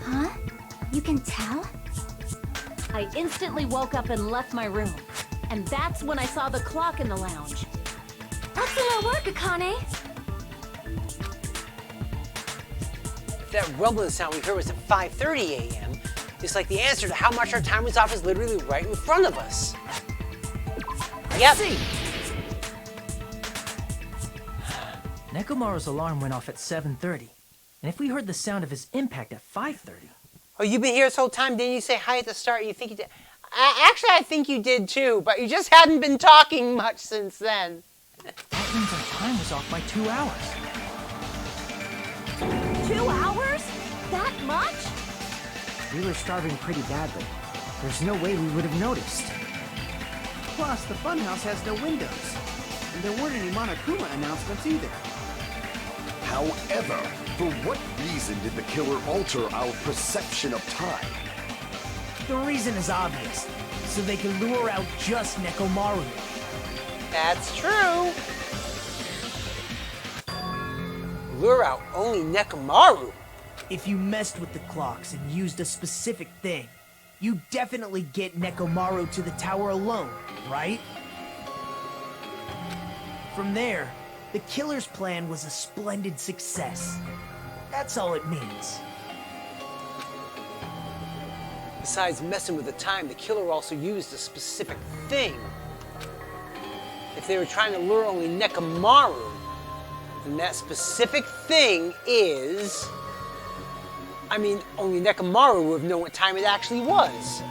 Huh? You can tell? I instantly woke up and left my room. And that's when I saw the clock in the lounge. Excellent work, Akane! That rumbling sound we heard was at 5:30 a.m. It's like the answer to how much our time was off is literally right in front of us. Yep. See. Nekomaru's alarm went off at 7:30, and if we heard the sound of his impact at 5:30... Oh, you've been here this whole time? Didn't you say hi at the start? You think you did? Actually, I think you did too, but you just hadn't been talking much since then. That means our time was off by 2 hours. 2 hours? That much? We were starving pretty badly. There's no way we would have noticed. Plus, the funhouse has no windows. And there weren't any Monokuma announcements either. However, for what reason did the killer alter our perception of time? The reason is obvious. So they can lure out just Nekomaru. That's true. Lure out only Nekomaru. If you messed with the clocks and used a specific thing, you definitely get Nekomaru to the tower alone, right? From there, the killer's plan was a splendid success. That's all it means. Besides messing with the time, the killer also used a specific thing. If they were trying to lure only Nekomaru, then that specific thing is... I mean, only Nekomaru would have known what time it actually was.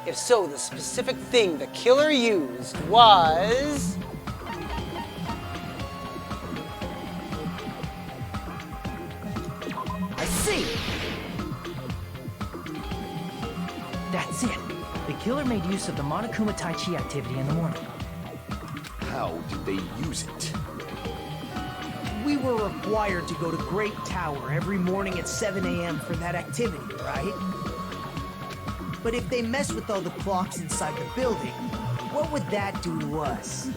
If so, the specific thing the killer used was... I see! That's it. The killer made use of the Monokuma Tai Chi activity in the morning. How did they use it? We were required to go to Great Tower every morning at 7 a.m. for that activity, right? But if they mess with all the clocks inside the building, what would that do to us?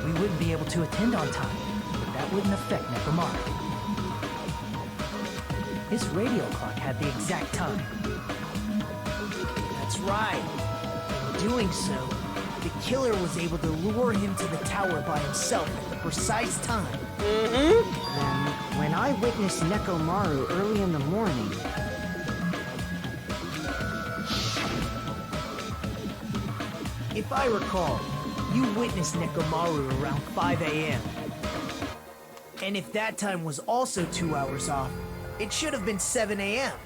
We wouldn't be able to attend on time, but that wouldn't affect Nekomaru. His radio clock had the exact time. That's right. In doing so, the killer was able to lure him to the tower by himself at the precise time. Then, when I witnessed Nekomaru early in the morning... If I recall, you witnessed Nekomaru around 5 a.m. And if that time was also 2 hours off, it should have been 7 a.m.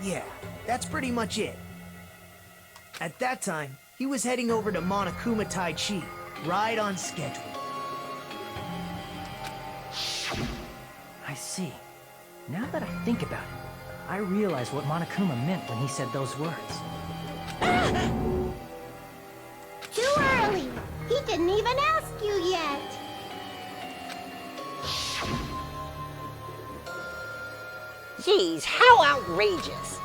Yeah, that's pretty much it. At that time, he was heading over to Monokuma Tai Chi, right on schedule. I see. Now that I think about it, I realize what Monokuma meant when he said those words. Too early. He didn't even ask you yet. Geez, how outrageous.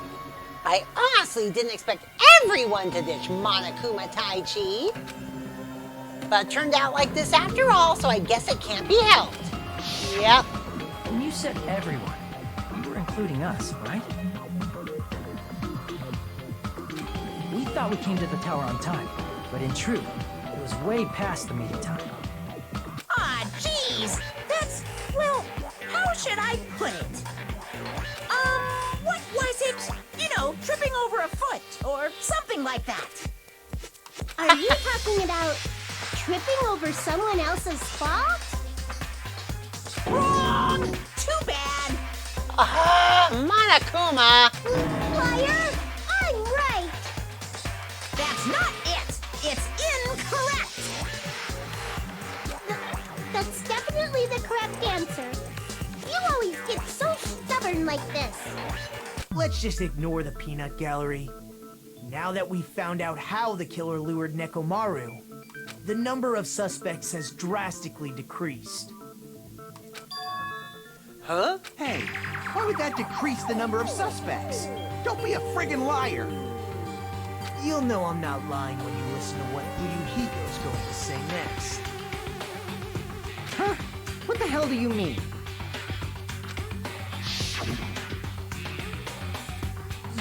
I honestly didn't expect everyone to ditch Monokuma Tai Chi. But it turned out like this after all, so I guess it can't be helped. Yep. When you said everyone, you were were including us, right? We thought we came to the tower on time, but in truth, it was way past the meeting time. Ah, jeez! That's, well, how should I put it? What was it? You know, tripping over a foot, or something like that. Are you talking about tripping over someone else's fault? Wrong! Too bad! Monokuma! Liar! I'm right! That's not it! It's incorrect! That's definitely the correct answer. You always get so stubborn like this. Let's just ignore the peanut gallery. Now that we've found out how the killer lured Nekomaru, the number of suspects has drastically decreased. Huh? Hey, why would that decrease the number of suspects? Don't be a friggin' liar! You'll know I'm not lying when you listen to what Fuyuhiko's going to say next. Huh? What the hell do you mean?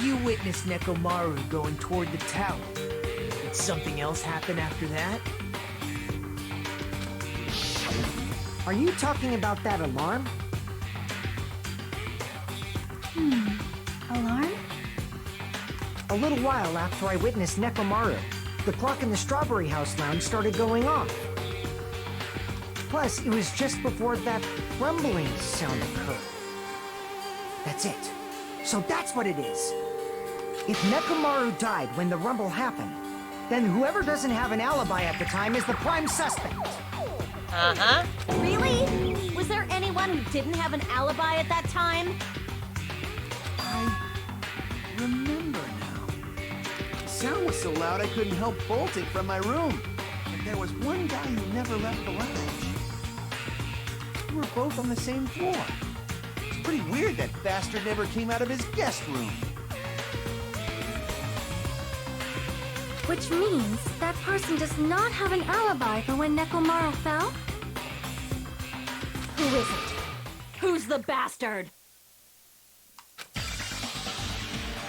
You witnessed Nekomaru going toward the tower. Did something else happen after that? Are you talking about that alarm? Alarm? A little while after I witnessed Nekomaru, the clock in the Strawberry House lounge started going off. Plus, it was just before that rumbling sound occurred. That's it. So that's what it is. If Nekomaru died when the rumble happened, then whoever doesn't have an alibi at the time is the prime suspect. Uh-huh. Really? Was there anyone who didn't have an alibi at that time? I remember now. The sound was so loud I couldn't help bolting from my room. But there was one guy who never left the lounge. We were both on the same floor. It's pretty weird that bastard never came out of his guest room. Which means that person does not have an alibi for when Nekomaru fell? Who is it? Who's the bastard?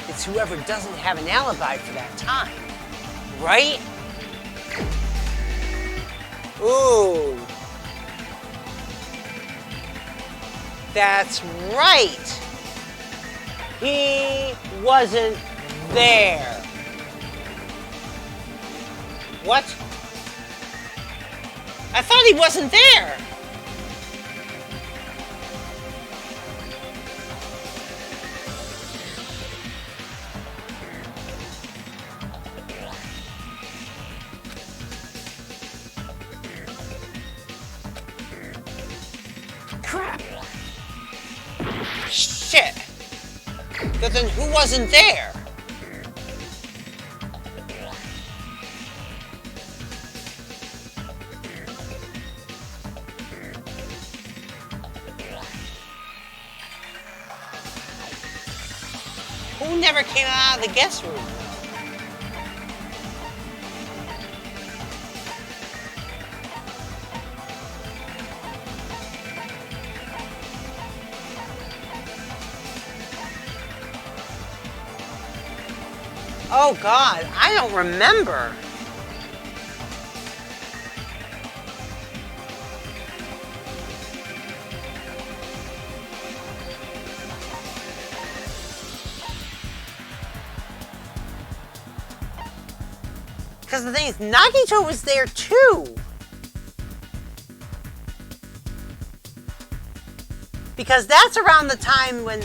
It's whoever doesn't have an alibi for that time. Right? Ooh. That's right. He wasn't there. What? I thought he wasn't there. Crap! Shit. But then who wasn't there? Who never came out of the guest room? Oh God, I don't remember. Because the thing is, Nagito was there too. Because that's around the time when...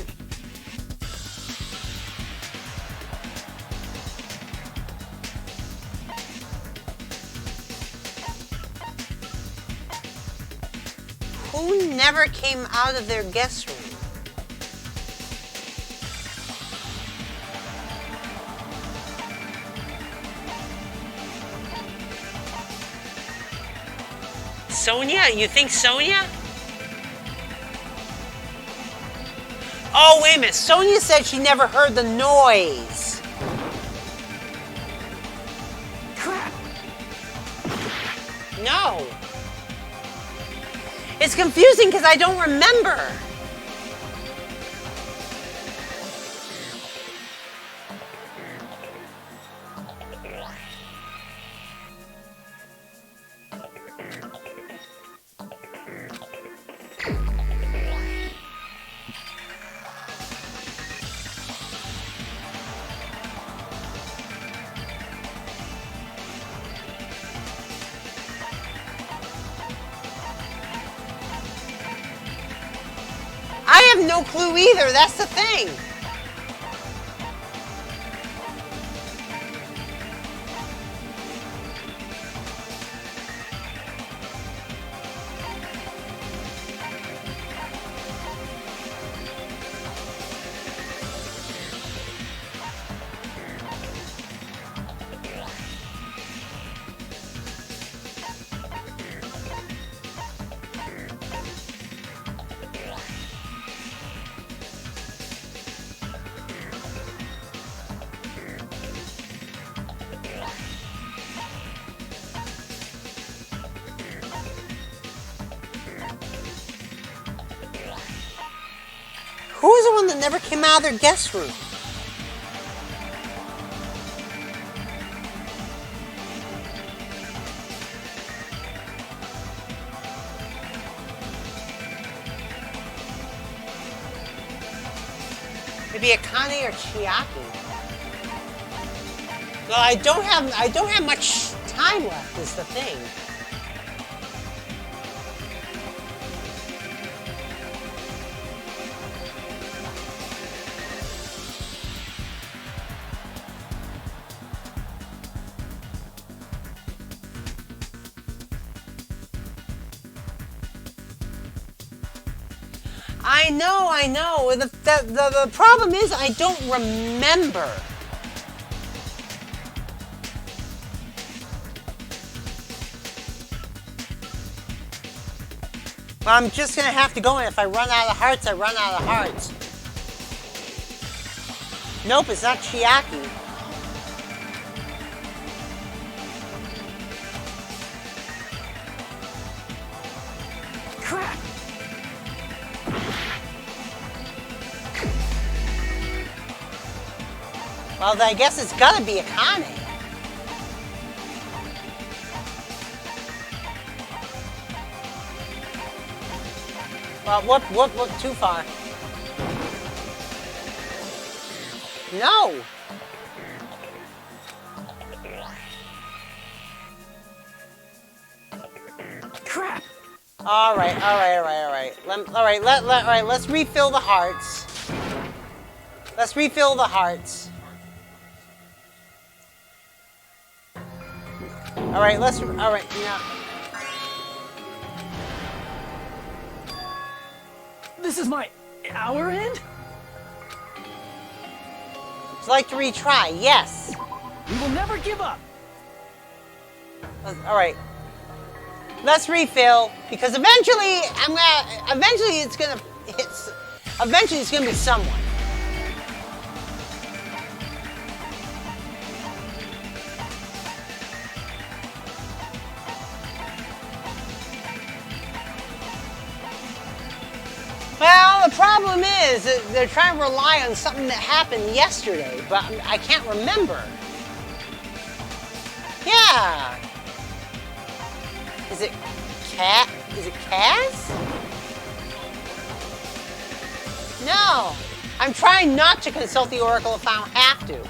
Who never came out of their guest room? Sonia? You think Sonia? Oh, wait a minute. Sonia said she never heard the noise. Crap! No. It's confusing because I don't remember. no clue either. That's the thing. Who was the one that never came out of their guest room? Maybe Akane or Chiaki. Well, I don't have much time left. Is the thing. I know. The problem is I don't remember. Well, I'm just gonna have to go in. If I run out of hearts, I run out of hearts. Nope, it's not Chiaki. Crap! Well, then I guess it's gotta be Akane. Well, whoop, too far. No! Crap! Alright. Let's refill the hearts. Let's refill the hearts. Alright, now. This is our end? Would you like to retry? Yes. We will never give up. Alright. Let's refill, because eventually it's gonna be someone. Well, the problem is that they're trying to rely on something that happened yesterday, but I can't remember. Yeah. Is it Kaz? No. I'm trying not to consult the Oracle if I don't have to.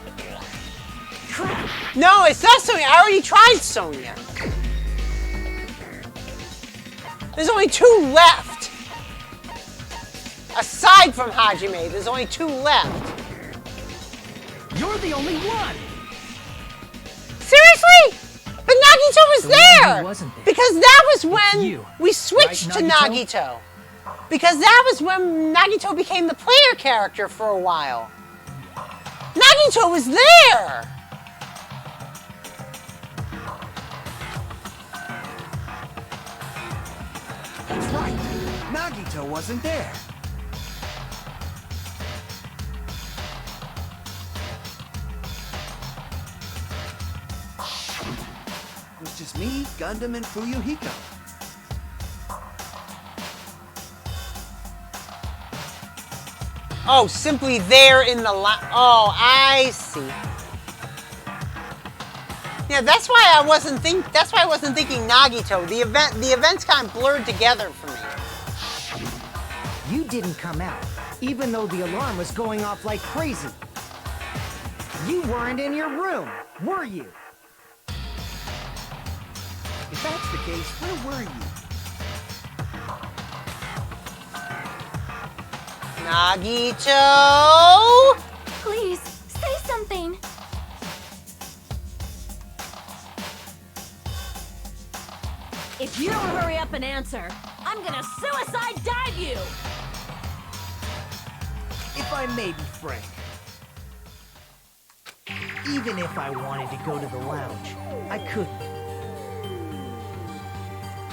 No, it's not Sonia. I already tried Sonia. There's only 2 left. Aside from Hajime, there's only 2 left. You're the only one! Seriously? But Nagito was there! Wasn't there! Because that was when you. we switched Right, to Nagito. Because that was when Nagito became the player character for a while. Nagito was there! That's right. Nagito wasn't there. It was just me, Gundam, and Fuyuhiko. Oh, simply there in the oh, I see. Yeah, that's why I wasn't thinking Nagito. The events kind of blurred together for me. You didn't come out, even though the alarm was going off like crazy. You weren't in your room, were you? If that's the case, where were you? Nagito! Please, say something. If you don't hurry up and answer, I'm gonna suicide dive you! If I may be frank, even if I wanted to go to the lounge, I couldn't.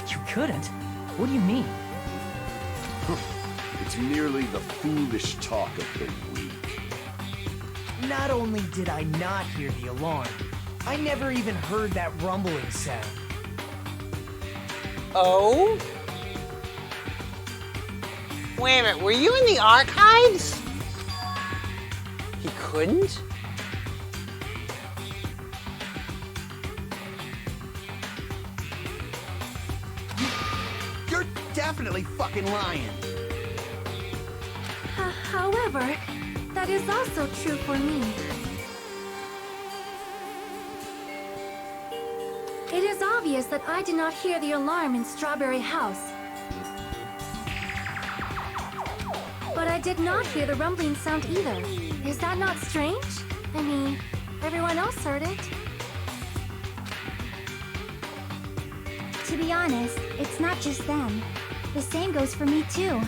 You couldn't? What do you mean? It's merely the foolish talk of the weak. Not only did I not hear the alarm, I never even heard that rumbling sound. Oh? Wait a minute, were you in the archives? He couldn't? You're definitely fucking lying. However, that is also true for me. It is obvious that I did not hear the alarm in Strawberry House. But I did not hear the rumbling sound either. Is that not strange? I mean, everyone else heard it. To be honest, it's not just them. The same goes for me too.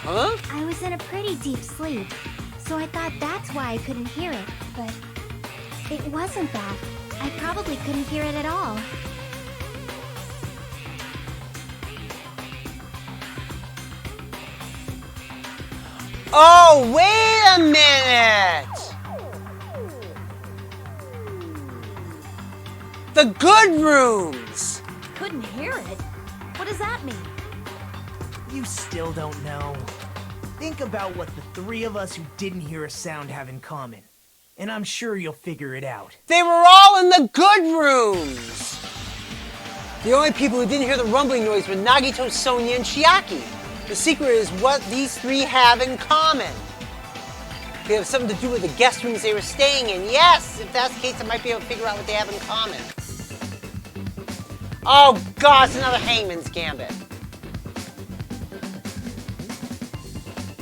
Huh? I was in a pretty deep sleep, so I thought that's why I couldn't hear it, but it wasn't that. I probably couldn't hear it at all. Oh, wait a minute! The good rooms! Couldn't hear it? What does that mean? You still don't know. Think about what the three of us who didn't hear a sound have in common, and I'm sure you'll figure it out. They were all in the good rooms! The only people who didn't hear the rumbling noise were Nagito, Sonia, and Chiaki. The secret is what these three have in common. They have something to do with the guest rooms they were staying in. Yes, if that's the case, I might be able to figure out what they have in common. Oh god, it's another Hangman's Gambit.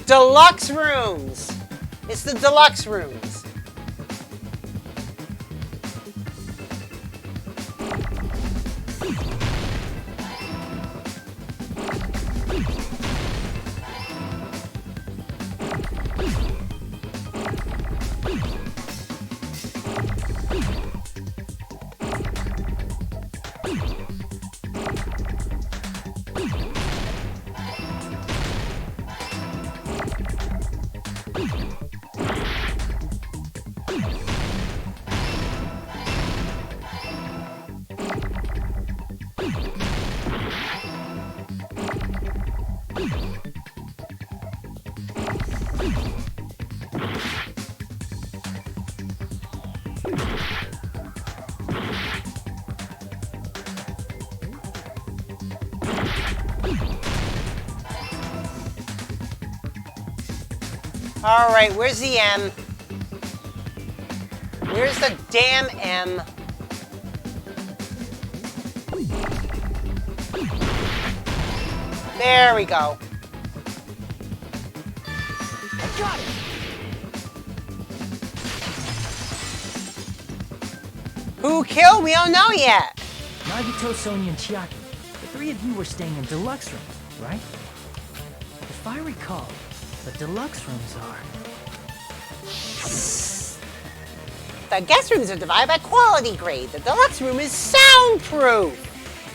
Deluxe rooms. It's the deluxe rooms. Alright, where's the M? Where's the damn M? There we go. I got it! Who killed? We don't know yet. Nagito, Sonia, and Chiaki. The three of you were staying in deluxe rooms, right? If I recall, the deluxe rooms are... The guest rooms are divided by quality grade. The deluxe room is soundproof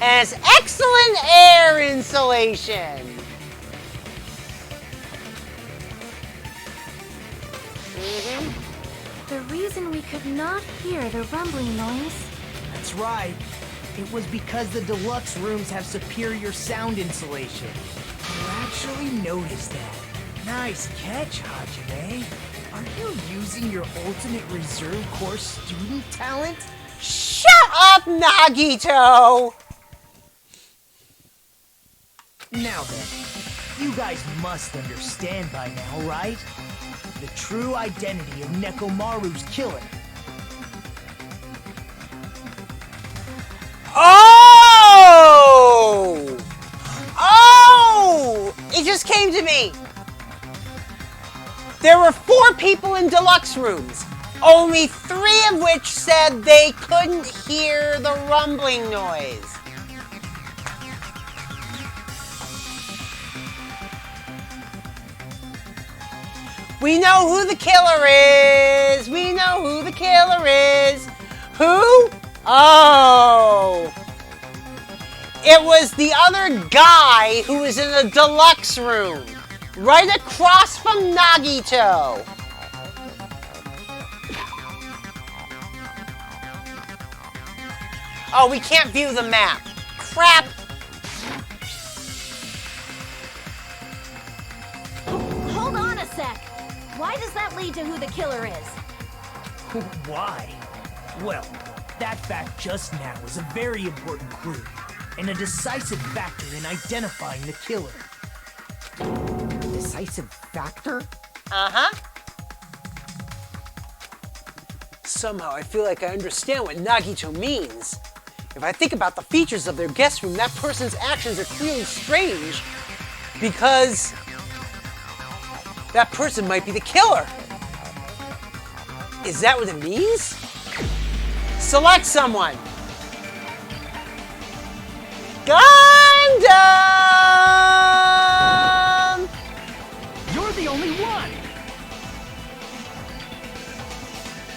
and has excellent air insulation. The reason we could not hear the rumbling noise. That's right. It was because the deluxe rooms have superior sound insulation. You actually noticed that. Nice catch, Hajime. Are you using your ultimate reserve course student talent? Shut up, Nagito! Now then, you guys must understand by now, right? The true identity of Nekomaru's killer. Oh! Oh! It just people in deluxe rooms, only 3 of which said they couldn't hear the rumbling noise. We know who the killer is! We know who the killer is! Who? Oh! It was the other guy who was in the deluxe room, right across from Nagito. Oh, we can't view the map. Crap! Hold on a sec. Why does that lead to who the killer is? Why? Well, that fact just now is a very important clue, and a decisive factor in identifying the killer. Decisive factor? Uh-huh. Somehow I feel like I understand what Nagito means. If I think about the features of their guest room, that person's actions are clearly strange because that person might be the killer. Is that what it means? Select someone. Gundam! You're the only one!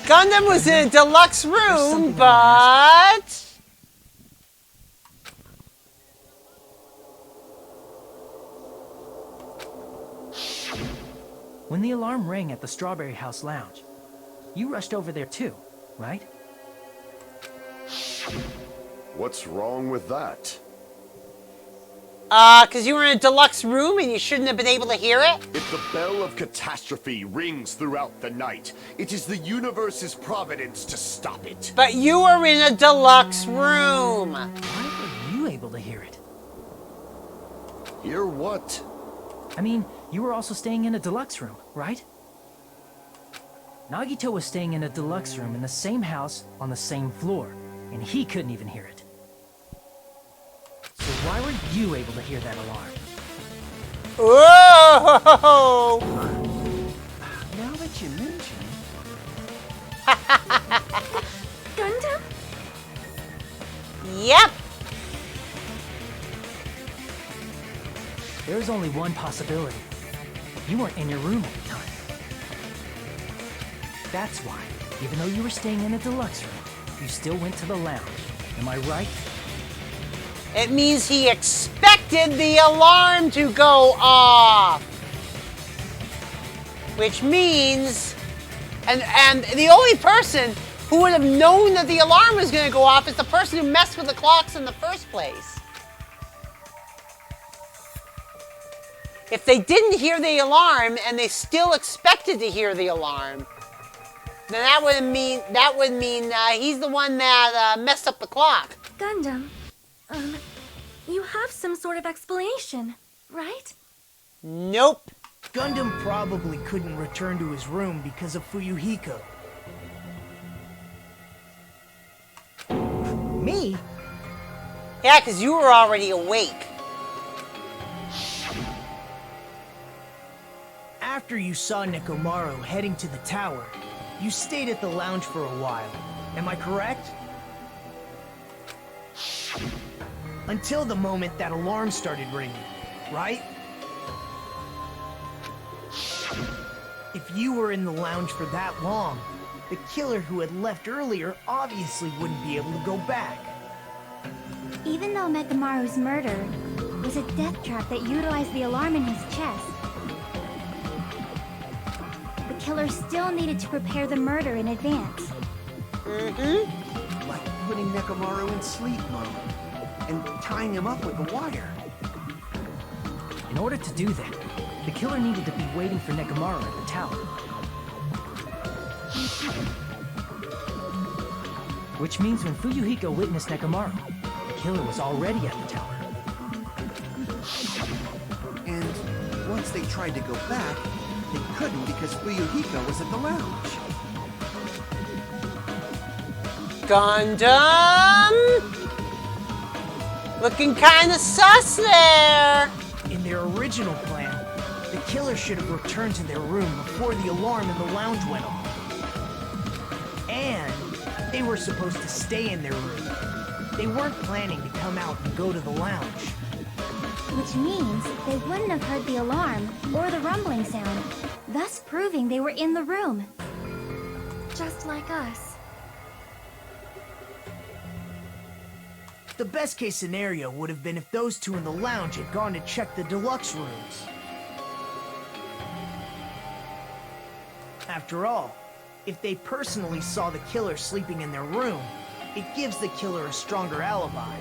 Gundam was in a deluxe room, something I but... When the alarm rang at the Strawberry House Lounge, you rushed over there too, right? What's wrong with that? 'Cause you were in a deluxe room and you shouldn't have been able to hear it? If the bell of catastrophe rings throughout the night, it is the universe's providence to stop it. But you were in a deluxe room. Why were you able to hear it? Hear what? I mean, you were also staying in a deluxe room, right? Nagito was staying in a deluxe room in the same house on the same floor, and he couldn't even hear it. So why were you able to hear that alarm? Whoa! Now that you mention Gundam? Yep. There's only one possibility. You weren't in your room at the time. That's why, even though you were staying in a deluxe room, you still went to the lounge. Am I right? It means he expected the alarm to go off. Which means... And the only person who would have known that the alarm was going to go off is the person who messed with the clocks in the first place. If they didn't hear the alarm and they still expected to hear the alarm, then that would mean he's the one that messed up the clock. Gundam, you have some sort of explanation, right? Nope. Gundam probably couldn't return to his room because of Fuyuhiko. Me? Yeah, because you were already awake. After you saw Nekomaru heading to the tower, you stayed at the lounge for a while. Am I correct? Until the moment that alarm started ringing, right? If you were in the lounge for that long, the killer who had left earlier obviously wouldn't be able to go back. Even though Nekomaru's murder was a death trap that utilized the alarm in his chest, the killer still needed to prepare the murder in advance. like putting Nekomaru in sleep mode and tying him up with a wire. In order to do that, the killer needed to be waiting for Nekomaru at the tower. Which means when Fuyuhiko witnessed Nekomaru, the killer was already at the tower. And once they tried to go back, they couldn't because Fuyuhiko was at the lounge. Gundam! Looking kinda sus there! In their original plan, the killer should have returned to their room before the alarm in the lounge went off. And they were supposed to stay in their room. They weren't planning to come out and go to the lounge. Which means they wouldn't have heard the alarm or the rumbling sound, thus proving they were in the room. Just like us. The best case scenario would have been if those two in the lounge had gone to check the deluxe rooms. After all, if they personally saw the killer sleeping in their room, it gives the killer a stronger alibi.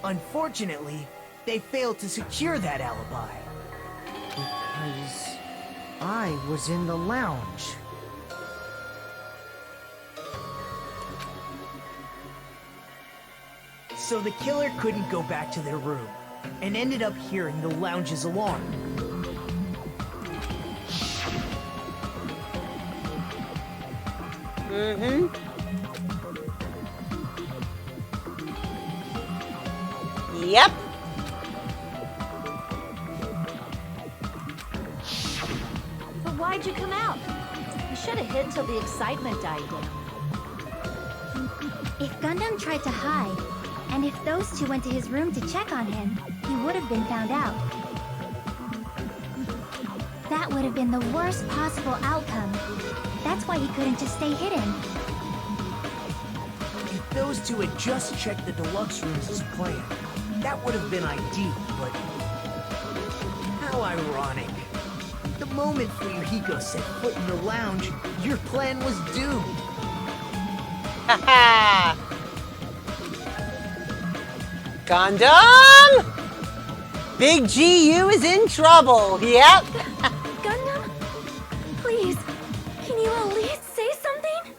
Unfortunately, they failed to secure that alibi. Because I was in the lounge. So the killer couldn't go back to their room, and ended up hearing the lounge's alarm. Yep. But why'd you come out? You should have hid till the excitement died down. If Gundam tried to hide, and if those two went to his room to check on him, he would have been found out. That would have been the worst possible outcome. That's why he couldn't just stay hidden. If those two had just checked the deluxe rooms as planned, that would have been ideal, but... how ironic. The moment Fuyuhiko set foot in the lounge, your plan was doomed. Haha! Gundam! Big GU is in trouble. Yep. Gundam? Please, can you at least say something?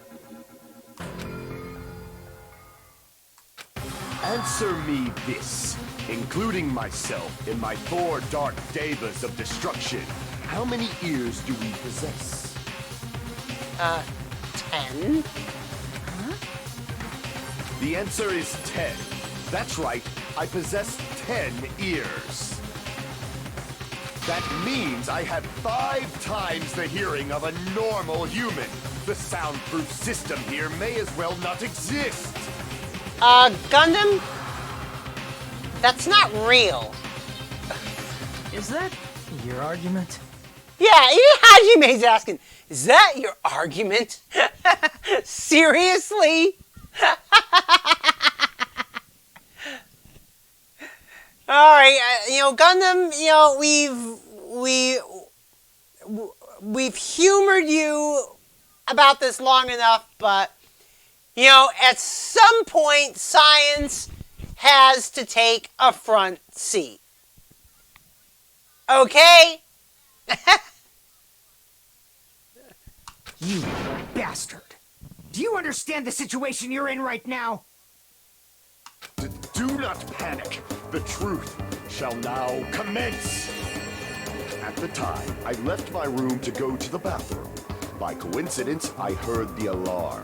Answer me this, including myself in my 4 dark devas of destruction. How many ears do we possess? 10. The answer is 10. That's right, I possess 10 ears. That means I have 5 times the hearing of a normal human. The soundproof system here may as well not exist. Gundam? That's not real. Is that your argument? Yeah, Hajime's asking, is that your argument? Seriously? Alright, Gundam, we've humored you about this long enough, but, at some point, science has to take a front seat. Okay? You bastard! Do you understand the situation you're in right now? Do not panic. The truth shall now commence. At the time, I left my room to go to the bathroom. By coincidence, I heard the alarm.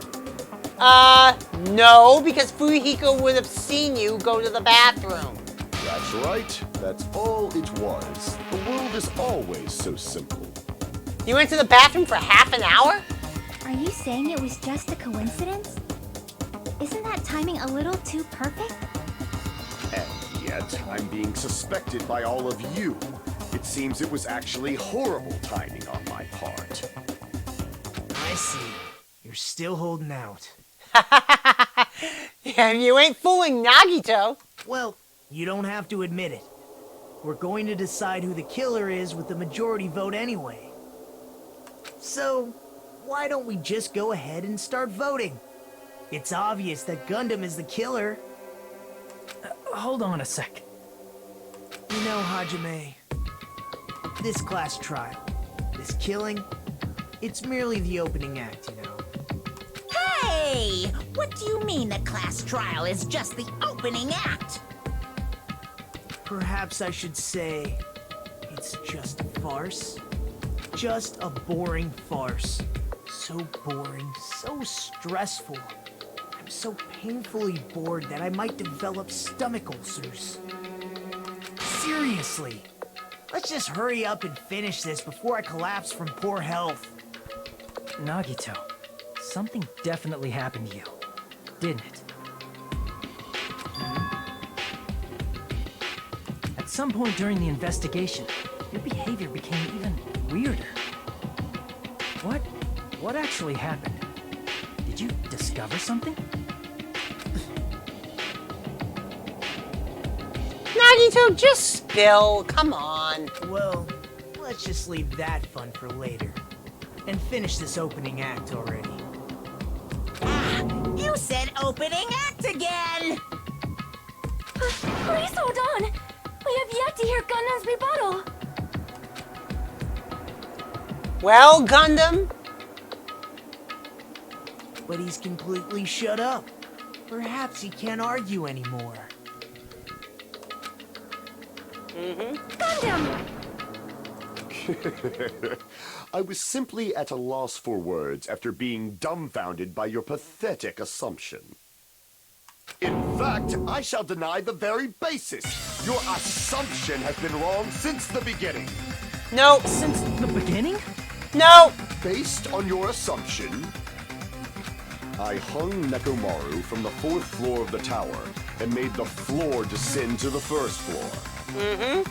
No, because Fuyuhiko would have seen you go to the bathroom. That's right. That's all it was. The world is always so simple. You went to the bathroom for half an hour? Are you saying it was just a coincidence? Isn't that timing a little too perfect? And yet, I'm being suspected by all of you. It seems it was actually horrible timing on my part. I see. You're still holding out. Yeah, you ain't fooling Nagito. Well, you don't have to admit it. We're going to decide who the killer is with the majority vote anyway. So, why don't we just go ahead and start voting? It's obvious that Gundam is the killer. Hold on a sec. You know, Hajime, this class trial, this killing, it's merely the opening act, you know. Hey! What do you mean the class trial is just the opening act? Perhaps I should say it's just a farce. Just a boring farce. So boring, so stressful. I'm so painfully bored that I might develop stomach ulcers. Seriously, Let's just hurry up and finish this before I collapse from poor health. Nagito, something definitely happened to you, didn't it? At some point during the investigation, your behavior became even weirder. What actually happened? Did you discover something? Nagito, just spill. Come on. Well, let's just leave that fun for later. And finish this opening act already. You said opening act again! Please hold on! We have yet to hear Gundam's rebuttal! Well, Gundam? But he's completely shut up. Perhaps he can't argue anymore. Gundam! I was simply at a loss for words after being dumbfounded by your pathetic assumption. In fact, I shall deny the very basis. Your assumption has been wrong since the beginning. No. Since the beginning? No. Based on your assumption, I hung Nekomaru from the 4th floor of the tower and made the floor descend to the 1st floor.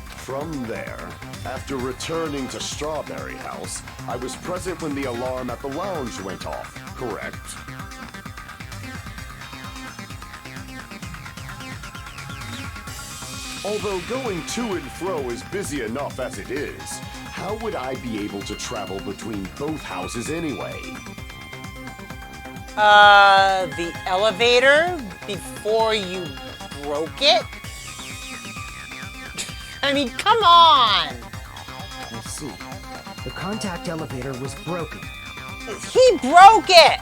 From there, after returning to Strawberry House, I was present when the alarm at the lounge went off, correct? Although going to and fro is busy enough as it is, how would I be able to travel between both houses anyway? The elevator before you broke it? I mean, come on! I see. The contact elevator was broken. He broke it!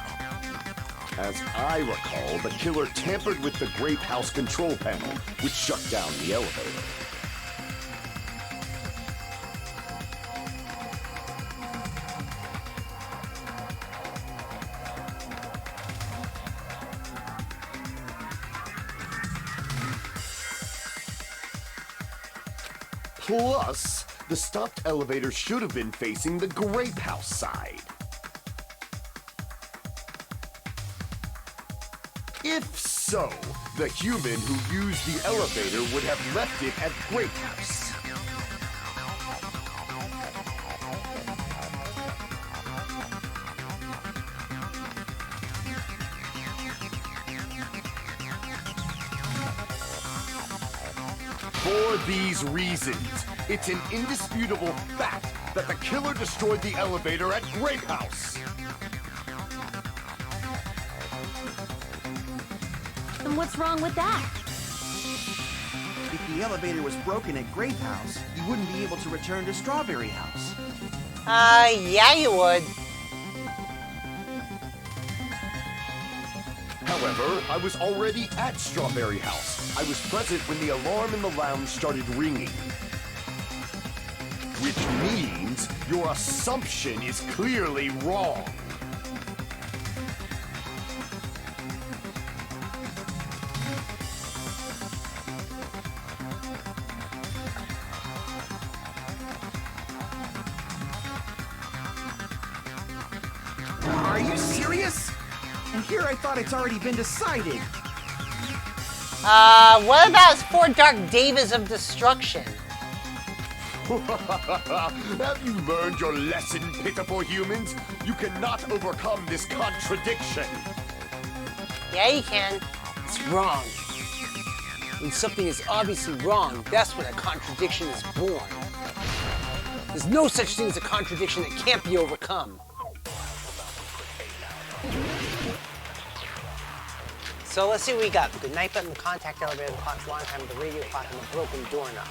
As I recall, the killer tampered with the Grape House control panel, which shut down the elevator. Plus, the stopped elevator should have been facing the Grape House side. If so, the human who used the elevator would have left it at Grape House. For these reasons, it's an indisputable fact that the killer destroyed the elevator at Grape House. And what's wrong with that? If the elevator was broken at Grape House, you wouldn't be able to return to Strawberry House. Yeah, you would. However, I was already at Strawberry House. I was present when the alarm in the lounge started ringing. Which means your assumption is clearly wrong. Are you serious? And here I thought it's already been decided. What about his 4 dark davas of destruction? Have you learned your lesson, pitiful humans? You cannot overcome this contradiction. Yeah, you can. It's wrong. When something is obviously wrong, that's when a contradiction is born. There's no such thing as a contradiction that can't be overcome. So let's see what we got. The night button, the contact elevator, the clock's long time, the radio clock, and the broken doorknob.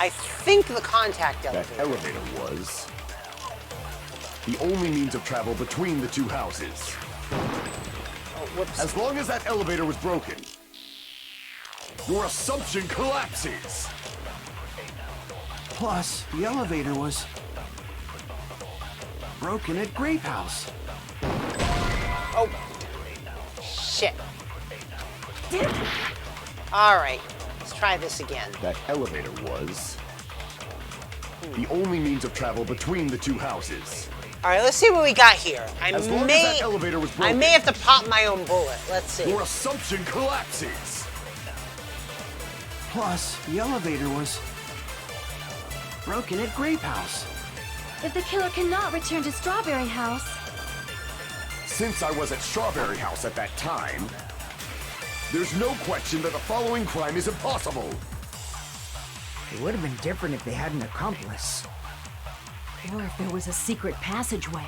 I think the contact elevator. That elevator was the only means of travel between the two houses. Oh, whoops. As long as that elevator was broken, your assumption collapses. Plus, the elevator was broken at Grape House. Oh, shit. detective? All right, let's try this again. That elevator was the only means of travel between the two houses. All right, let's see what we got here. As long as that elevator was broken, I may have to pop my own bullet. Let's see. your assumption collapses. Plus, the elevator was broken at Grape House. If the killer cannot return to Strawberry House, Since I was at Strawberry House at that time, there's no question that the following crime is impossible. It would have been different if they had an accomplice. Or if there was a secret passageway.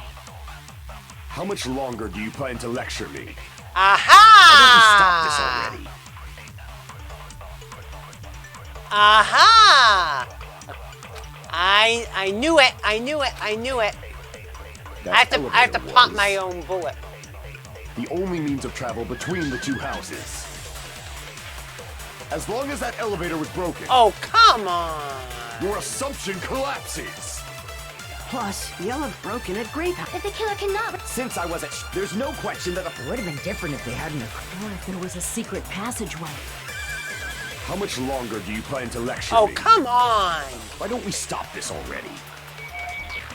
How much longer do you plan to lecture me? Aha! Why don't we stop this already? Aha! I knew it. I knew it. I knew it. I have to pop my own bullet. The only means of travel between the two houses. As long as that elevator was broken, Oh, come on. your assumption collapses. Plus, the elevator broken at Grape House. if the killer cannot Since I was at there's no question that it would have been different if they hadn't Or if there was a secret passageway. How much longer do you plan to lecture Oh, me? come on. Why don't we stop this already?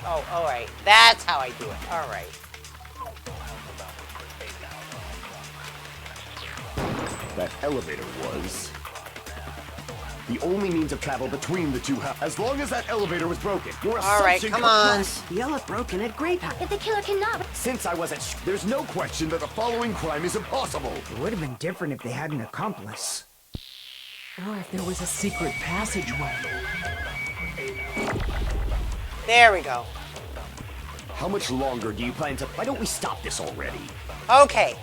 Oh, all right. That's how I do it. All right. That elevator was the only means of travel between the two houses. As long as that elevator was broken, your All right, assumption come on. Plus, the elevator broken at Grape House. if the killer cannot Since I was at there's no question that the following crime is impossible. It would have been different if they had an accomplice. Or if there was a secret passageway. There we go. How much longer do you plan to... Why don't we stop this already? Okay.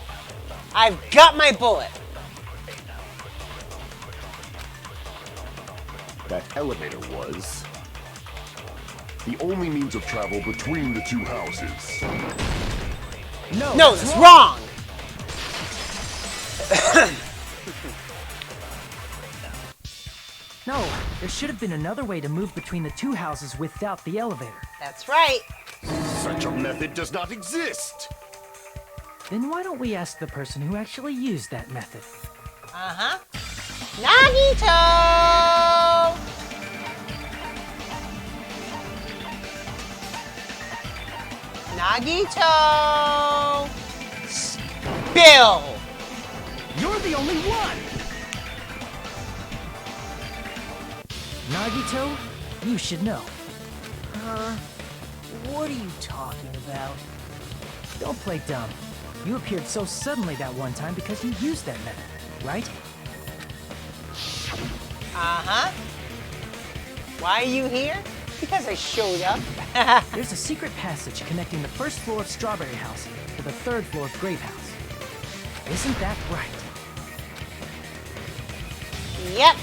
I've got my bullet. That elevator was the only means of travel between the two houses. No, that's wrong. No, there should have been another way to move between the two houses without the elevator. That's right. Such a method does not exist. Then why don't we ask the person who actually used that method? Uh-huh. Nagito! Nagito! Spill! You're the only one! Nagito, you should know. What are you talking about? Don't play dumb. You appeared so suddenly that one time because you used that method, right? Uh-huh. Why are you here? Because I showed up. There's a secret passage connecting the first floor of Strawberry House to the third floor of Grape House. Isn't that right? Yep.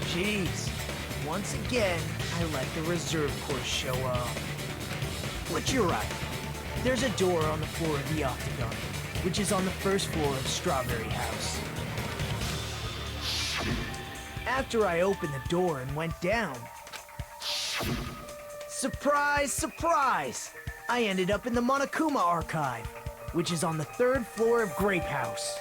Jeez. Once again, I let the reserve course show up. But you're right. There's a door on the floor of the Octagon, which is on the first floor of Strawberry House. After I opened the door and went down, surprise, surprise! I ended up in the Monokuma Archive, which is on the third floor of Grape House.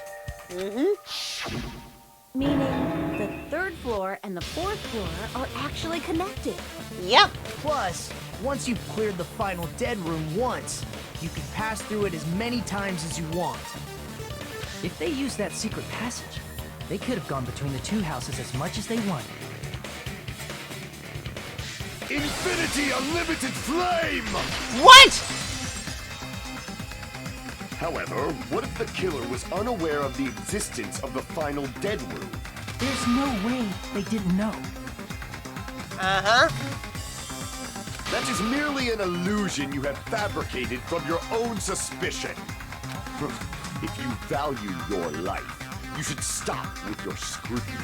Meaning the third floor and the fourth floor are actually connected. Yep. Plus, once you've cleared the final dead room once, you can pass through it as many times as you want. If they used that secret passage, they could have gone between the two houses as much as they wanted. Infinity Unlimited Flame! What? However, what if the killer was unaware of the existence of the final dead room? There's no way they didn't know. Uh-huh. That is merely an illusion you have fabricated from your own suspicion. If you value your life, you should stop with your scrutiny.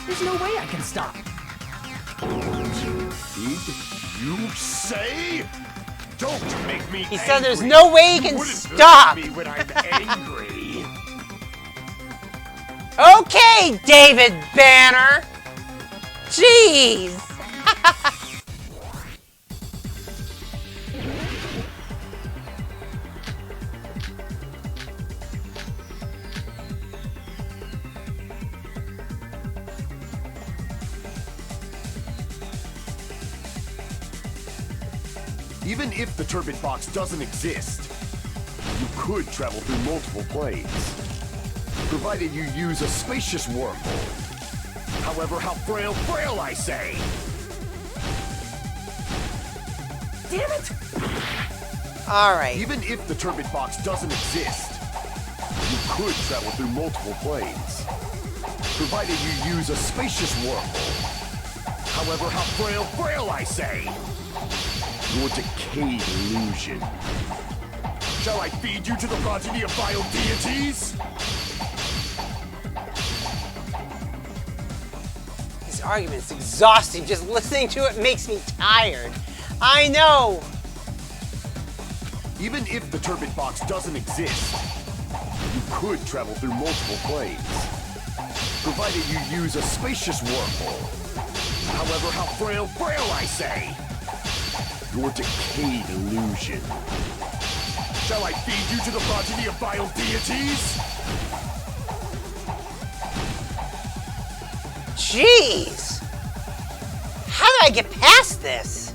There's no way I can stop. Did you say? Don't make me He said there's no way he can wouldn't stop. hurt me when I'm angry. Okay, David Banner. Jeez. Even if the turbid box doesn't exist, you could travel through multiple planes, provided you use a spacious wormhole. However, how frail I say! Damn it! Alright. Even if the turbid box doesn't exist, you could travel through multiple planes, provided you use a spacious wormhole. However, how frail I say! Your decayed illusion. Shall I feed you to the progeny of vile deities? This argument's exhausting. Just listening to it makes me tired. I know! Even if the turbid box doesn't exist, you could travel through multiple planes, provided you use a spacious wormhole. However, how frail I say! Your decayed illusion. Shall I feed you to the progeny of vile deities? Jeez! How did I get past this?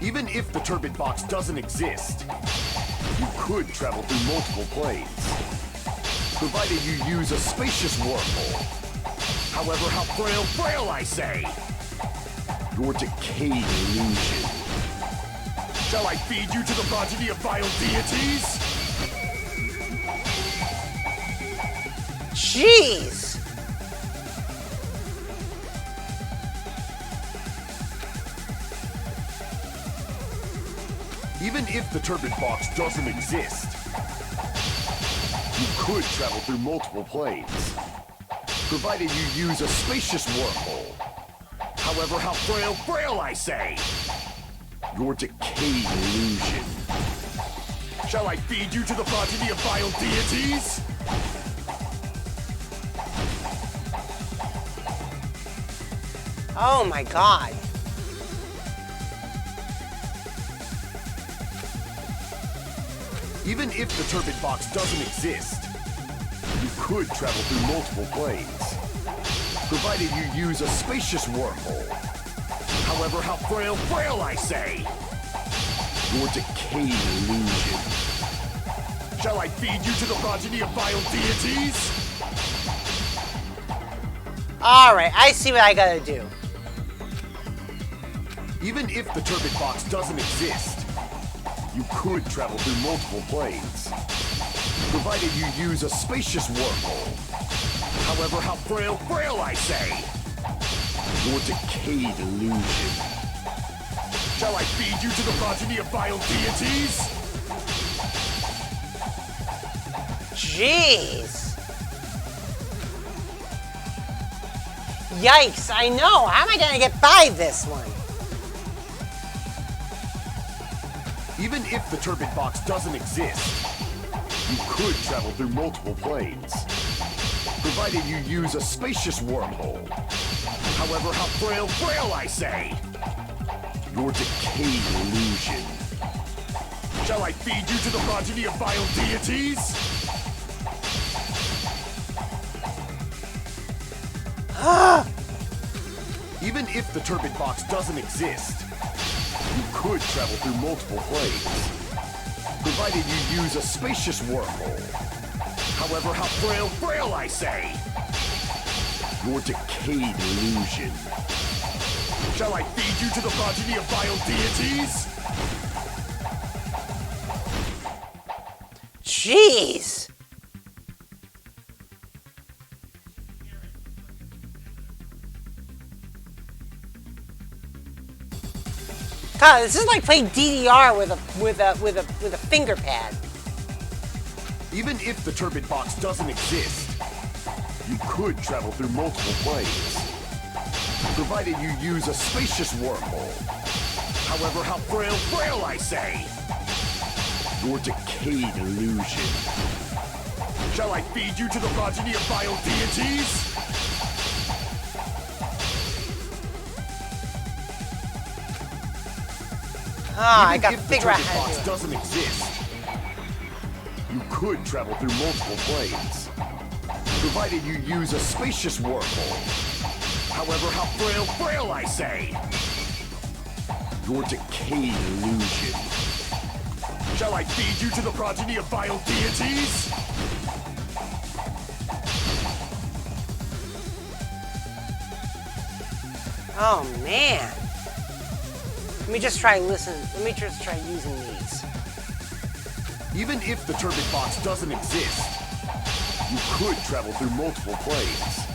Even if the turbid box doesn't exist, you could travel through multiple planes, provided you use a spacious wormhole. However, how frail I say! Your decayed illusion. Shall I feed you to the progeny of vile deities? Jeez! Even if the turbid box doesn't exist, you could travel through multiple planes, provided you use a spacious wormhole. However, how frail I say! Your decayed illusion. Shall I feed you to the progeny of vile deities? Oh my god. Even if the turbid box doesn't exist, you could travel through multiple planes, provided you use a spacious wormhole. However, how frail I say! Your decayed illusion. Shall I feed you to the progeny of vile deities? Alright, I see what I gotta do. Even if the turbid box doesn't exist, you could travel through multiple planes, provided you use a spacious wormhole. However, how frail I say! Your decayed illusion. Shall I feed you to the progeny of vile deities? Jeez! Yikes, I know! How am I gonna get by this one? Even if the turbid box doesn't exist, you could travel through multiple planes, provided you use a spacious wormhole. However, how frail I say! Your decayed illusion. Shall I feed you to the progeny of vile deities? Even if the turbid box doesn't exist, you could travel through multiple planes, provided you use a spacious wormhole. However, how frail I say! Your decayed illusion. Shall I feed you to the progeny of vile deities? Jeez! God, this is like playing DDR with a finger pad. Even if the turbid box doesn't exist, you could travel through multiple planes, provided you use a spacious wormhole. However, how frail I say! Your decayed illusion. Shall I feed you to the progeny of vile deities? I gotta figure out how to do it. Doesn't exist. You could travel through multiple planes, provided you use a spacious wormhole. However, how frail I say! Your decayed illusion. Shall I feed you to the progeny of vile deities? Oh man. Let me just try using these. Even if the turbid box doesn't exist, you could travel through multiple planes,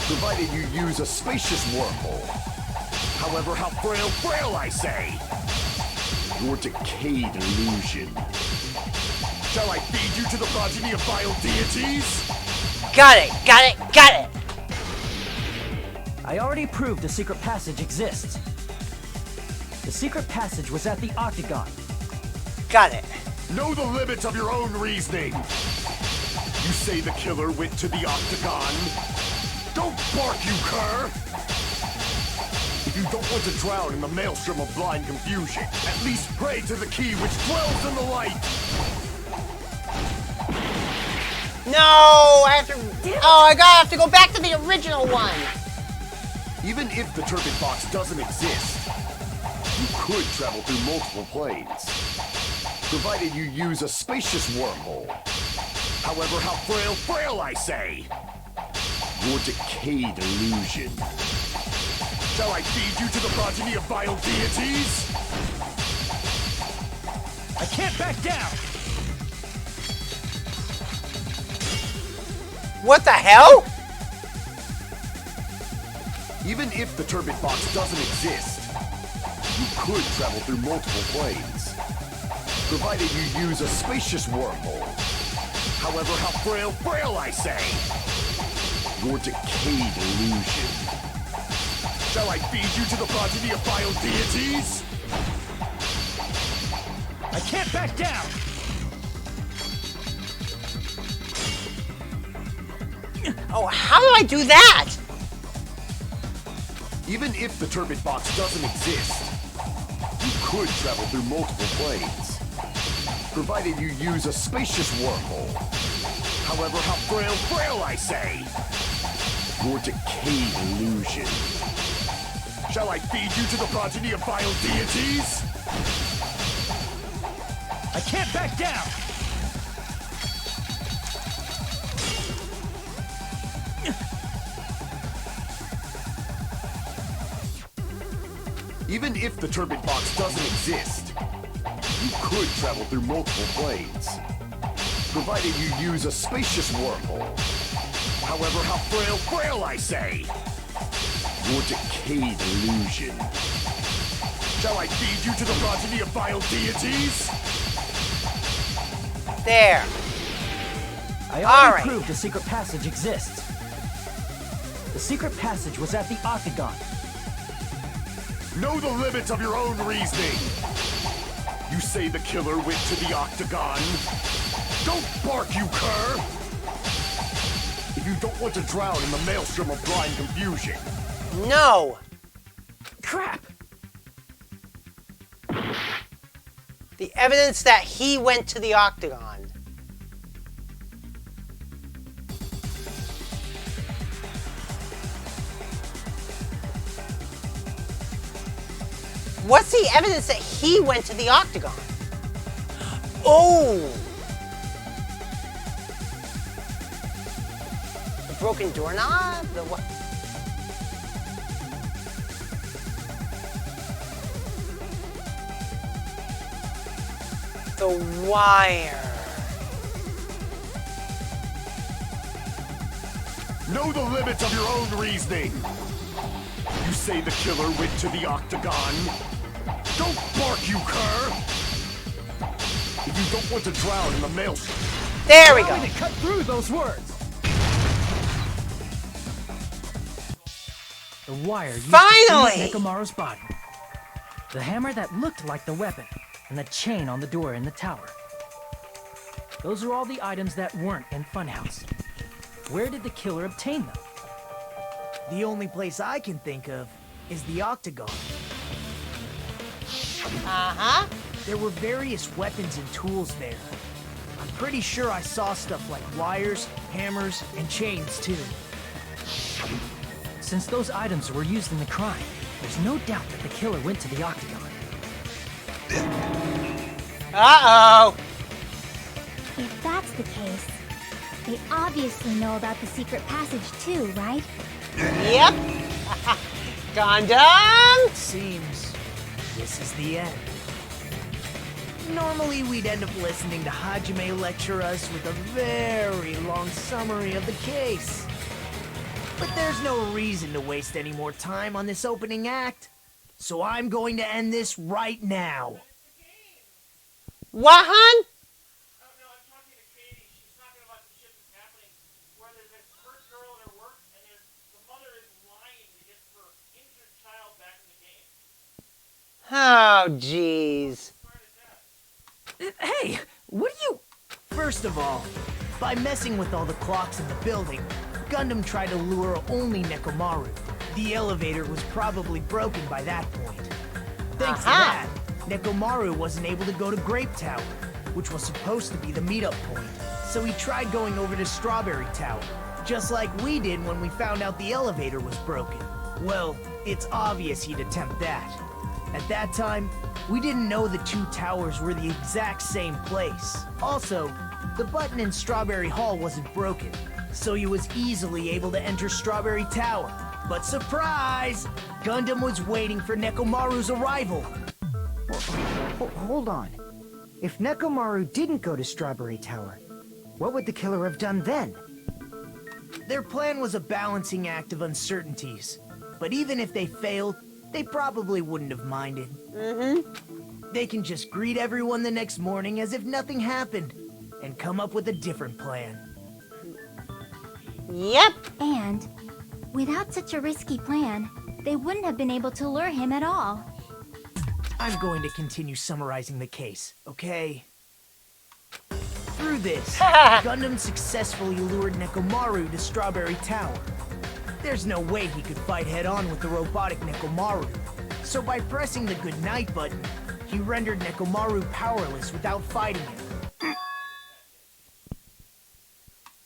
provided you use a spacious wormhole. However, how frail I say! Your decayed illusion. Shall I feed you to the progeny of vile deities? Got it! I already proved the secret passage exists. The secret passage was at the Octagon. Got it. Know the limits of your own reasoning. You say the killer went to the Octagon. Don't bark, you cur! If you don't want to drown in the maelstrom of blind confusion, at least pray to the key which dwells in the light! No! I have to go back to the original one! Even if the turbid box doesn't exist, you could travel through multiple planes, provided you use a spacious wormhole. However, how frail I say! Your decayed illusion. Shall I feed you to the progeny of vile deities? I can't back down! What the hell? Even if the turbid box doesn't exist, you could travel through multiple planes, provided you use a spacious wormhole. However, how frail I say! Your decayed illusion. Shall I feed you to the progeny of vile deities? I can't back down! Oh, how do I do that? Even if the turbid box doesn't exist, you could travel through multiple planes, provided you use a spacious wormhole. However, how frail I say! Your decayed illusion. Shall I feed you to the progeny of vile deities? I can't back down! Even if the turbid box doesn't exist, you could travel through multiple planes, provided you use a spacious wormhole. However, how frail I say! Your decayed illusion. Shall I feed you to the progeny of vile deities? There. I already Alright. proved the secret passage exists. The secret passage was at the Octagon. Know the limits of your own reasoning. You say the killer went to the Octagon. Don't bark, you cur! If you don't want to drown in the maelstrom of blind confusion. No. Crap! The evidence that he went to the Octagon. What's the evidence that he went to the Octagon? Oh! The broken doorknob? The what? The wire. Know the limits of your own reasoning. You say the killer went to the Octagon. Don't bark, you cur! If you don't want to drown in the maelstrom. There we go. To cut through those words. The wire used Finally! to seize Nekomaru's body. The hammer that looked like the weapon, and the chain on the door in the tower. Those are all the items that weren't in Funhouse. Where did the killer obtain them? The only place I can think of is the Octagon. Uh-huh. There were various weapons and tools there. I'm pretty sure I saw stuff like wires, hammers, and chains too. Since those items were used in the crime, there's no doubt that the killer went to the Octagon. Uh-oh. If that's the case, they obviously know about the secret passage too, right? Yep. Gundam! Seems this is the end. Normally, we'd end up listening to Hajime lecture us with a very long summary of the case. But there's no reason to waste any more time on this opening act. So I'm going to end this right now. What, hun? Oh, no, I'm talking to Katie. She's talking about the shit that's happening where there's this hurt girl at her work and the mother is lying to get her injured child back in the game. Oh, jeez. Hey, what do you... First of all, by messing with all the clocks in the building, Gundam tried to lure only Nekomaru. The elevator was probably broken by that point. Thanks to that, Nekomaru wasn't able to go to Grape Tower, which was supposed to be the meetup point. So he tried going over to Strawberry Tower, just like we did when we found out the elevator was broken. Well, it's obvious he'd attempt that. At that time, we didn't know the two towers were the exact same place. Also, the button in Strawberry Hall wasn't broken, so he was easily able to enter Strawberry Tower. But surprise! Gundam was waiting for Nekomaru's arrival. Hold on. If Nekomaru didn't go to Strawberry Tower, what would the killer have done then? Their plan was a balancing act of uncertainties. But even if they failed, they probably wouldn't have minded. They can just greet everyone the next morning as if nothing happened, and come up with a different plan. Yep. And without such a risky plan, they wouldn't have been able to lure him at all. I'm going to continue summarizing the case, okay? Through this, Gundam successfully lured Nekomaru to Strawberry Tower. There's no way he could fight head-on with the robotic Nekomaru. So by pressing the goodnight button, he rendered Nekomaru powerless without fighting him.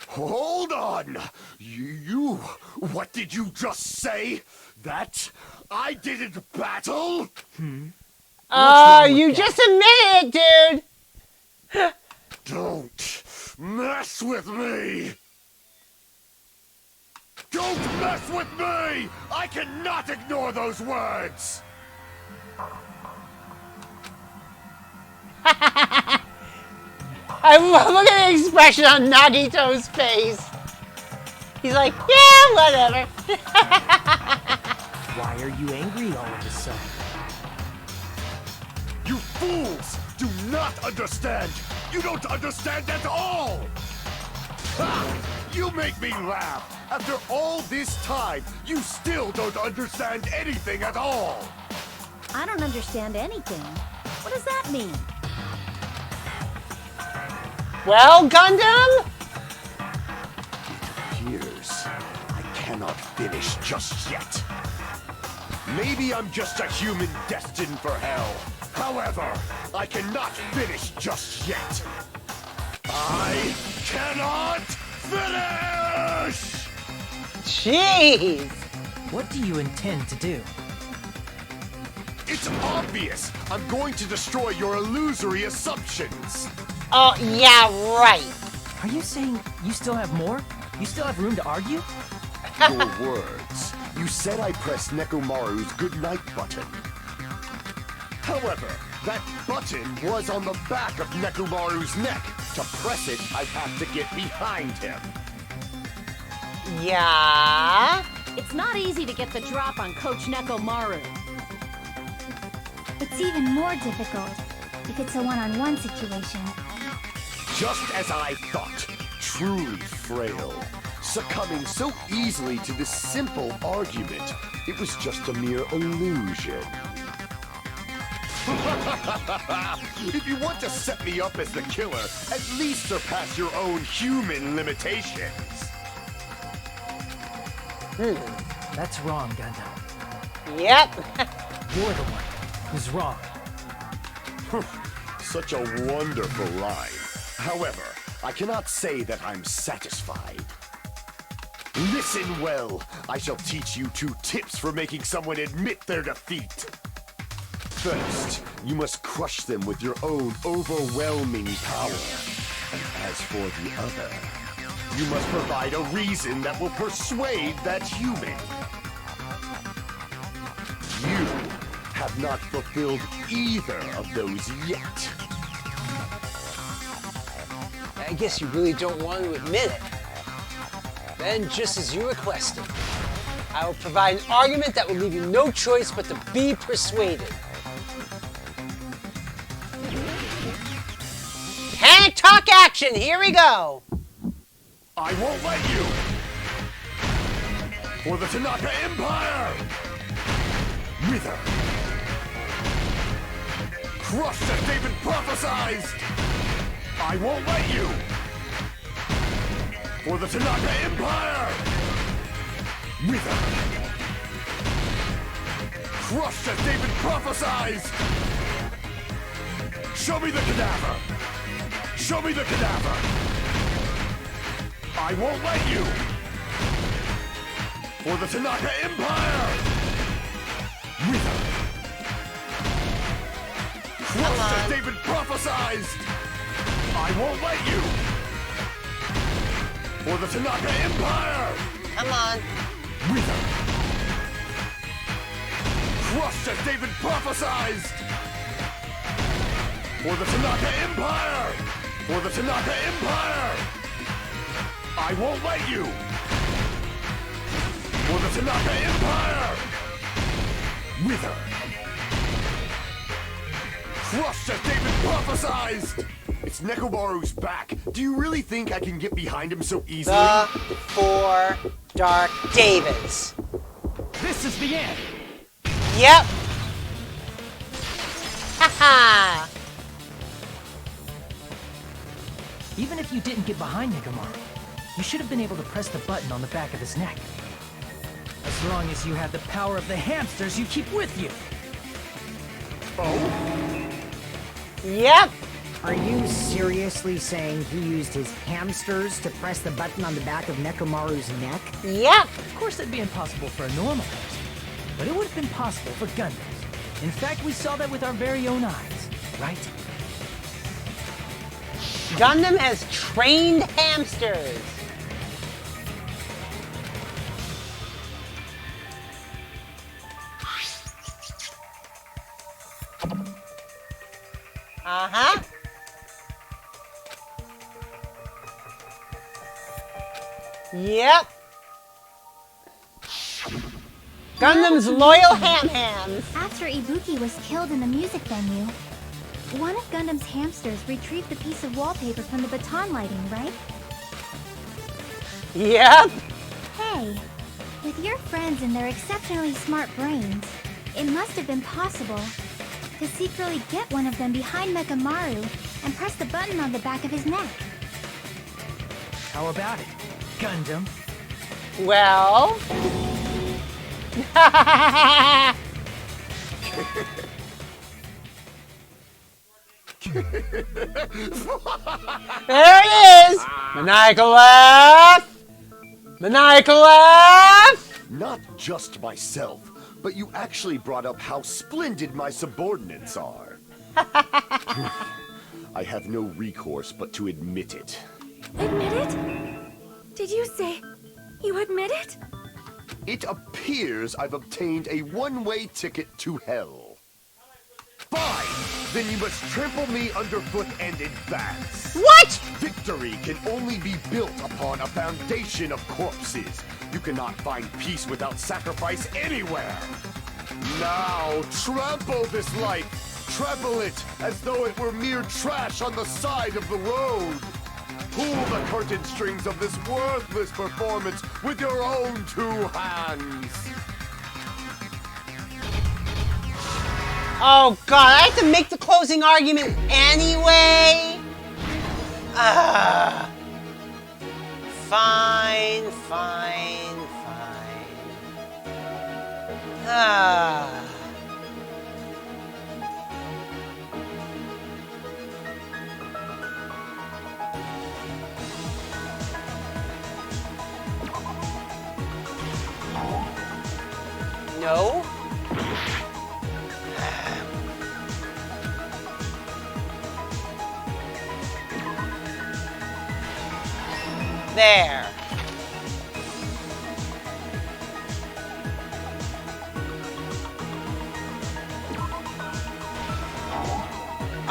Hold on! You... What did you just say? That I didn't battle? Oh, you just admitted it, dude! Don't mess with me! Don't mess with me! I cannot ignore those words! Look at the expression on Nagito's face. He's like, yeah, whatever. Why are you angry all of a sudden? You fools do not understand! You don't understand at all! Ha! You make me laugh! After all this time, you still don't understand anything at all! I don't understand anything. What does that mean? Well, Gundam? It appears I cannot finish just yet. Maybe I'm just a human destined for hell. However, I cannot finish just yet. I cannot finish! Jeez. What do you intend to do? It's obvious! I'm going to destroy your illusory assumptions! Oh, yeah, right. Are you saying you still have more? You still have room to argue? Your words. You said I pressed Nekomaru's goodnight button. However, that button was on the back of Nekomaru's neck. To press it, I'd have to get behind him. Yeah? It's not easy to get the drop on Coach Nekomaru. It's even more difficult if it's a one-on-one situation. Just as I thought, truly frail. Succumbing so easily to this simple argument, it was just a mere illusion. If you want to set me up as the killer, at least surpass your own human limitations. That's wrong, Gundam. Yep. You're the one who's wrong. Such a wonderful line. However, I cannot say that I'm satisfied. Listen well. I shall teach you 2 tips for making someone admit their defeat. First, you must crush them with your own overwhelming power. And as for the other, you must provide a reason that will persuade that human. You have not fulfilled either of those yet. I guess you really don't want to admit it. Then, just as you requested, I will provide an argument that will leave you no choice but to be persuaded. Panic talk action, here we go! I won't let you! For the Tanaka Empire! Wither! Crushed as David prophesized! I won't let you! For the Tanaka Empire! Wither! Crushed as David prophesized! Show me the cadaver! Show me the cadaver! I won't let you! For the Tanaka Empire! Wither! Crushed as David prophesized! I won't let you! For the Tanaka Empire! Come on. Wither! Crushed as David prophesized! For the Tanaka Empire! For the Tanaka Empire! I won't let you! For the Tanaka Empire! Wither! Crushed as David prophesized! It's Nekomaru's back. Do you really think I can get behind him so easily? The 4 Dark Davids. This is the end. Yep. Haha. Even if you didn't get behind Nekomaru, you should have been able to press the button on the back of his neck. As long as you had the power of the hamsters you keep with you. Oh? Yep. Are you seriously saying he used his hamsters to press the button on the back of Nekomaru's neck? Yep. Of course, that'd be impossible for a normal hamster, but it would have been possible for Gundams. In fact, we saw that with our very own eyes, right? Gundam has trained hamsters. Uh-huh. Yep. Gundam's loyal ham-hams. After Ibuki was killed in the music venue, one of Gundam's hamsters retrieved the piece of wallpaper from the baton lighting, right? Yep. Hey, with your friends and their exceptionally smart brains, it must have been possible to secretly get one of them behind Nekomaru and press the button on the back of his neck. How about it, Gundam? Well... There it is! Maniacal laugh! Maniacal laugh! Not just myself, but you actually brought up how splendid my subordinates are. I have no recourse but to admit it. Admit it? Did you say you admit it? It appears I've obtained a one-way ticket to hell. Fine! Then you must trample me underfoot and advance. What? Victory can only be built upon a foundation of corpses. You cannot find peace without sacrifice anywhere. Now, trample this life. Trample it as though it were mere trash on the side of the road. Pull the curtain strings of this worthless performance with your own 2 hands. Oh god, I have to make the closing argument anyway? Fine, fine, fine. No? There.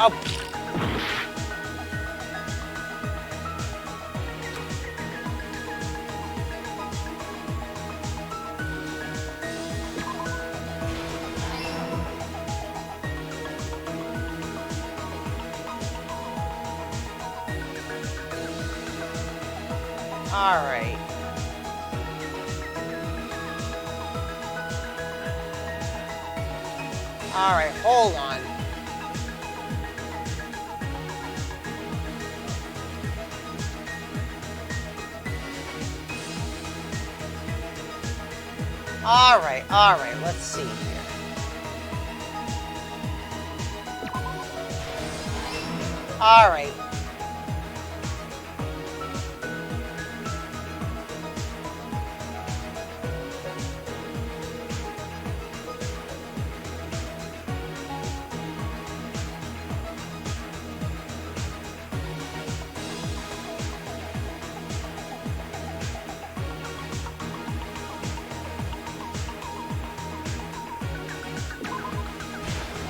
Oh. All right. All right, hold on. All right, let's see here. All right.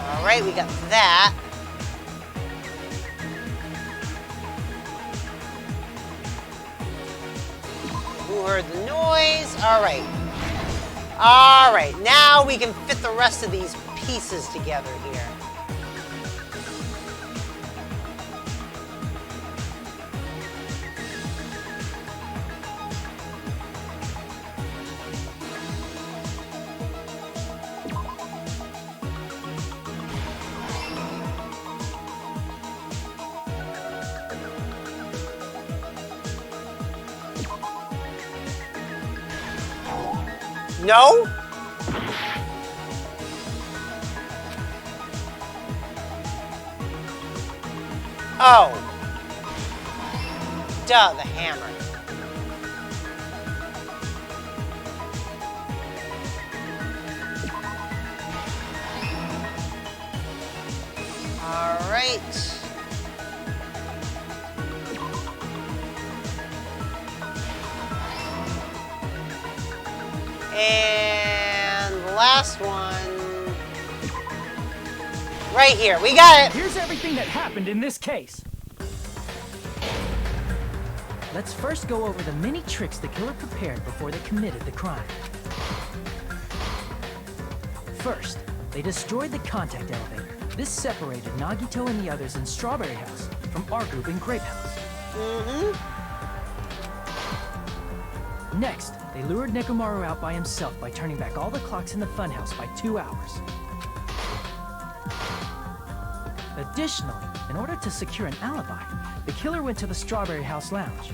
All right, we got that. Who heard the noise? All right. All right, now we can fit the rest of these pieces together here. No? Oh. Duh, the hammer. All right. And the last one, right here. We got it. Here's everything that happened in this case. Let's first go over the many tricks the killer prepared before they committed the crime. First, they destroyed the contact elevator. This separated Nagito and the others in Strawberry House from our group in Grape House. Next, they lured Nekomaru out by himself by turning back all the clocks in the funhouse by 2 hours. Additionally, in order to secure an alibi, the killer went to the Strawberry House lounge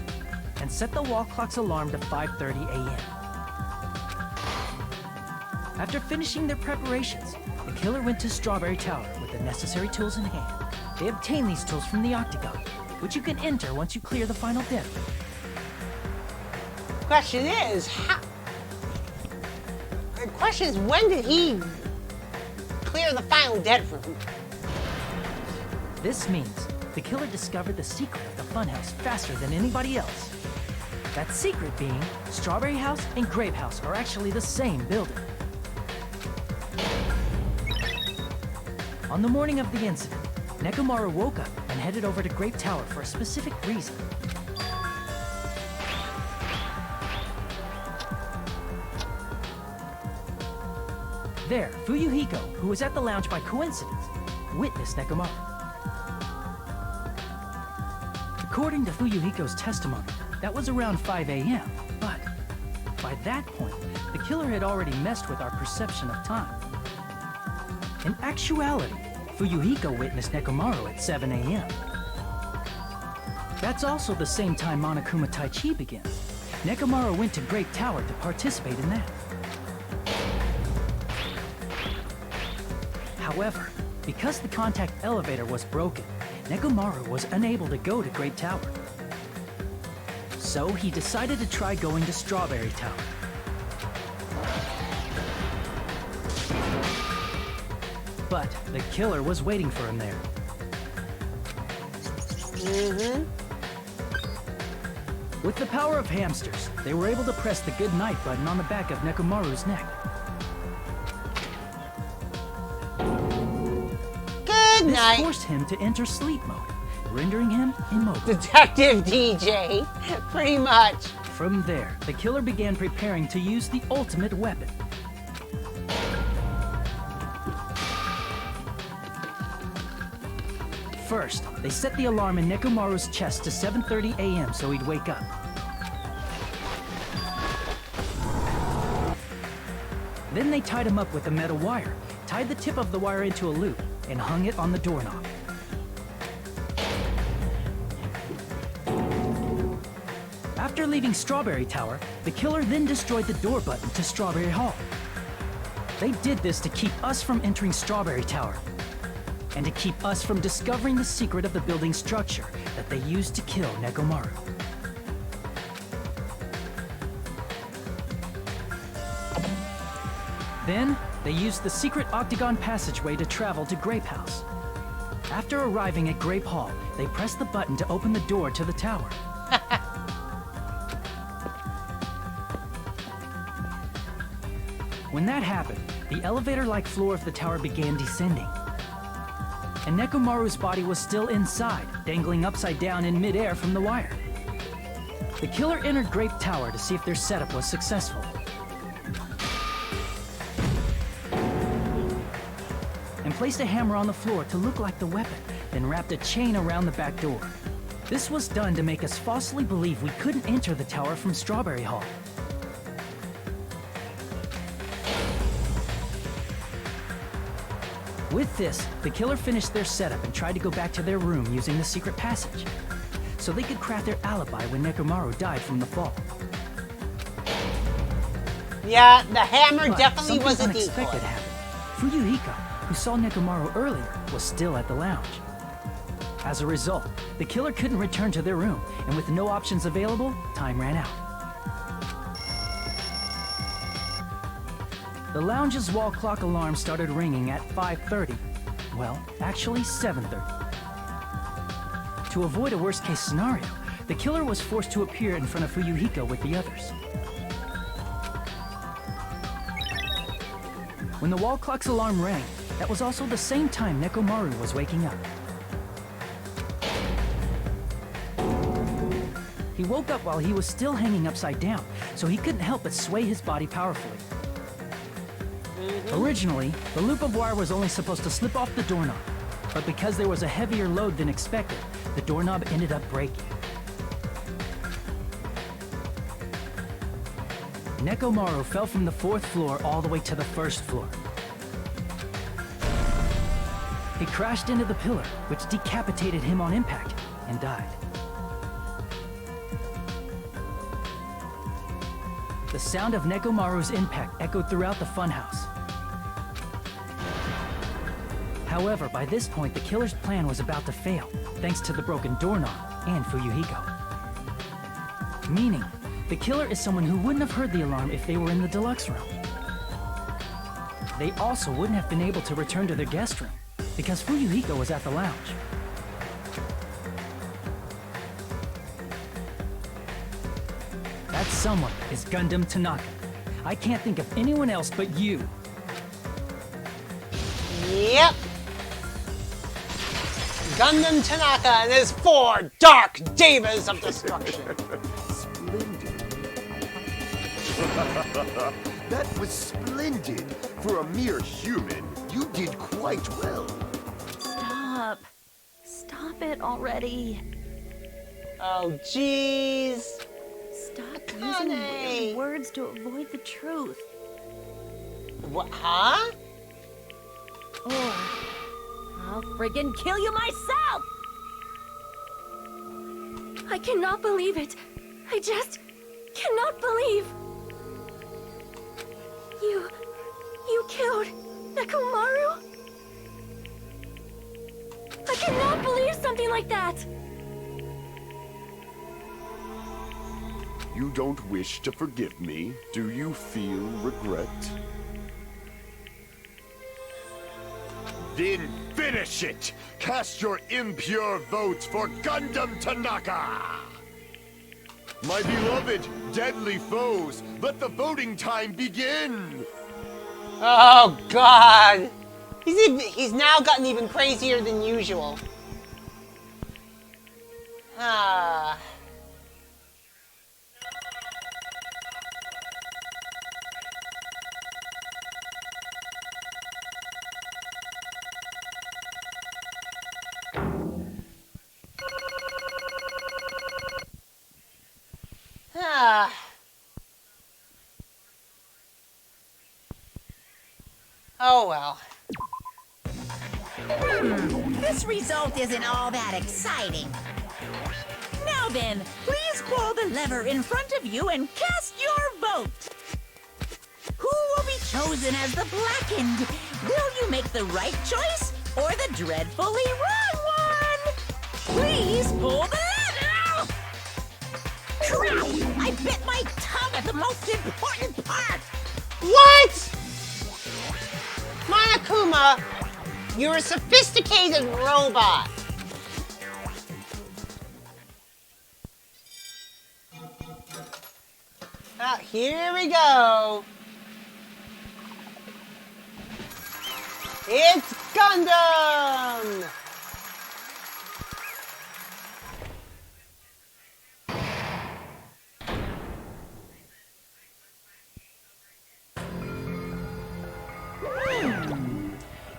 and set the wall clock's alarm to 5:30 a.m. After finishing their preparations, the killer went to Strawberry Tower with the necessary tools in hand. They obtained these tools from the octagon, which you can enter once you clear the final den. Question is, the question is, when did he clear the final dead room? This means the killer discovered the secret of the funhouse faster than anybody else. That secret being, Strawberry House and Grape House are actually the same building. On the morning of the incident, Nekomaru woke up and headed over to Grape Tower for a specific reason. There, Fuyuhiko, who was at the lounge by coincidence, witnessed Nekomaru. According to Fuyuhiko's testimony, that was around 5 a.m., but by that point, the killer had already messed with our perception of time. In actuality, Fuyuhiko witnessed Nekomaru at 7 a.m. That's also the same time Monokuma Taichi begins. Nekomaru went to Grape Tower to participate in that. However, because the contact elevator was broken, Nekomaru was unable to go to Grape Tower. So he decided to try going to Strawberry Tower. But the killer was waiting for him there. With the power of hamsters, they were able to press the good night button on the back of Nekomaru's neck. Good This night, forced him to enter sleep mode, rendering him immobile. Detective DJ. Pretty much. From there, the killer began preparing to use the ultimate weapon. First, they set the alarm in Nekomaru's chest to 7:30 a.m. so he'd wake up. Then they tied him up with a metal wire, tied the tip of the wire into a loop, and hung it on the doorknob. After leaving Strawberry Tower, the killer then destroyed the door button to Strawberry Hall. They did this to keep us from entering Strawberry Tower, and to keep us from discovering the secret of the building structure that they used to kill Nekomaru. Then, they used the secret octagon passageway to travel to Grape House. After arriving at Grape Hall, they pressed the button to open the door to the tower. When that happened, the elevator-like floor of the tower began descending. And Nekomaru's body was still inside, dangling upside down in midair from the wire. The killer entered Grape Tower to see if their setup was successful. And placed a hammer on the floor to look like the weapon, then wrapped a chain around the back door. This was done to make us falsely believe we couldn't enter the tower from Strawberry Hall. With this, the killer finished their setup and tried to go back to their room using the secret passage, so they could craft their alibi when Nekomaru died from the fall. Yeah, the hammer But definitely was a something decoy. unexpected happened. Fuyuhiko, who saw Nekomaru earlier, was still at the lounge. As a result, the killer couldn't return to their room, and with no options available, time ran out. The lounge's wall clock alarm started ringing at 5:30. Well, actually 7:30. To avoid a worst-case scenario, the killer was forced to appear in front of Fuyuhiko with the others. When the wall clock's alarm rang, that was also the same time Nekomaru was waking up. He woke up while he was still hanging upside down, so he couldn't help but sway his body powerfully. Originally, the loop of wire was only supposed to slip off the doorknob, but because there was a heavier load than expected, the doorknob ended up breaking. Nekomaru fell from the 4th floor all the way to the 1st floor. He crashed into the pillar, which decapitated him on impact, and died. The sound of Nekomaru's impact echoed throughout the funhouse. However, by this point, the killer's plan was about to fail, thanks to the broken doorknob and Fuyuhiko. Meaning, the killer is someone who wouldn't have heard the alarm if they were in the deluxe room. They also wouldn't have been able to return to their guest room, because Fuyuhiko was at the lounge. That someone is Gundam Tanaka. I can't think of anyone else but you. Yep. Gundam Tanaka and his 4 dark divas of destruction. Splendid. That was splendid. For a mere human, you did quite well. Stop. Stop it already. Oh, jeez. Stop using weird words to avoid the truth. What? Huh? Or I'll friggin' kill you myself! I cannot believe it. I just cannot believe. You killed Nekomaru? I cannot believe something like that. You don't wish to forgive me? Do you feel regret? Then finish it! Cast your impure votes for Gundam Tanaka! My beloved, deadly foes, let the voting time begin! Oh, God! He's now gotten even crazier than usual. Ah. Ah. Oh well. This result isn't all that exciting. Now then, please pull the lever in front of you and cast your vote. Who will be chosen as the blackened? Will you make the right choice or the dreadfully wrong one? Please pull the lever! Crap! I bit my tongue at the most important part! What? Monokuma, you're a sophisticated robot. Ah, here we go. It's Gundam!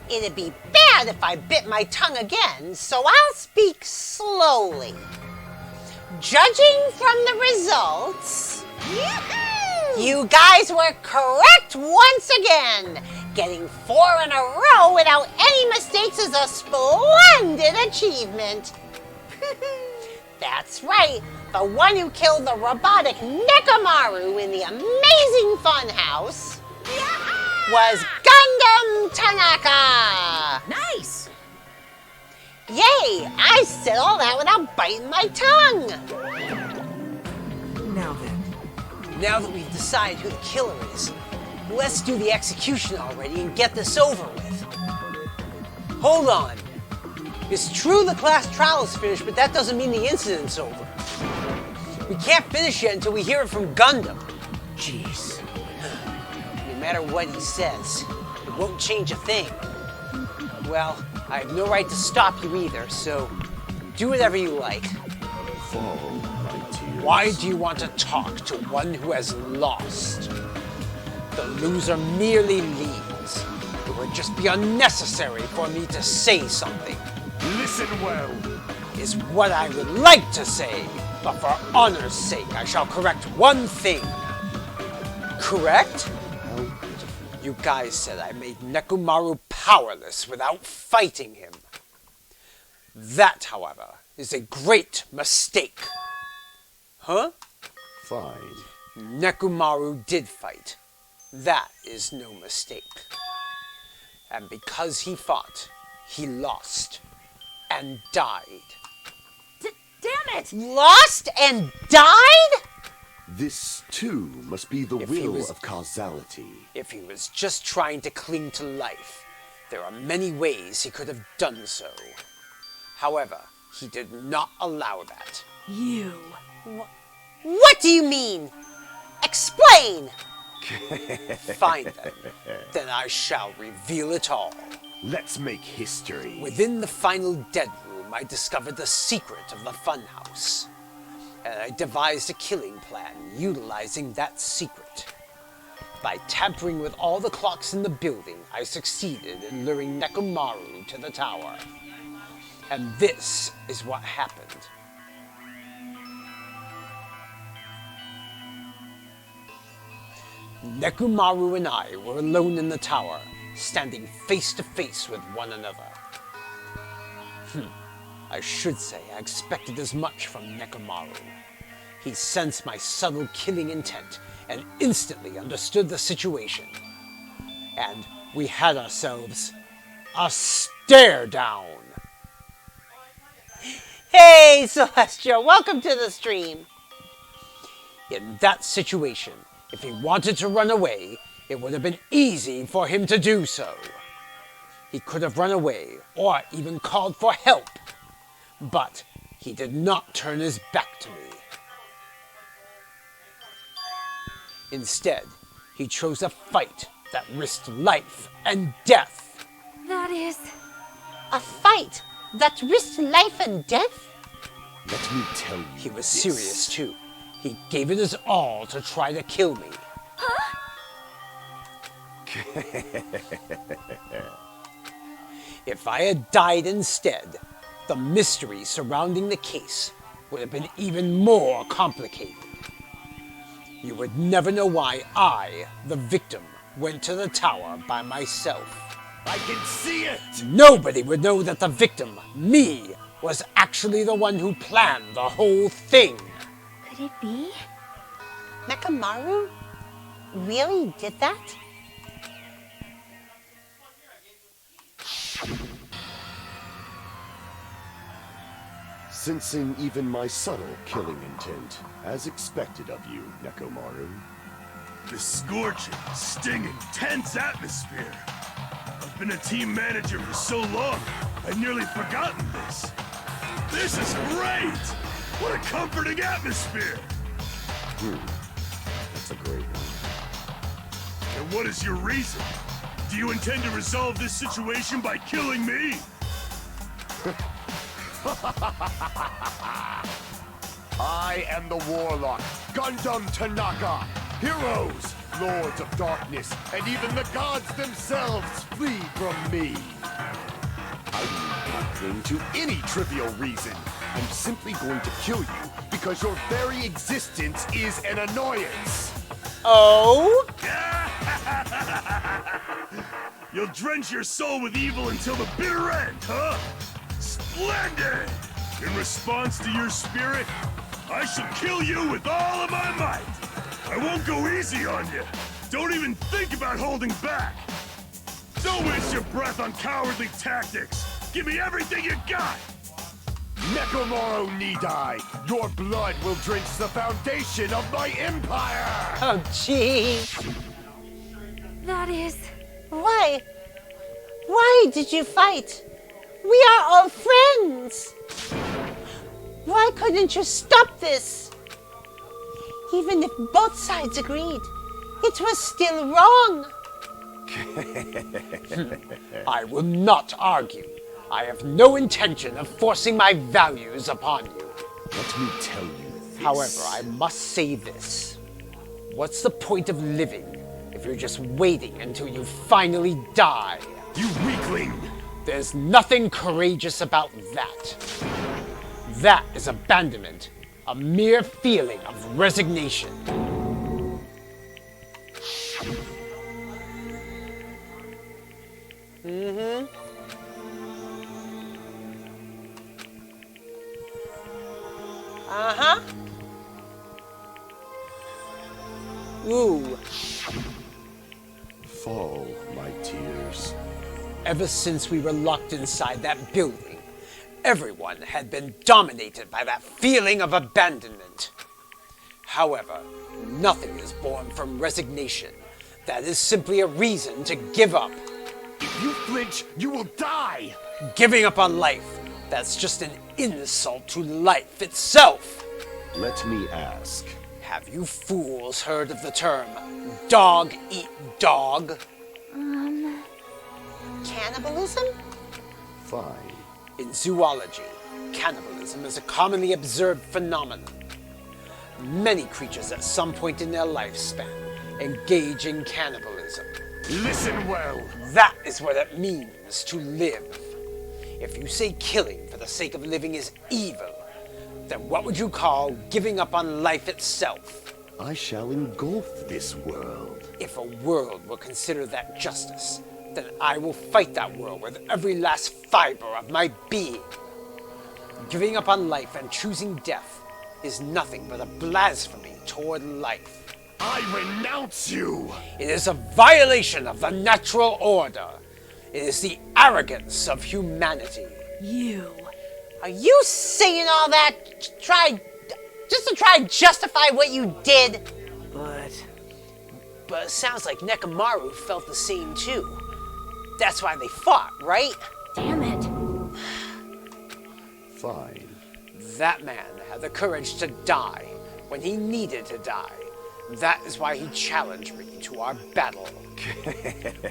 It'd be bad if I bit my tongue again, so I'll speak slowly. Judging from the results, you guys were correct once again. Getting 4 in a row without any mistakes is a splendid achievement. That's right, the one who killed the robotic Nekomaru in the amazing funhouse was Gundam Tanaka! Nice! Yay! I said all that without biting my tongue! Now then. Now that we've decided who the killer is, let's do the execution already and get this over with. Hold on. It's true the class trial is finished, but that doesn't mean the incident's over. We can't finish it until we hear it from Gundam. Jeez. No matter what he says, it won't change a thing. Well, I have no right to stop you either, so do whatever you like. Fall, my tears. Why do you want to talk to one who has lost? The loser merely leaves. It would just be unnecessary for me to say something. Listen well. Is what I would like to say, but for honor's sake, I shall correct one thing. Correct? You guys said I made Nekomaru powerless without fighting him. That, however, is a great mistake. Huh? Fine. Nekomaru did fight. That is no mistake. And because he fought, he lost and died. Damn it! Lost and died? This, too, must be the will of causality. If he was just trying to cling to life, there are many ways he could have done so. However, he did not allow that. You. What do you mean? Explain! Fine then. Then I shall reveal it all. Let's make history. Within the final dead room, I discovered the secret of the funhouse. And I devised a killing plan utilizing that secret. By tampering with all the clocks in the building, I succeeded in luring Nekomaru to the tower. And this is what happened. Nekomaru and I were alone in the tower, standing face to face with one another. I should say I expected as much from Nekomaru. He sensed my subtle killing intent and instantly understood the situation. And we had ourselves a stare down. Hey, Celestia, welcome to the stream. In that situation, if he wanted to run away, it would have been easy for him to do so. He could have run away or even called for help, but he did not turn his back to me. Instead, he chose a fight that risked life and death. That is... A fight that risked life and death? Let me tell you He was this. serious too. He gave it his all to try to kill me. Huh? If I had died instead, the mystery surrounding the case would have been even more complicated. You would never know why I, the victim, went to the tower by myself. I can see it! Nobody would know that the victim, me, was actually the one who planned the whole thing. Could it be? Nekomaru really did that? Sensing even my subtle killing intent, as expected of you, Nekomaru. The scorching, stinging, tense atmosphere. I've been a team manager for so long, I've nearly forgotten this. This is great! What a comforting atmosphere! That's a great one. And what is your reason? Do you intend to resolve this situation by killing me? I am the Warlock, Gundam Tanaka. Heroes, Lords of Darkness, and even the gods themselves flee from me. I need not cling to any trivial reason. I'm simply going to kill you because your very existence is an annoyance. Oh? You'll drench your soul with evil until the bitter end, huh? Splendid! In response to your spirit, I shall kill you with all of my might. I won't go easy on you. Don't even think about holding back. Don't waste your breath on cowardly tactics. Give me everything you got. Nekomaru Nidai, your blood will drench the foundation of my empire! Oh, gee. That is... Why? Why did you fight? We are all friends. Why couldn't you stop this? Even if both sides agreed, it was still wrong. I will not argue. I have no intention of forcing my values upon you. Let me tell you this. However, I must say this. What's the point of living if you're just waiting until you finally die? You weakling! There's nothing courageous about that. That is abandonment, a mere feeling of resignation. Uh-huh. Ooh. Fall, my tears. Ever since we were locked inside that building, everyone had been dominated by that feeling of abandonment. However, nothing is born from resignation. That is simply a reason to give up. If you flinch, you will die! Giving up on life, that's just an insult to life itself. Let me ask. Have you fools heard of the term dog eat dog? Cannibalism? Fine. In zoology, cannibalism is a commonly observed phenomenon. Many creatures at some point in their lifespan engage in cannibalism. Listen well. That is what it means to live. If you say killing for the sake of living is evil, then what would you call giving up on life itself? I shall engulf this world. If a world will consider that justice, then I will fight that world with every last fiber of my being. Giving up on life and choosing death is nothing but a blasphemy toward life. I renounce you! It is a violation of the natural order. It is the arrogance of humanity. You. Are you saying all that just to try and justify what you did? But it sounds like Nekomaru felt the same too. That's why they fought, right? Damn it. Fine. That man had the courage to die when he needed to die. That is why he challenged me to our battle.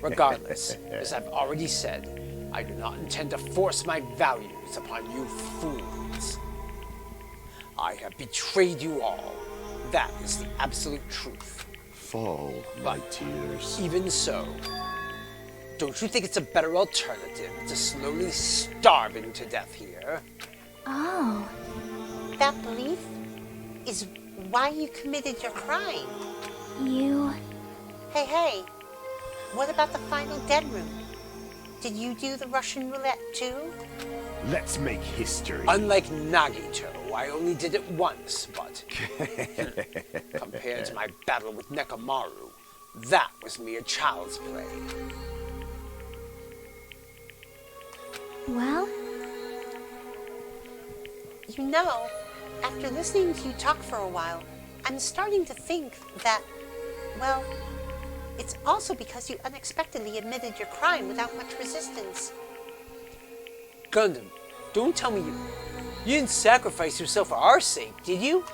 Regardless, as I've already said, I do not intend to force my values upon you fools. I have betrayed you all. That is the absolute truth. Fall, my tears. Even so, don't you think it's a better alternative to slowly starving to death here? Oh. That belief is why you committed your crime. You... Hey, what about the final dead room? Did you do the Russian roulette too? Let's make history. Unlike Nagito, I only did it once, but compared to my battle with Nekomaru, that was mere child's play. Well? You know, after listening to you talk for a while, I'm starting to think that, well, it's also because you unexpectedly admitted your crime without much resistance. Gundam, don't tell me you didn't sacrifice yourself for our sake, did you?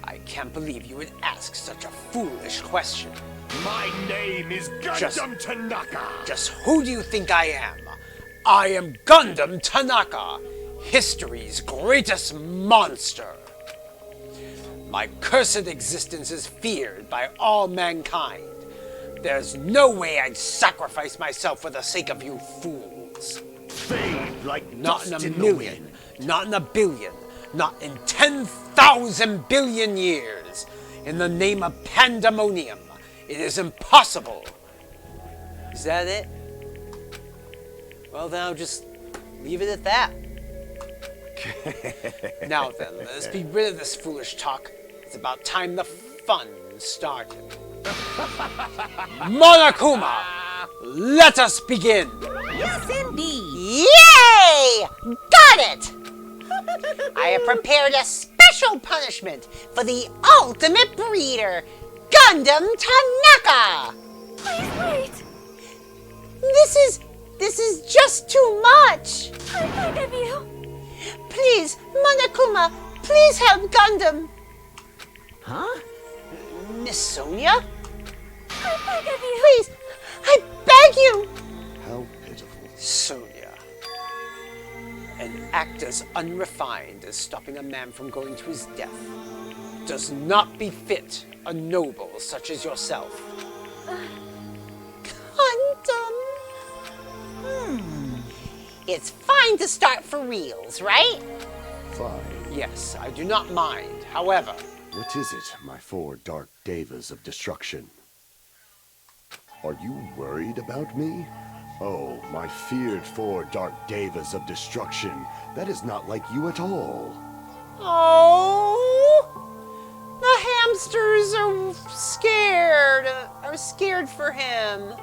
I can't believe you would ask such a foolish question. My name is Gundam Tanaka. Just who do you think I am? I am Gundam Tanaka, history's greatest monster. My cursed existence is feared by all mankind. There's no way I'd sacrifice myself for the sake of you fools. Fade like Not dust in a in the million, wind. not in a billion, not in 10,000 billion years. In the name of pandemonium, it is impossible. Is that it? Well, then I'll just leave it at that. Now then, let's be rid of this foolish talk. It's about time the fun started. Monokuma, let us begin. Yes, indeed. Yay! Got it! I have prepared a special punishment for the ultimate breeder, Gundam Tanaka. Please wait. This is just too much. I beg of you. Please, Monokuma, please help Gundam. Huh? Miss Sonia? I beg of you. Please, I beg you. How pitiful. Sonia. An act as unrefined as stopping a man from going to his death does not befit a noble such as yourself. Gundam. It's fine to start for reals, right? Fine. Yes, I do not mind. However, What is it, my four dark devas of destruction? Are you worried about me? Oh, my feared four dark devas of destruction. That is not like you at all. oh, the hamsters are scared for him.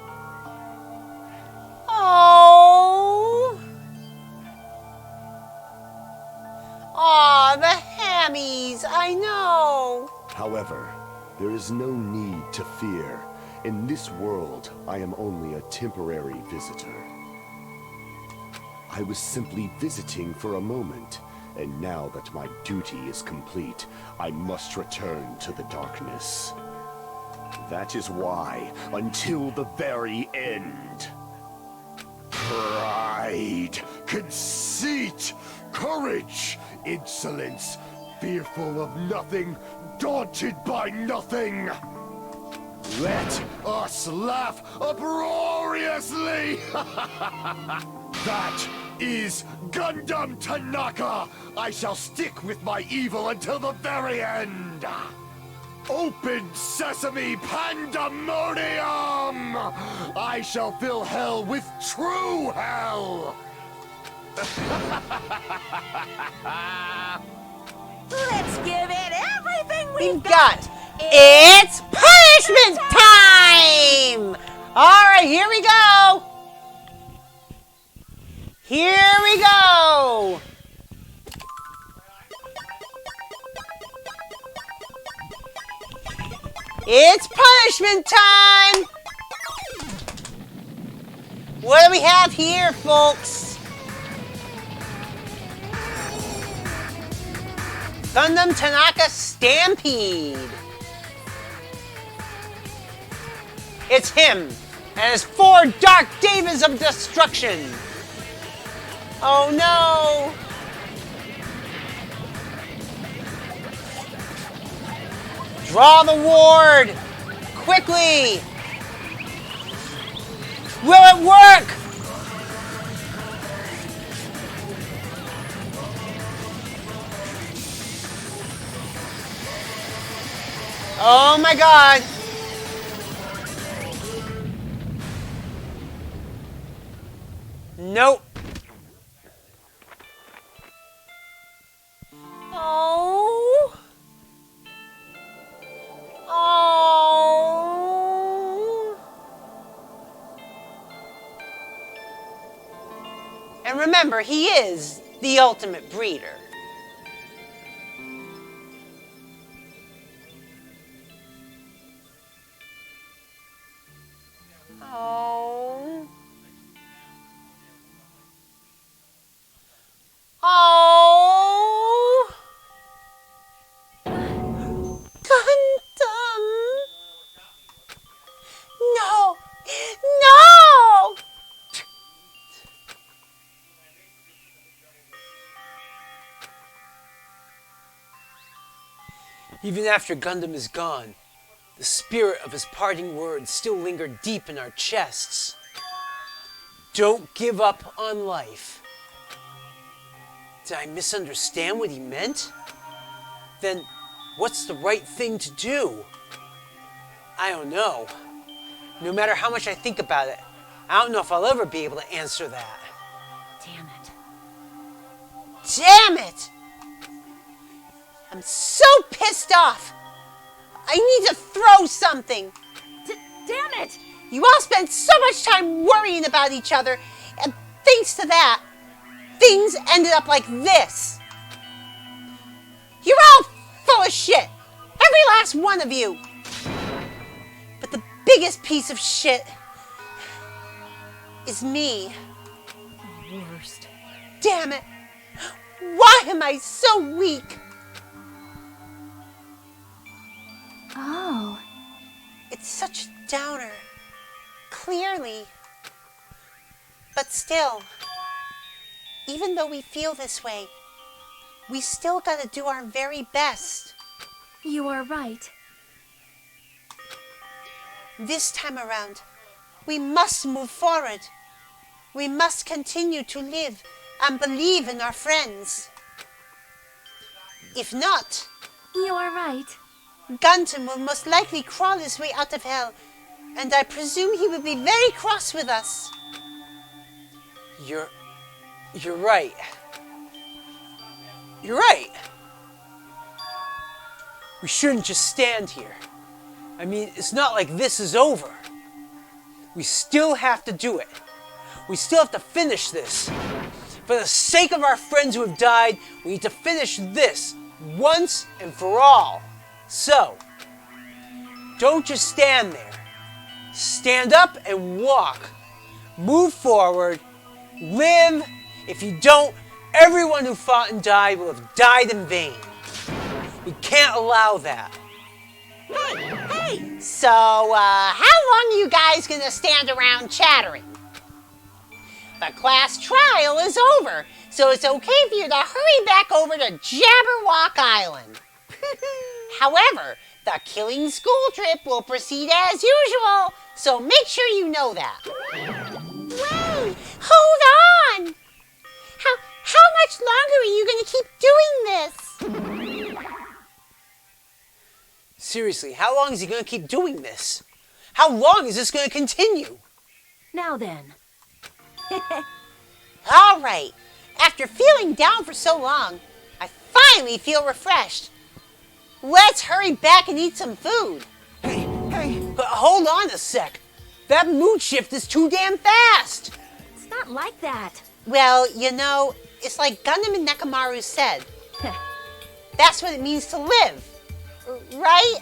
Oh. Aw, the hammies, I know. However, there is no need to fear. In this world, I am only a temporary visitor. I was simply visiting for a moment, and now that my duty is complete, I must return to the darkness. That is why, until the very end, pride, conceit, courage, insolence, fearful of nothing, daunted by nothing. Let us laugh uproariously! That is Gundam Tanaka! I shall stick with my evil until the very end! Open sesame pandemonium! I shall fill hell with true hell! Let's give it everything We've got. It's punishment time! Alright, here we go! Here we go! It's punishment time! What do we have here, folks? Gundam Tanaka Stampede. It's him and his 4 Dark Devas of Destruction. Oh no! Draw the ward! Quickly! Will it work? Oh my god! Nope. Oh. Oh. And remember, he is the ultimate breeder. Oh. Oh. Gundam. No. No. Even after Gundam is gone, the spirit of his parting words still linger deep in our chests. Don't give up on life. Did I misunderstand what he meant? Then what's the right thing to do? I don't know. No matter how much I think about it, I don't know if I'll ever be able to answer that. Damn it. Damn it! I'm so pissed off! I need to throw something! Damn it! You all spend so much time worrying about each other, and thanks to that, things ended up like this. You're all full of shit! Every last one of you! But the biggest piece of shit is me. Worst. Damn it! Why am I so weak? Oh. It's such a downer. Clearly. But still, even though we feel this way, we still gotta do our very best. You are right. This time around, we must move forward. We must continue to live and believe in our friends. If not, You are right. Gundam will most likely crawl his way out of hell, and I presume he will be very cross with us. You're right. You're right. We shouldn't just stand here. I mean, it's not like this is over. We still have to do it. We still have to finish this. For the sake of our friends who have died, we need to finish this once and for all. So, don't just stand there. Stand up and walk. Move forward. Live. If you don't, everyone who fought and died will have died in vain. We can't allow that. Hey! So, how long are you guys gonna stand around chattering? The class trial is over, so it's okay for you to hurry back over to Jabberwock Island. However, the killing school trip will proceed as usual, so make sure you know that. Wait, hold on! How much longer are you gonna keep doing this? Seriously, how long is he gonna keep doing this? How long is this gonna continue? Now then. All right, after feeling down for so long, I finally feel refreshed. Let's hurry back and eat some food. Hey! But hold on a sec. That mood shift is too damn fast. It's not like that. Well, you know, it's like Gundam and Nekomaru said. That's what it means to live. Right?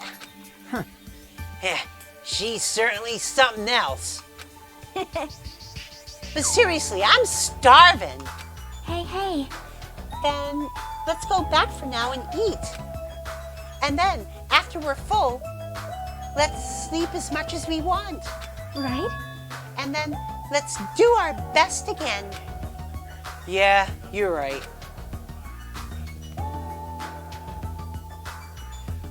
Huh. She's certainly something else. But seriously, I'm starving. Hey. Then let's go back for now and eat. And then, after we're full, let's sleep as much as we want. Right? And then let's do our best again. Yeah, you're right.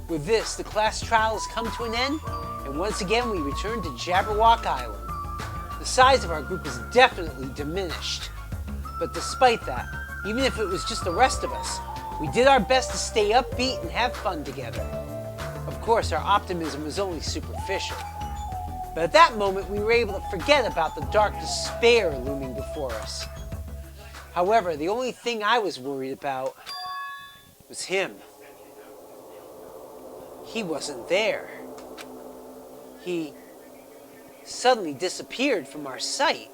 With this, the class trial has come to an end, and once again we return to Jabberwock Island. The size of our group is definitely diminished. But despite that, even if it was just the rest of us, we did our best to stay upbeat and have fun together. Of course, our optimism was only superficial. But at that moment, we were able to forget about the dark despair looming before us. However, the only thing I was worried about was him. He wasn't there. He suddenly disappeared from our sight.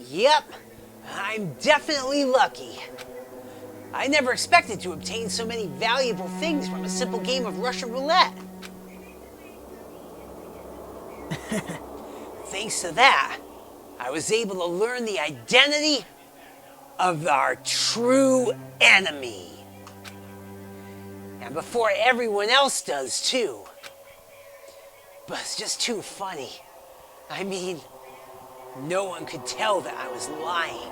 Yep, I'm definitely lucky. I never expected to obtain so many valuable things from a simple game of Russian roulette. Thanks to that, I was able to learn the identity of our true enemy. And before everyone else does, too. But it's just too funny. I mean, no one could tell that I was lying.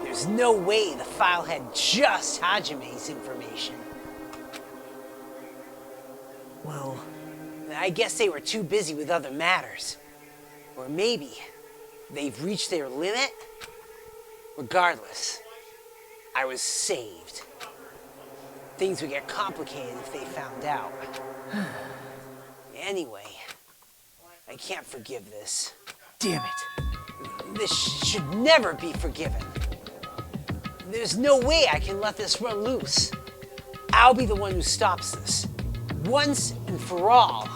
There's no way the file had just Hajime's information. Well, I guess they were too busy with other matters. Or maybe they've reached their limit. Regardless, I was saved. Things would get complicated if they found out. Anyway, I can't forgive this. damn it. This should never be forgiven. There's no way I can let this run loose. I'll be the one who stops this. Once and for all.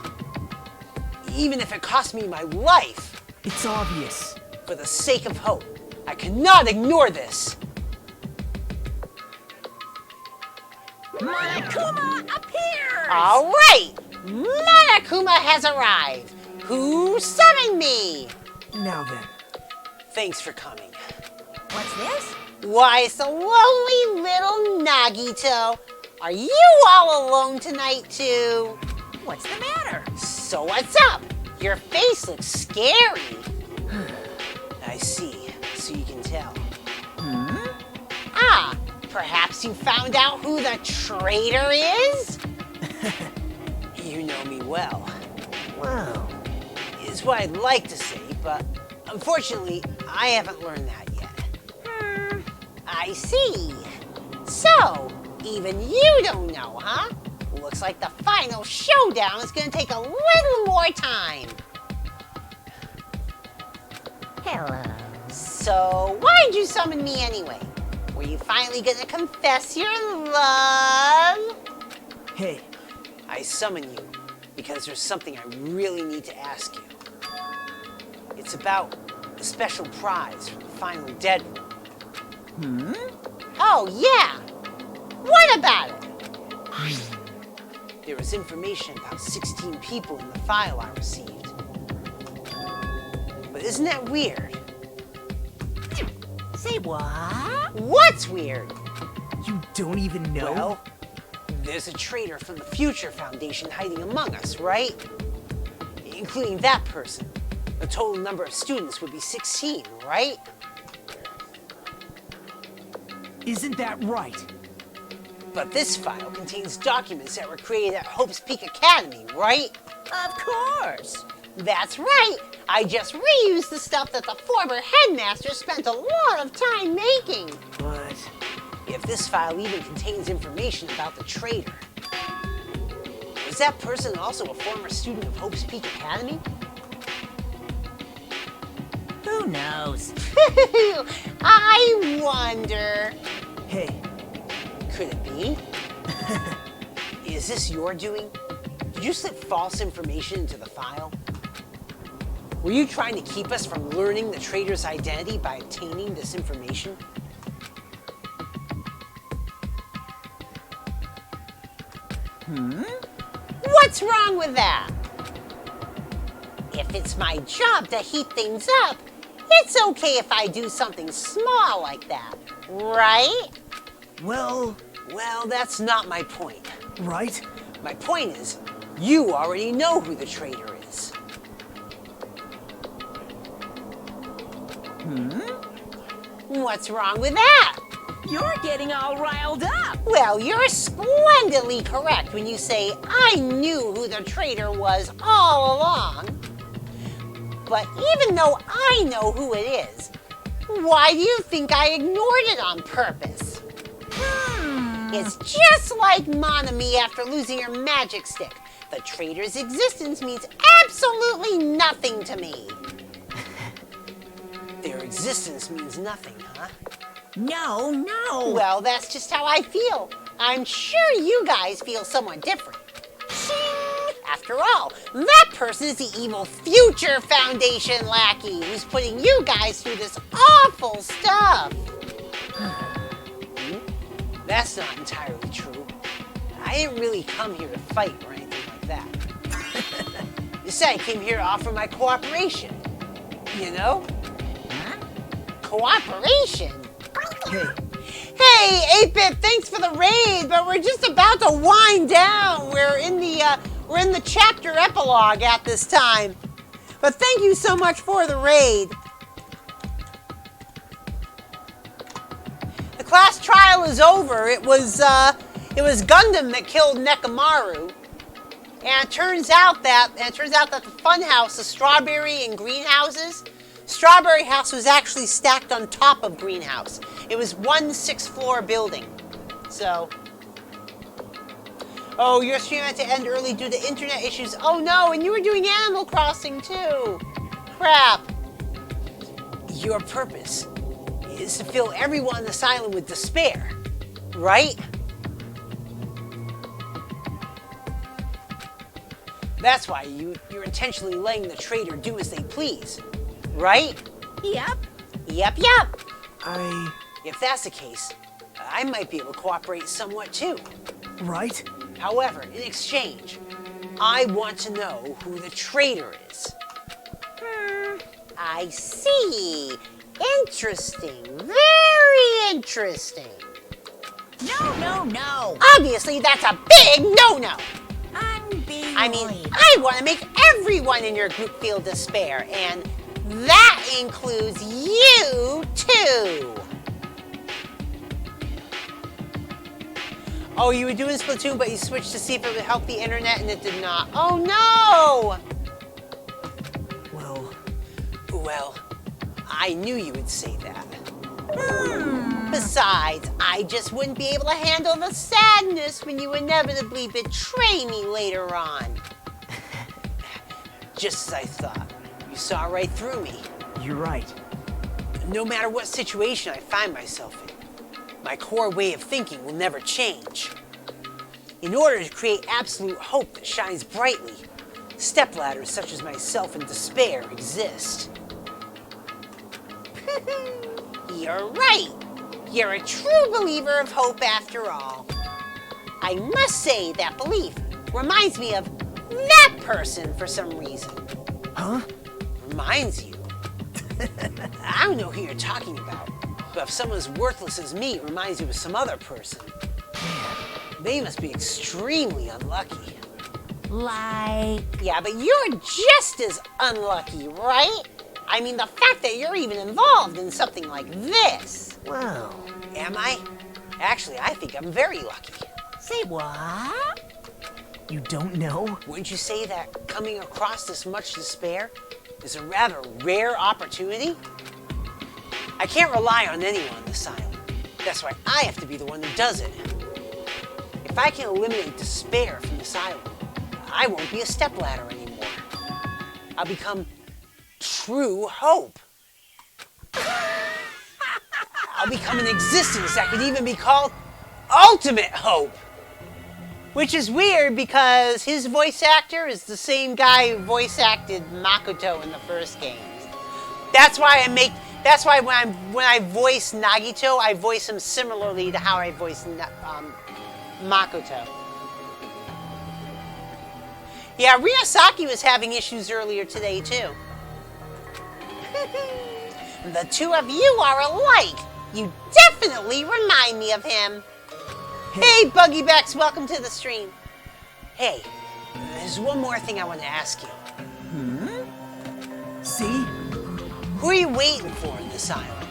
Even if it costs me my life. It's obvious. For the sake of hope, I cannot ignore this. Monokuma appears! All right, Monokuma has arrived. Who summoned me? Now then. Thanks for coming. What's this? Why, it's the lonely little Nagito. Are you all alone tonight, too? What's the matter? So what's up? Your face looks scary. I see, so you can tell. Ah, perhaps you found out who the traitor is? You know me well. Wow. Is what I'd like to say, but unfortunately, I haven't learned that yet. I see. So, even you don't know, huh? Looks like the final showdown is gonna take a little more time. Hello. So, why'd you summon me anyway? Were you finally gonna confess your love? Hey. I summon you because there's something I really need to ask you. It's about a special prize for the final dead room. Oh, yeah. What about it? There was information about 16 people in the file I received. But isn't that weird? Say what? What's weird? You don't even know? Well, there's a traitor from the Future Foundation hiding among us, right? Including that person. The total number of students would be 16, right? Isn't that right? But this file contains documents that were created at Hope's Peak Academy, right? Of course. That's right! I just reused the stuff that the former headmaster spent a lot of time making. But If this file even contains information about the traitor, was that person also a former student of Hope's Peak Academy? Who knows? I wonder. hey, Could it be? Is this your doing? Did you slip false information into the file? Were you trying to keep us from learning the traitor's identity by obtaining this information? What's wrong with that? If it's my job to heat things up, it's okay if I do something small like that, right? Well, that's not my point. right? My point is, you already know who the traitor is. What's wrong with that? You're getting all riled up. Well, you're splendidly correct when you say I knew who the traitor was all along. But even though I know who it is, why do you think I ignored it on purpose? It's just like Monami after losing her magic stick. The traitor's existence means absolutely nothing to me. Their existence means nothing, huh? No. Well, that's just how I feel. I'm sure you guys feel somewhat different. After all, that person is the evil future Foundation lackey who's putting you guys through this awful stuff. That's not entirely true. I didn't really come here to fight or anything like that. Instead, I came here to offer my cooperation. You know? Huh? Cooperation? Hey, 8-Bit, thanks for the raid, but we're just about to wind down. We're in the chapter epilogue at this time. But thank you so much for the raid. The class trial is over. It was Gundam that killed Nekomaru. And it turns out that the funhouse, the strawberry and greenhouses, Strawberry House was actually stacked on top of Greenhouse. It was one 6th-floor building. So, oh, your stream had to end early due to internet issues. Oh no, and you were doing Animal Crossing too. Crap. Your purpose is to fill everyone in this island with despair, right? That's why you're intentionally letting the traitor do as they please, right? Yep. Yep. I... If that's the case, I might be able to cooperate somewhat too. Right? However, in exchange, I want to know who the traitor is. I see. Interesting. Very interesting. No. Obviously, that's a big no-no. Unbelievable. I mean, I want to make everyone in your group feel despair, and that includes you too. Oh, you were doing Splatoon, but you switched to see if it would help the internet, and it did not. Oh no! Well, I knew you would say that. Besides, I just wouldn't be able to handle the sadness when you inevitably betray me later on. Just as I thought. You saw right through me. You're right. No matter what situation I find myself in, my core way of thinking will never change. In order to create absolute hope that shines brightly, stepladders such as myself in despair exist. You're right. You're a true believer of hope after all. I must say that belief reminds me of that person for some reason. Huh? Reminds you? I don't know who you're talking about, but if someone as worthless as me reminds you of some other person, they must be extremely unlucky. Like... Yeah, but you're just as unlucky, right? I mean, the fact that you're even involved in something like this. Well... Am I? Actually, I think I'm very lucky. Say what? You don't know? Wouldn't you say that coming across this much despair is a rather rare opportunity? I can't rely on anyone on this island. That's why I have to be the one who does it. If I can eliminate despair from this island, I won't be a stepladder anymore. I'll become true hope. I'll become an existence that could even be called ultimate hope. Which is weird because his voice actor is the same guy who voice acted Makoto in the first games. That's why when I voice Nagito, I voice him similarly to how I voice Makoto. Yeah, Ryosaki was having issues earlier today, too. The two of you are alike. You definitely remind me of him. Hey, Buggybex, welcome to the stream. Hey, there's one more thing I want to ask you. See? Who are you waiting for in this island?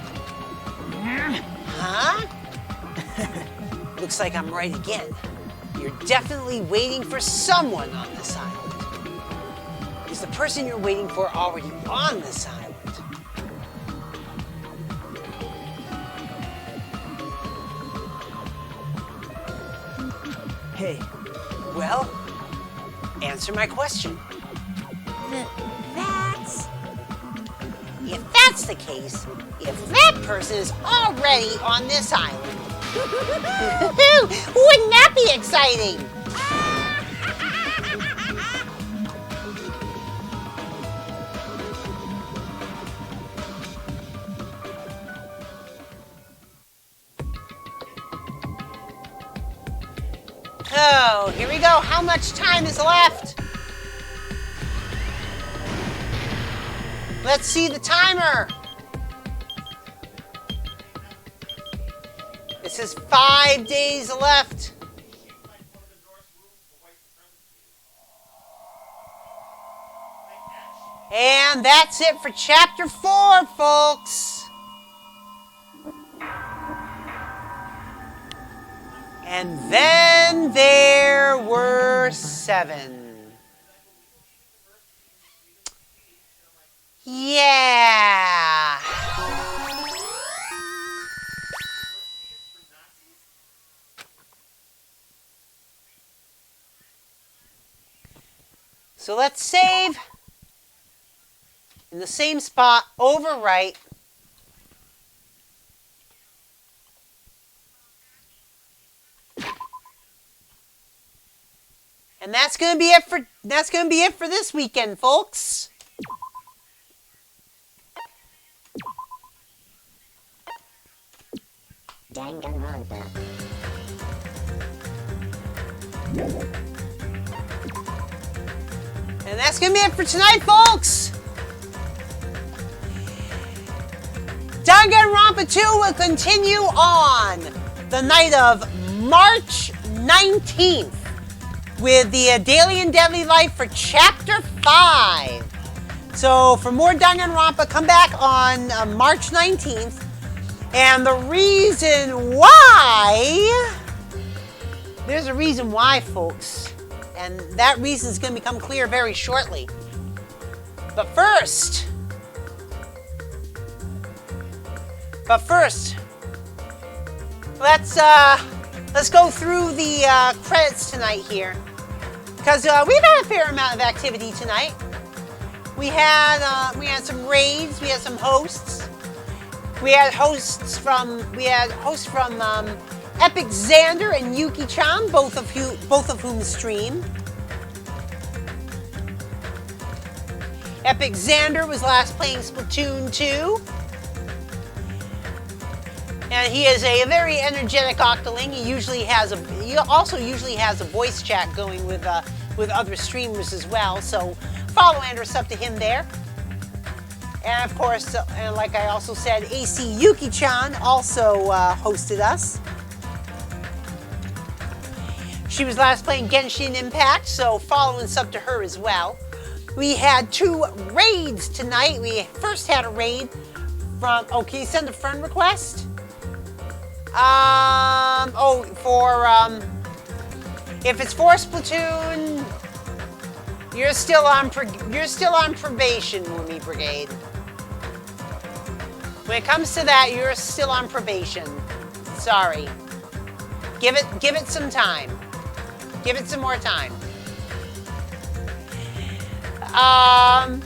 Huh? Looks like I'm right again. You're definitely waiting for someone on this island. Is the person you're waiting for already on this island? Hey. Well, answer my question. That's... If that's the case, if that person is already on this island, wouldn't that be exciting? Oh, here we go. How much time is left? Let's see the timer. It says 5 days left. And that's it for Chapter 4, folks. And then there were 7. Yeah. So let's save in the same spot, overwrite. And that's gonna be it for this weekend, folks. Danganronpa. And that's gonna be it for tonight, folks. Danganronpa 2 will continue on the night of March 19th with the Daily and Deadly Life for Chapter 5. So for more Danganronpa, come back on March 19th. And the reason why, there's a reason why, folks. And that reason is going to become clear very shortly. But first, let's go through the credits tonight here, because we've had a fair amount of activity tonight. We had some raids, we had some hosts. We had hosts from Epic Xander and Yuki-chan, both of whom stream. Epic Xander was last playing Splatoon 2. And he is a very energetic Octoling. He also usually has a voice chat going with other streamers as well. So follow Andrus up to him there. And of course, and like I also said, AC Yuki-chan also hosted us. She was last playing Genshin Impact, so follow and sub to her as well. We had 2 raids tonight. We first had a raid from, can you send a friend request? If it's for Splatoon, you're still on probation, Woomy Brigade. When it comes to that, you're still on probation. Sorry. Give it some time. Give it some more time. All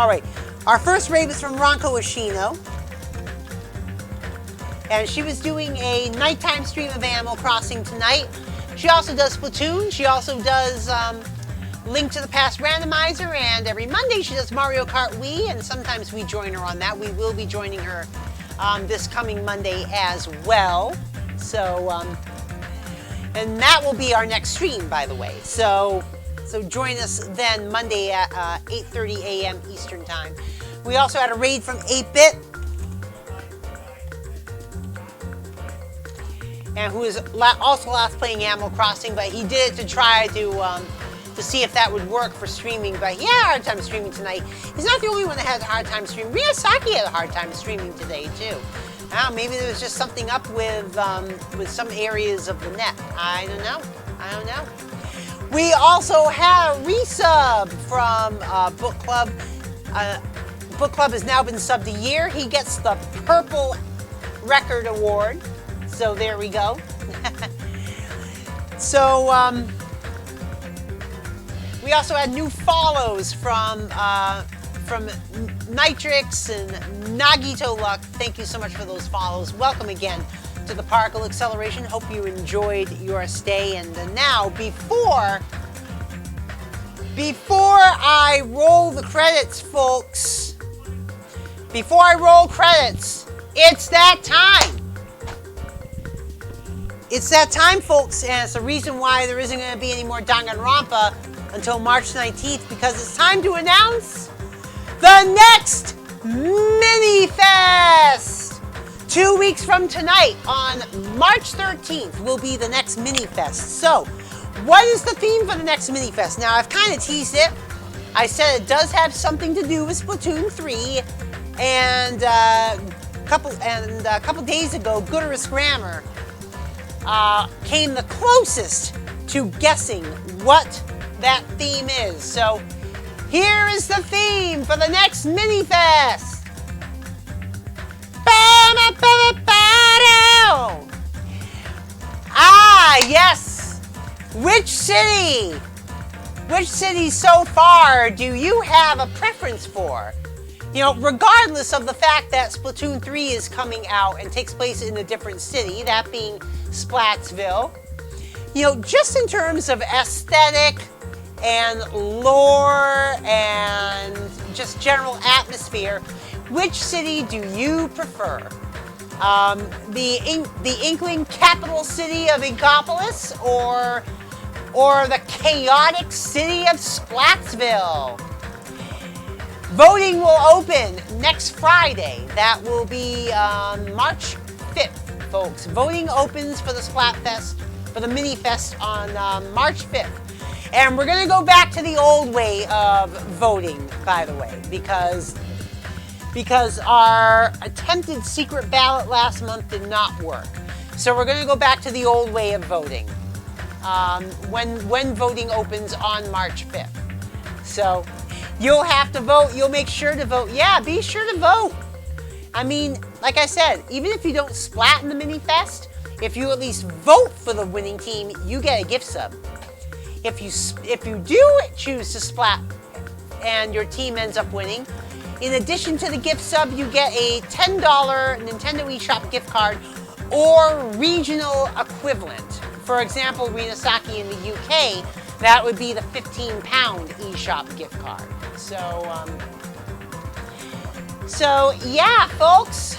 right. Our first raid was from Ranko Ashino. And she was doing a nighttime stream of Animal Crossing tonight. She also does Splatoon. She also does Link to the Past Randomizer. And every Monday she does Mario Kart Wii. And sometimes we join her on that. We will be joining her this coming Monday as well. So, And that will be our next stream, by the way. So join us then Monday at 8:30 a.m. Eastern Time. We also had a raid from 8-Bit. And who is also last playing Animal Crossing, but he did it to try to see if that would work for streaming. But he had a hard time streaming tonight. He's not the only one that had a hard time streaming. Miyazaki had a hard time streaming today too. Maybe there was just something up with some areas of the net. I don't know. We also have a resub from Book Club. Book Club has now been subbed a year. He gets the Purple Record Award. So there we go. So we also had new follows from Nitrix and Nagito Luck. Thank you so much for those follows. Welcome again to the Particle Acceleration. Hope you enjoyed your stay. And now, before I roll the credits, folks, before I roll credits, it's that time. It's that time, folks, and it's the reason why there isn't going to be any more Danganronpa until March 19th, because it's time to announce the next Mini-Fest! 2 weeks from tonight, on March 13th, will be the next Mini-Fest. So, what is the theme for the next Mini-Fest? Now, I've kind of teased it. I said it does have something to do with Splatoon 3, and a couple days ago, Gooderus Grammar came the closest to guessing what that theme is. So here is the theme for the next Mini-Fest. Yes! Which city so far do you have a preference for? You know, regardless of the fact that Splatoon 3 is coming out and takes place in a different city, that being Splatsville, you know, just in terms of aesthetic and lore and just general atmosphere, which city do you prefer? The Inkling capital city of Inkopolis, or the chaotic city of Splatsville? Voting will open next Friday. That will be March 5th, folks. Voting opens for the Splatfest, for the Mini-Fest on March 5th. And we're going to go back to the old way of voting, by the way, because our attempted secret ballot last month did not work. So we're going to go back to the old way of voting when voting opens on March 5th. So you'll have to vote. You'll make sure to vote. Yeah, be sure to vote. I mean, like I said, even if you don't splat in the Mini-Fest, if you at least vote for the winning team, you get a gift sub. If you do choose to splat and your team ends up winning, in addition to the gift sub, you get a $10 Nintendo eShop gift card or regional equivalent. For example, Rinasaki in the UK, that would be the £15 eShop gift card. So yeah, folks.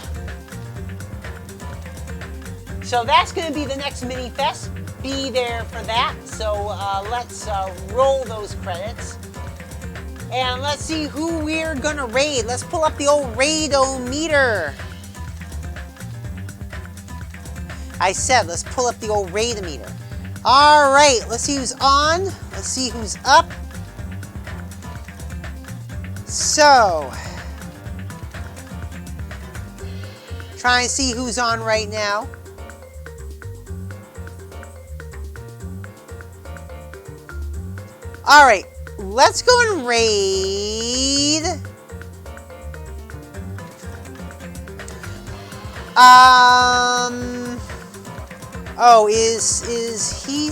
So that's going to be the next Mini-Fest. Be there for that. So let's roll those credits. And let's see who we're going to raid. Let's pull up the old raid-o-meter. I said, let's pull up the old raid-o-meter. All right, let's see who's on. Let's see who's up. So, try and see who's on right now. All right, let's go and raid. Oh, is he?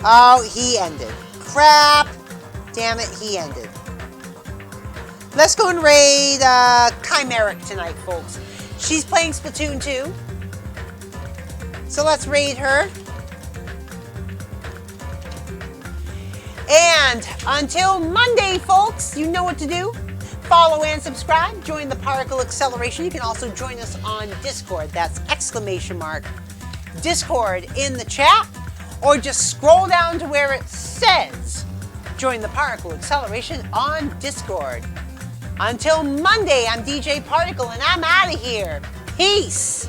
Oh, he ended. Crap. Damn it, he ended. Let's go and raid Chimeric tonight, folks. She's playing Splatoon 2. So let's raid her. And until Monday, folks, you know what to do. Follow and subscribe. Join the Particle Acceleration. You can also join us on Discord. That's ! Discord in the chat, or just scroll down to where it says join the Particle Acceleration on Discord. Until Monday, I'm DJ Particle, and I'm out of here. Peace!